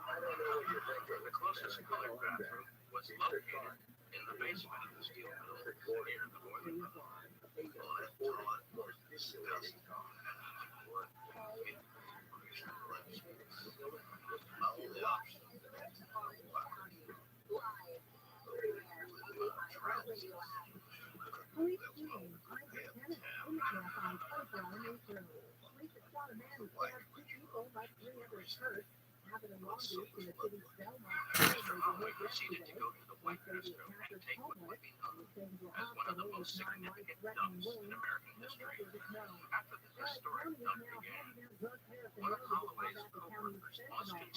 I don't know what you're thinking. The closest colored bathroom was located in the basement of the steel mill near the boiler room. Happened in Long Beach in the city's Belmont neighborhood yesterday. One say the attacker's homeless and was taken to a hospital with non-life-threatening wounds. No murder is known. But county is now handing out drug paraphernalia to combat the county's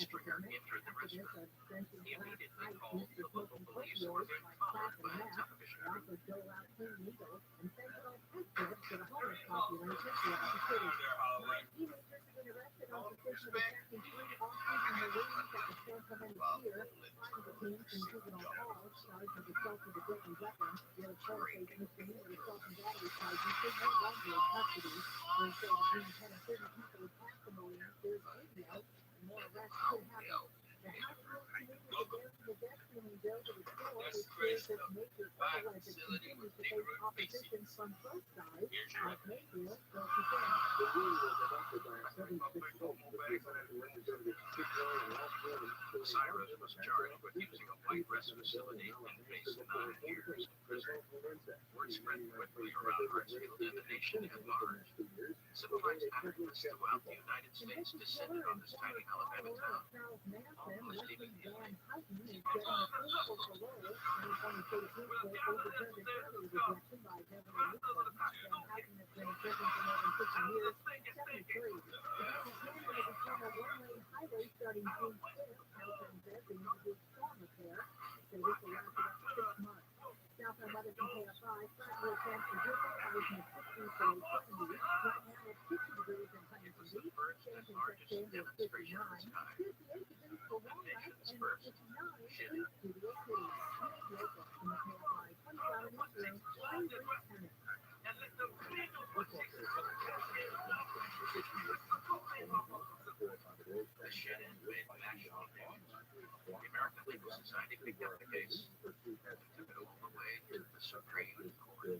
fentanyl epidemic. After this, a Benson last night used for smoking opioids like crack and meth. They also dole out clean needles and fentanyl test kits to the homeless population throughout the city. 9 teenagers have been arrested on suspicion of attacking 3 off-season Marines at the San Clemente Pier. 5 detained from juvenile hall charged with assault with a deadly weapon. The other 4 faced misdemeanor assault and battery charges. They're no longer in custody. There's still between 10 and 30 people attacked the Marines. There's video, and more arrests could happen. The House Rules Committee is advancing a debt ceiling bill to the floor, which fears that major federal as it continues to face opposition from both sides. Like Mayfield, so she said. The rule was adopted by a 76 vote with Representative Chip Roy and Ralph Gordon. Cyrus was charged with using a white rest facility and faced 9 years in prison. Word spread quickly around Hartsfield and the nation at large. Civil rights activists throughout the United States descended on this tiny Alabama town. Almost even Dan Houghton is getting approval for parole. 2020 state Supreme Court overturned an earlier rejection by Governor Newsom. Dan Houghton has been in prison for more than 50 years, 73. The plan will become a one-lane highway starting June 5th. Houghton says they need to do storm repair. So this will last about 6 months. South on Mother can pay a fine. Flatwood transportation price in the 60s to late 70s. Right now it's 50 degrees in Huntington Beach. Champaign September is 59. 58 degrees for Walnut and 59 in Studio City. Make local and pay a fine. $20 American Legal Society picked up the case, took it along the way to the Supreme Court.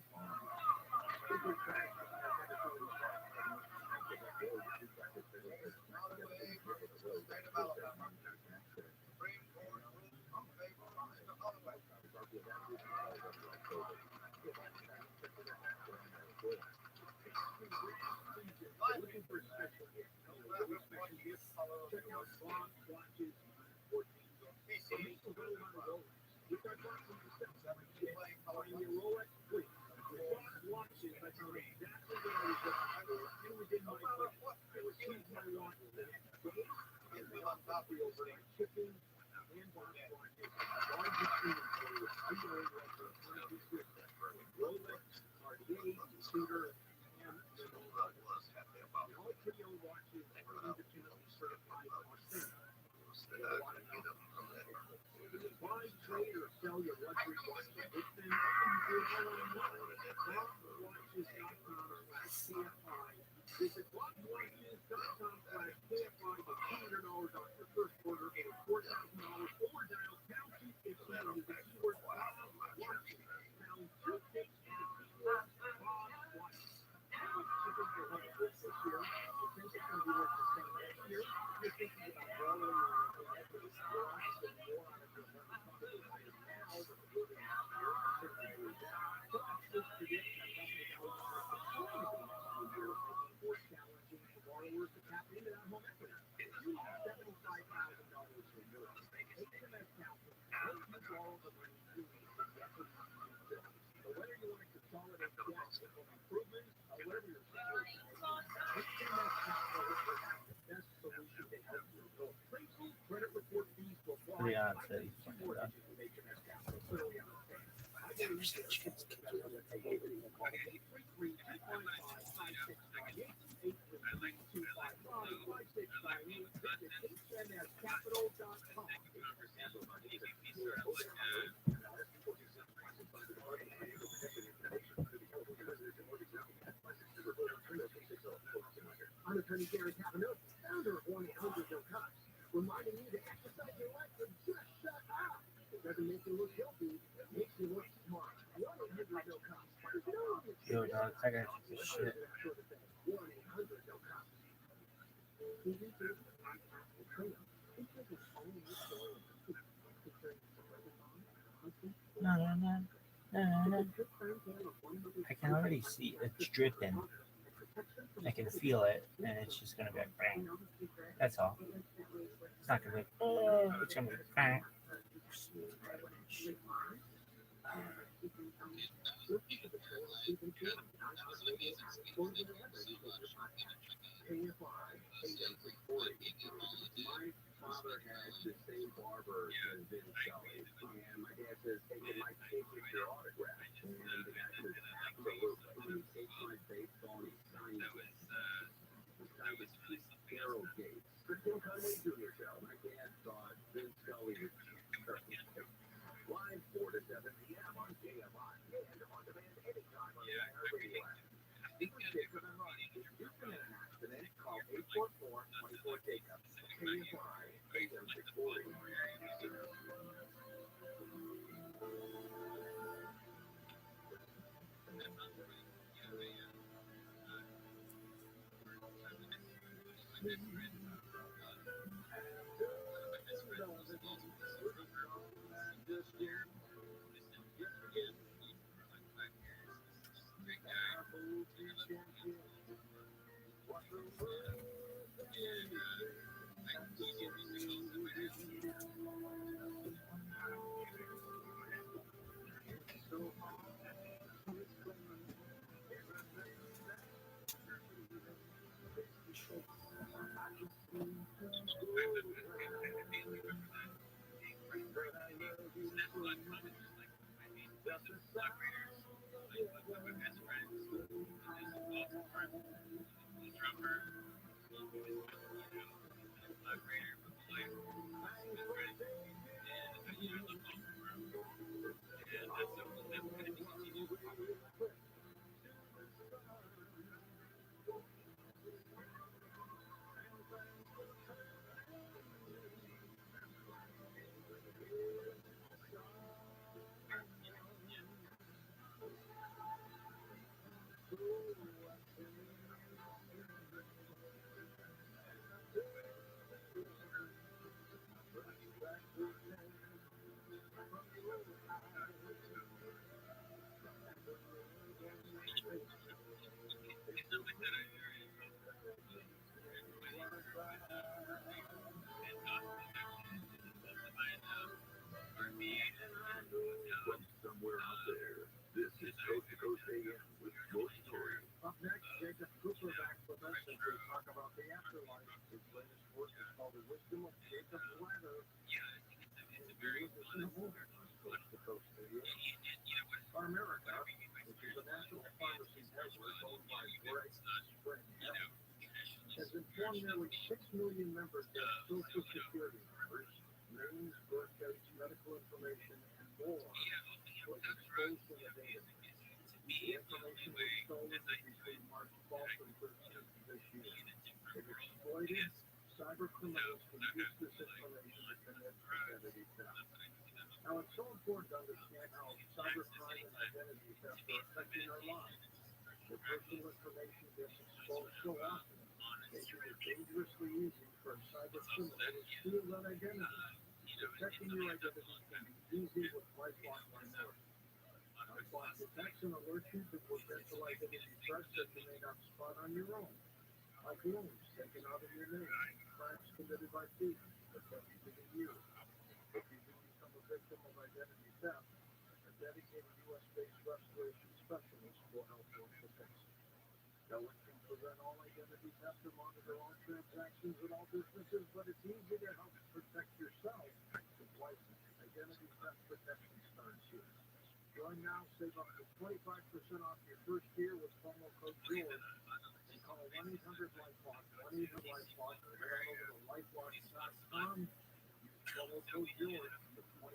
Yeah, I'd say something like that. I'm attorney Gary Cavanaugh, founder of 1-800 No Cops, reminding you to exercise your life to just shut up. It doesn't make you look guilty, it makes you look smart. 1-800 No Cops. Yo, dog, I got this shit. 1-800 No Cops. No, no, no, no, no. I can already see it's dripping. I can feel it, and it's just gonna be like bang. That's all. It's not gonna be. Oh, it's gonna be bang. My father had the same barber as Vin Scully, and my dad says, "Hey, can I take your autograph?" And the guy was absolutely. He takes my baseball and he signed it. That was Carol Gates. Christine Conway Jr. show. My dad thought Vin Scully was perfect. Live 4 to 7 p.m. on KFI and on demand anytime on the iHeartRadio app. If you've been in an accident, call 844-24-TAKE-UP. KFI, AM 640. From somewhere out there, this is Coast to Coast AM with more stories. Up next, Jacob Cooper back with us as we talk about the afterlife. His latest work is called The Wisdom of Jacob's Ladder. Coast to Coast Radio. America, which is a national pharmacy network owned by Greg Spring, has informed nearly 6 million members of Social Security numbers, names, birth dates, medical information, and more was exposed in the database. The information was stolen between March 12th and 13th of this year. If exploited, cyber criminals can use this information to commit identity theft. Now, it's so important to understand how cybercrime and identity theft are affecting our lives. Your personal information gets exposed so often, making it dangerously easy for a cyber criminal to steal that identity. Protecting your identity can be easy with LifeLock Minority. LifeLock detects and alerts you to potential identity threats that you may not spot on your own, like loans taken out of your name, crimes committed by thieves attempting to get you. If you do become a victim of identity theft, a dedicated U.S.-based restoration specialist will help you protect you. No one can prevent all identity theft or monitor all transactions in all businesses, but it's easy to help protect yourself with licensed identity theft protection starts here. Join now, save up to 25% off your first year with promo code George. And call 1-800-LifeLock, 1-800-LifeLock, or head over to lifelock.com. Use promo code George for 25%.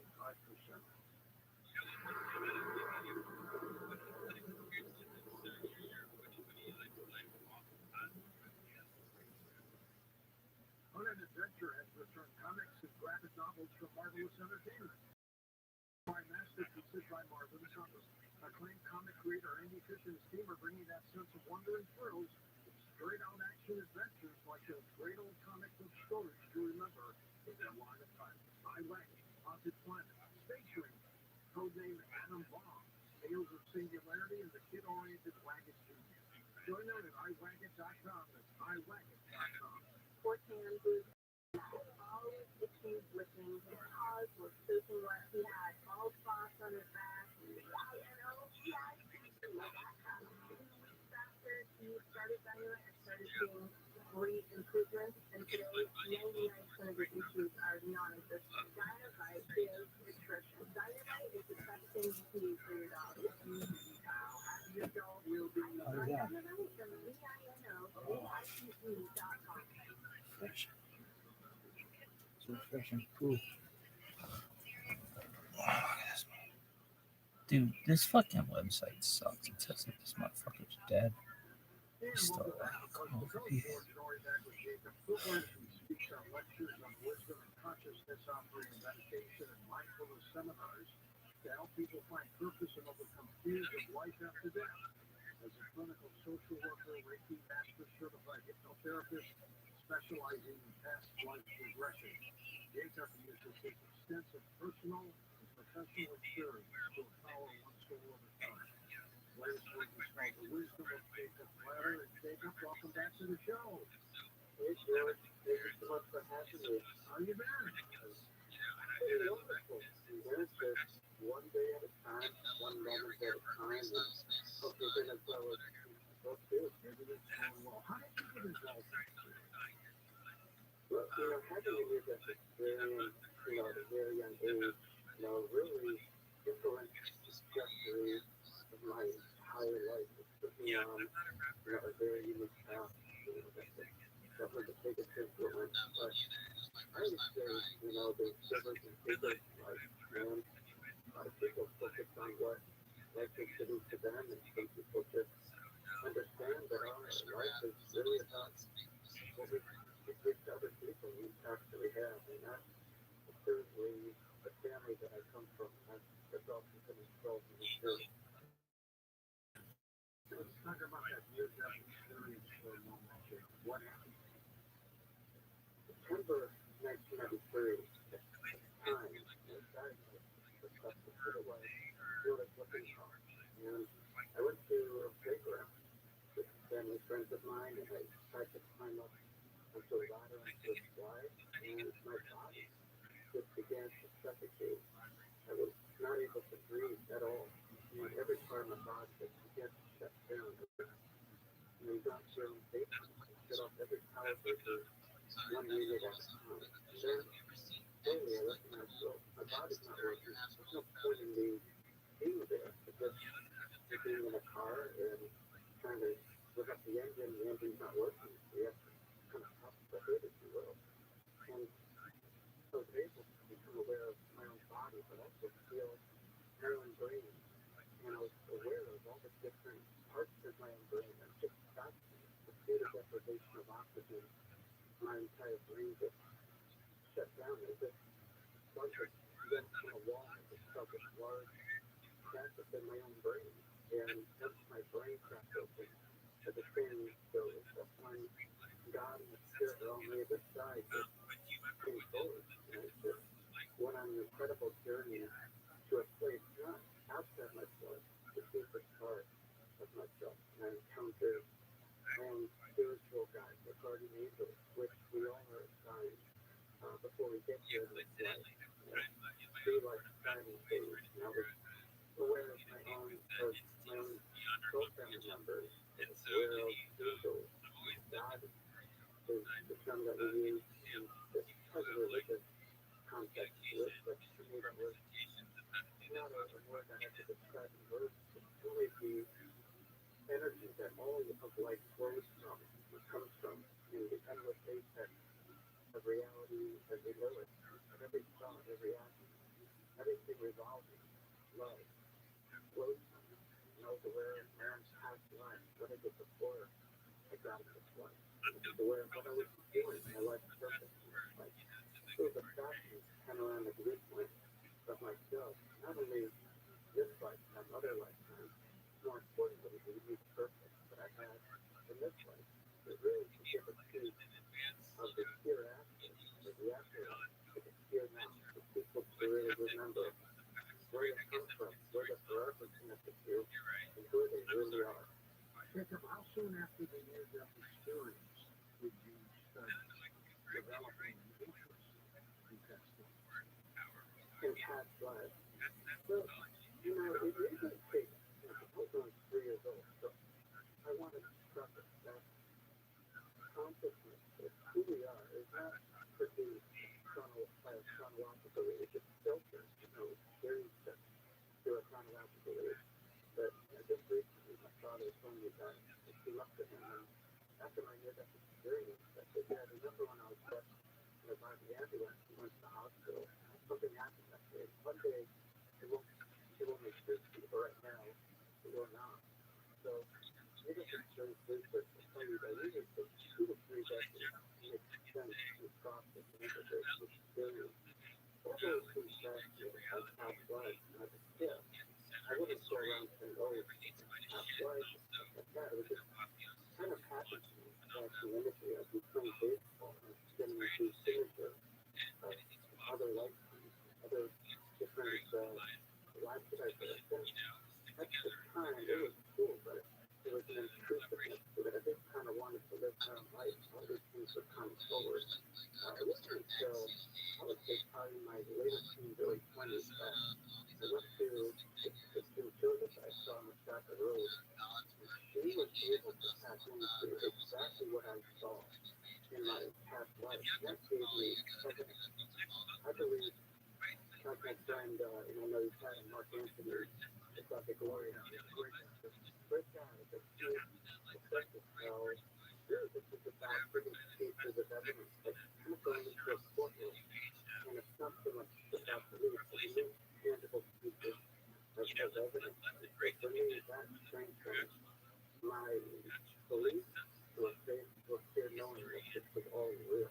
On an Adventure has returned comics and graphic novels from Marvelous Entertainment. By masterpieces by Marvin Summers. Acclaimed comic creator Andy Fish and his team are bringing that sense of wonder and thrills with straight-out action adventures like those great old comic book stories you remember in their line of titles. iWagon, Haunted Planet, Space Ranger, codename Atom Bomb, Tales of Singularity, and the kid-oriented Wagon Jr. Join them at iWagon.com. That's iWagon.com. 14 boots. All the kids listening, his paws were soaking wet. He had bald spots on his back. After he started diet and started seeing great improvements, and today 99% of the issues are non-existent. Dynamite is nutrition. Dynamite is the best thing you can use for your dog. Your dog will be Dynamite from VINOAITE.com. Fresh. So fresh and cool. Dude, this fucking website sucks. It says that this motherfucker's dead. He's still alive. Come over here. Speaks on lectures on wisdom and consciousness, offering meditation and mindfulness seminars to help people find purpose and overcome fears of life after death. As a clinical social worker, Reiki master certified hypnotherapist specializing in past life regression, Jacob uses his extensive personal and professional experience to empower one soul at a time. Latest work is called The Wisdom of Jacob's Ladder. And Jacob, welcome back to the show. Hey, George. Thank you so much for having me. How you been? Pretty wonderful. There's just one day at a time, one moment at a time, and hope you're doing as well as both do. Everything's going well. How did you get involved? Well, having a near-death experience, at a very young age, really influenced the trajectory of my entire life. It took me on, a very unique path, that was the biggest influence. But I would say, there's different and bigger life, and a lot of people focus on what life is to do to them, and some people just understand that our life is really about what we give to other people we actually have, and that's certainly the family that I come from. That's also been involved in the church. Let's talk about that near-death experience for a moment, Jacob. What happened? September 1993, at the time, I was diagnosed with substance otherwise, really looking hard. And part of my body that gets shut down. You know, you don't feel safe. Shut off every power versus 1 unit at a time. And then slowly I recognize, well, my body's not working. There's no point in me being there because you're being in a car and trying to look up the engine's not working. So you have to kind of pop the hood, if you will. And so I was able to become aware of my own body, but also feel my own brain. And I was aware of all the different parts of my own brain that just stopped me. The state of deprivation of oxygen, my entire brain just shut down. As if like a vent from a wall, I just felt this large crack within my own brain. And once my brain cracked open, everything goes. That's when God and the Spirit are on the other side just came forward. And I just went on an incredible journey to a place not outside myself, the deepest part of myself. And I encountered my own spiritual guides, the guardian angels, which we all are assigned before we get here to this life. Be like signing things. And I was aware of my own soul family members, aware of angels, God is the term that we use in this type of religious context to it, but to me that was not a word that I had to describe in words. It's really the energy that all of life flows from, comes from, and the endless apex of reality as we know it, of every thought, every action, everything revolving, love, flows from. And I was aware of my own past life, what I did before I got into this life. I was aware of what I was doing, my life purpose in this life. So the fashion panoramic viewpoint of myself, not only this lifetime, other lifetimes, more importantly, the unique purpose that I had in this life. It really to give a piece of the hereafter, or the afterlife, to the here now, for people to really remember where they come from, where the forever connected to, and who they really are. Jacob, how soon after the near-death experience did you start developing an interest in testing? In past lives. So, you know, it usually takes, I was only 3 years old, so I wanted to preface that consciousness of who we are is not produced by a chronological age. It's filtered, you know, very set through a chronological age. But just recently, my father told me that if he looked at him, and after my near-death experience, I said, yeah, I remember when I was left by the ambulance, he went to the hospital. Something happened that day. One day, it won't make sense to you, but right now, it will not. So, near-death experience research will tell you that it takes 2 to 3 decades to make sense to process and integrate this experience. All those things that as past lives, and as a kid, I wouldn't go around saying, oh, past lives, like that. It would just kind of happen to me. Like the imagery of me playing baseball and getting into signature of other lifetimes, other different lives that I've lived. And at the time, it was cool, but it was an intrusiveness to it. I just kind of wanted to live my own life. All these things would come forward. It wasn't until, I would say, probably my later teens, early 20s, that I went to this new children that I saw on the side of the road. And she was able to tap into exactly what I saw in my past life. And that gave me evidence. I believe, like my friend, and I know you've had him, Mark Anthony, it's like a glory. Great guy, but he assesses how really this is about bringing pieces of evidence, like kind of going into a courtroom. And it's not so much about belief, but you need tangible pieces of evidence. But for me, that strengthens my belief to a faith, to a clear knowing that this was all real.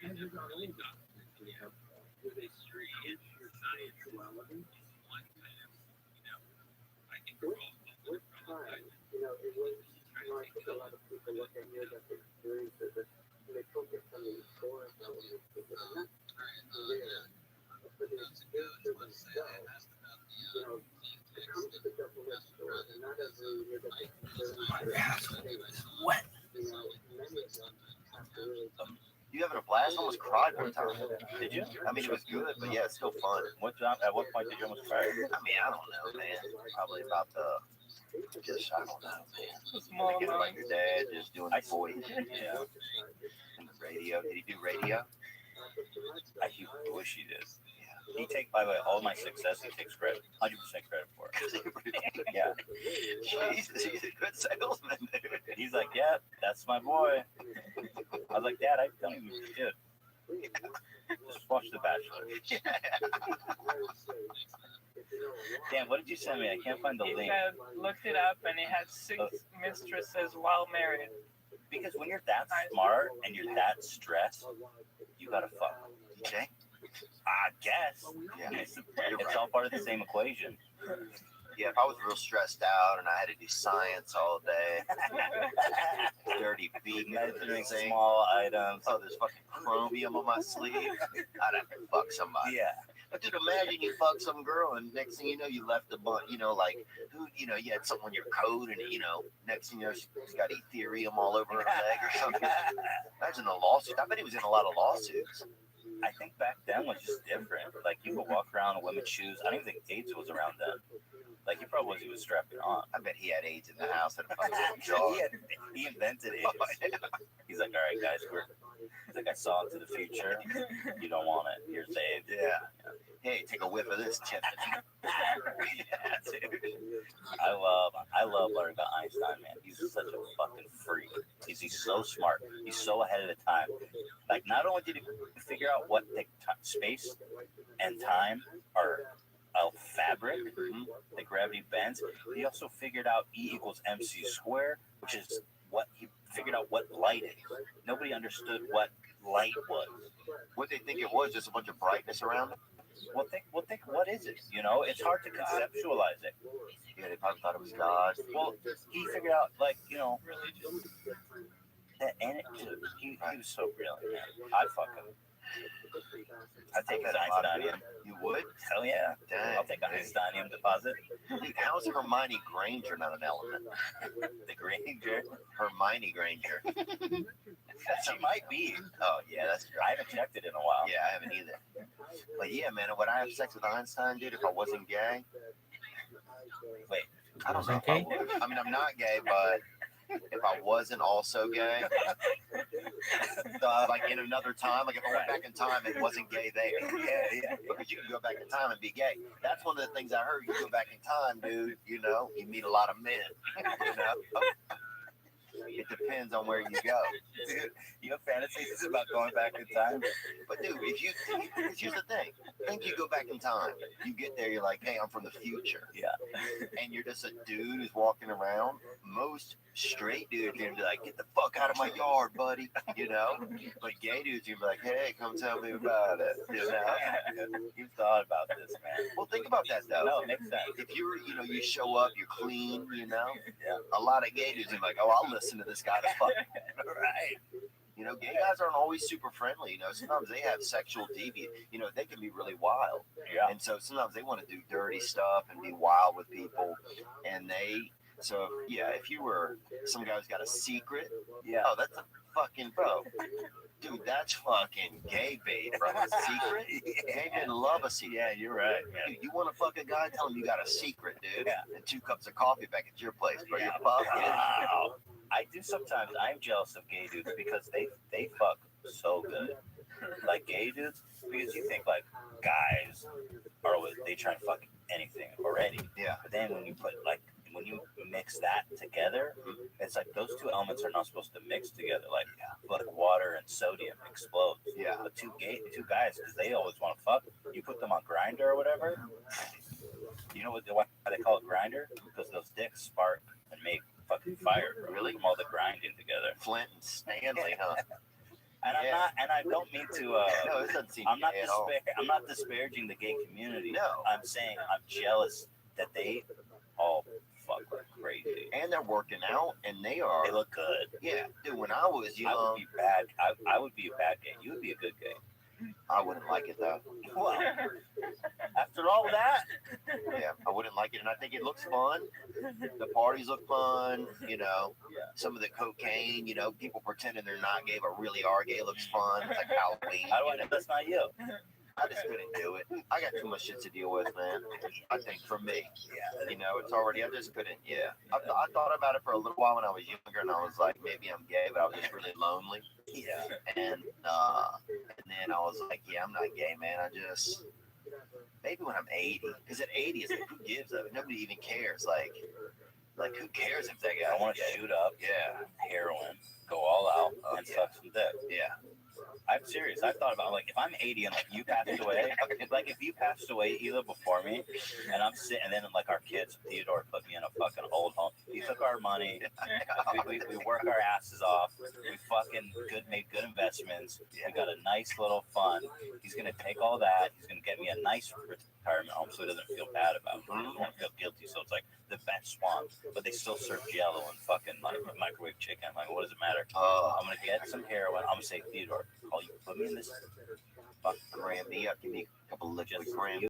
As you got older, did it increase your spirituality? With time, you know, it was, you know, I think a lot of people look at near-death experiences and they focus on the historic elements of it, and that's rare. But for the experiences themselves, you know, it comes with a double-edged sword, and not every near-death experience is the same. You know, many of them have to really You having a blast? I almost cried one time. Did you? I mean, it was good, but yeah, it's still fun. At what point did you almost cry? I mean, I don't know, man. Probably about just, I don't know, man. Small Thinking about amount. your dad just doing the voice. Yeah. And the radio. Did he do radio? I wish he did. He takes, by the way, all my success, he takes credit, 100% credit for it. Yeah. Jesus, he's a good salesman, dude. He's like, yeah, that's my boy. I was like, Dad, I don't even, dude. Just watch The Bachelor. Dan, what did you send me? I can't find the He link. had looked it up and he had 6 mistresses while married. Because when you're that smart and you're that stressed, you gotta fuck. Okay? I guess. Yeah. It's all part of the same equation. Yeah, if I was real stressed out and I had to do science all day, dirty beat, Measuring thing. small items. Oh, there's fucking chromium on my sleeve. I'd have to fuck somebody. Yeah. But dude, imagine you fuck some girl and next thing you know, you left a bunch, like, who, you had something on your coat and, next thing you know, she's got Ethereum all over her leg or something. Imagine the lawsuit. I bet he was in a lot of lawsuits. I think back then was just different. Like, you could walk around in women's shoes. I don't even think AIDS was around then. Like, he probably was, he was strapping on. I bet he had AIDS in the house at a fucking jar. He invented AIDS. He's like, all right, guys, he's like, I saw into the future. You don't want it. Here's the AIDS. Yeah. Hey, take a whiff of this tip. Yeah, dude. I love learning about Einstein, man. He's such a fucking freak. He's so smart. He's so ahead of the time. Like, not only did he figure out what space and time are a fabric that gravity bends, he also figured out E equals MC squared, which is what he figured out what light is. Nobody understood what light was. What they think it was, just a bunch of brightness around it. Well, think, what is it? It's hard to conceptualize it. Yeah, they probably thought it was God. Well, he figured out, that, and he was so brilliant, man. I'd fuck him. I'd take his Einsteinium. You would? Hell yeah. Dang. I'll take a Einsteinium deposit. Dude, how's Hermione Granger not an element? The Granger. Hermione Granger. She might be. Oh, yeah, that's true. I haven't checked it in a while. Yeah, I haven't either. But yeah, man, would I have sex with Einstein, dude, if I wasn't gay? Wait. I don't know if I would. I mean, I'm not gay, but if I wasn't also gay, like in another time, like if I went back in time and wasn't gay there. Yeah. Because you can go back in time and be gay. That's one of the things I heard. You go back in time, dude, you meet a lot of men, It depends on where you go. Dude, you have fantasies about going back in time? But dude, here's the thing. Think you go back in time. You get there, you're like, hey, I'm from the future. Yeah. And you're just a dude who's walking around. Most straight dudes are gonna be like, get the fuck out of my yard, buddy. But gay dudes, you're like, hey, come tell me about it. You've thought about this, man. Well, think about that though. No, it makes sense. If you're, you show up, you're clean, Yeah. a lot of gay dudes are like, oh, I'll listen to this guy to fuck. Right. Gay guys aren't always super friendly. Sometimes they have sexual deviant. They can be really wild. Yeah. And so sometimes they want to do dirty stuff and be wild with people. And if you were some guy who's got a secret, Yeah. oh, that's a fucking bro. Dude, that's fucking gay bait, bro. A secret? Gay men love a secret. Yeah, you're right. Dude, you want to fuck a guy? Tell him you got a secret, dude. Yeah. And 2 cups of coffee back at your place, bro. You're fucking. Wow. I do sometimes. I'm jealous of gay dudes because they fuck so good. Like gay dudes, because you think like guys are always, they try and fuck anything already. Yeah. But then when you mix that together, it's like those two elements are not supposed to mix together. Like water and sodium explodes. Yeah. But two guys, because they always want to fuck. You put them on Grindr or whatever. You know why they call it Grindr? Because those dicks spark and make fucking fire. Really? From all the grinding together. Flint and Stanley, huh? And I don't mean to. No, this doesn't seem I'm not gay at all. I'm not disparaging the gay community. No. I'm saying I'm jealous that they all fuck like crazy. And they're working out, and they look good. Yeah, dude. When I was young, I would be bad. I would be a bad gay. You would be a good gay. I wouldn't like it though. Well, after all that, Yeah, I wouldn't like it, and I think it looks fun. The parties look fun. Some of the cocaine. People pretending they're not gay but really are gay looks fun. It's like Halloween. how do I know that's not you? I just couldn't do it. I got too much shit to deal with, man. I think for me, it's already. I just couldn't. Yeah, I thought about it for a little while when I was younger, and I was like, maybe I'm gay, but I was just really lonely. Yeah. And then I was like, yeah, I'm not gay, man. I just maybe when I'm 80, because at 80, it's like, who gives up? Nobody even cares. Like who cares if they I got want to gay? shoot up, Yeah, heroin, go all out, and yeah. suck some dick. yeah. I'm serious. I thought about if I'm 80 and you passed away, if you passed away either before me, and I'm sitting, and then our kids, Theodore put me in a fucking old home. He took our money. We work our asses off. We fucking made good investments. We got a nice little fund. He's gonna take all that. He's gonna get me a nice retirement home so he doesn't feel bad about it. He doesn't want to feel guilty. So it's like the best one, but they still serve Jello and fucking microwave chicken. I'm like, what does it matter? I'm gonna get some heroin. I'm gonna say, Theodore, you put me in this fucking Granby, I'll give me a couple liquid just grams.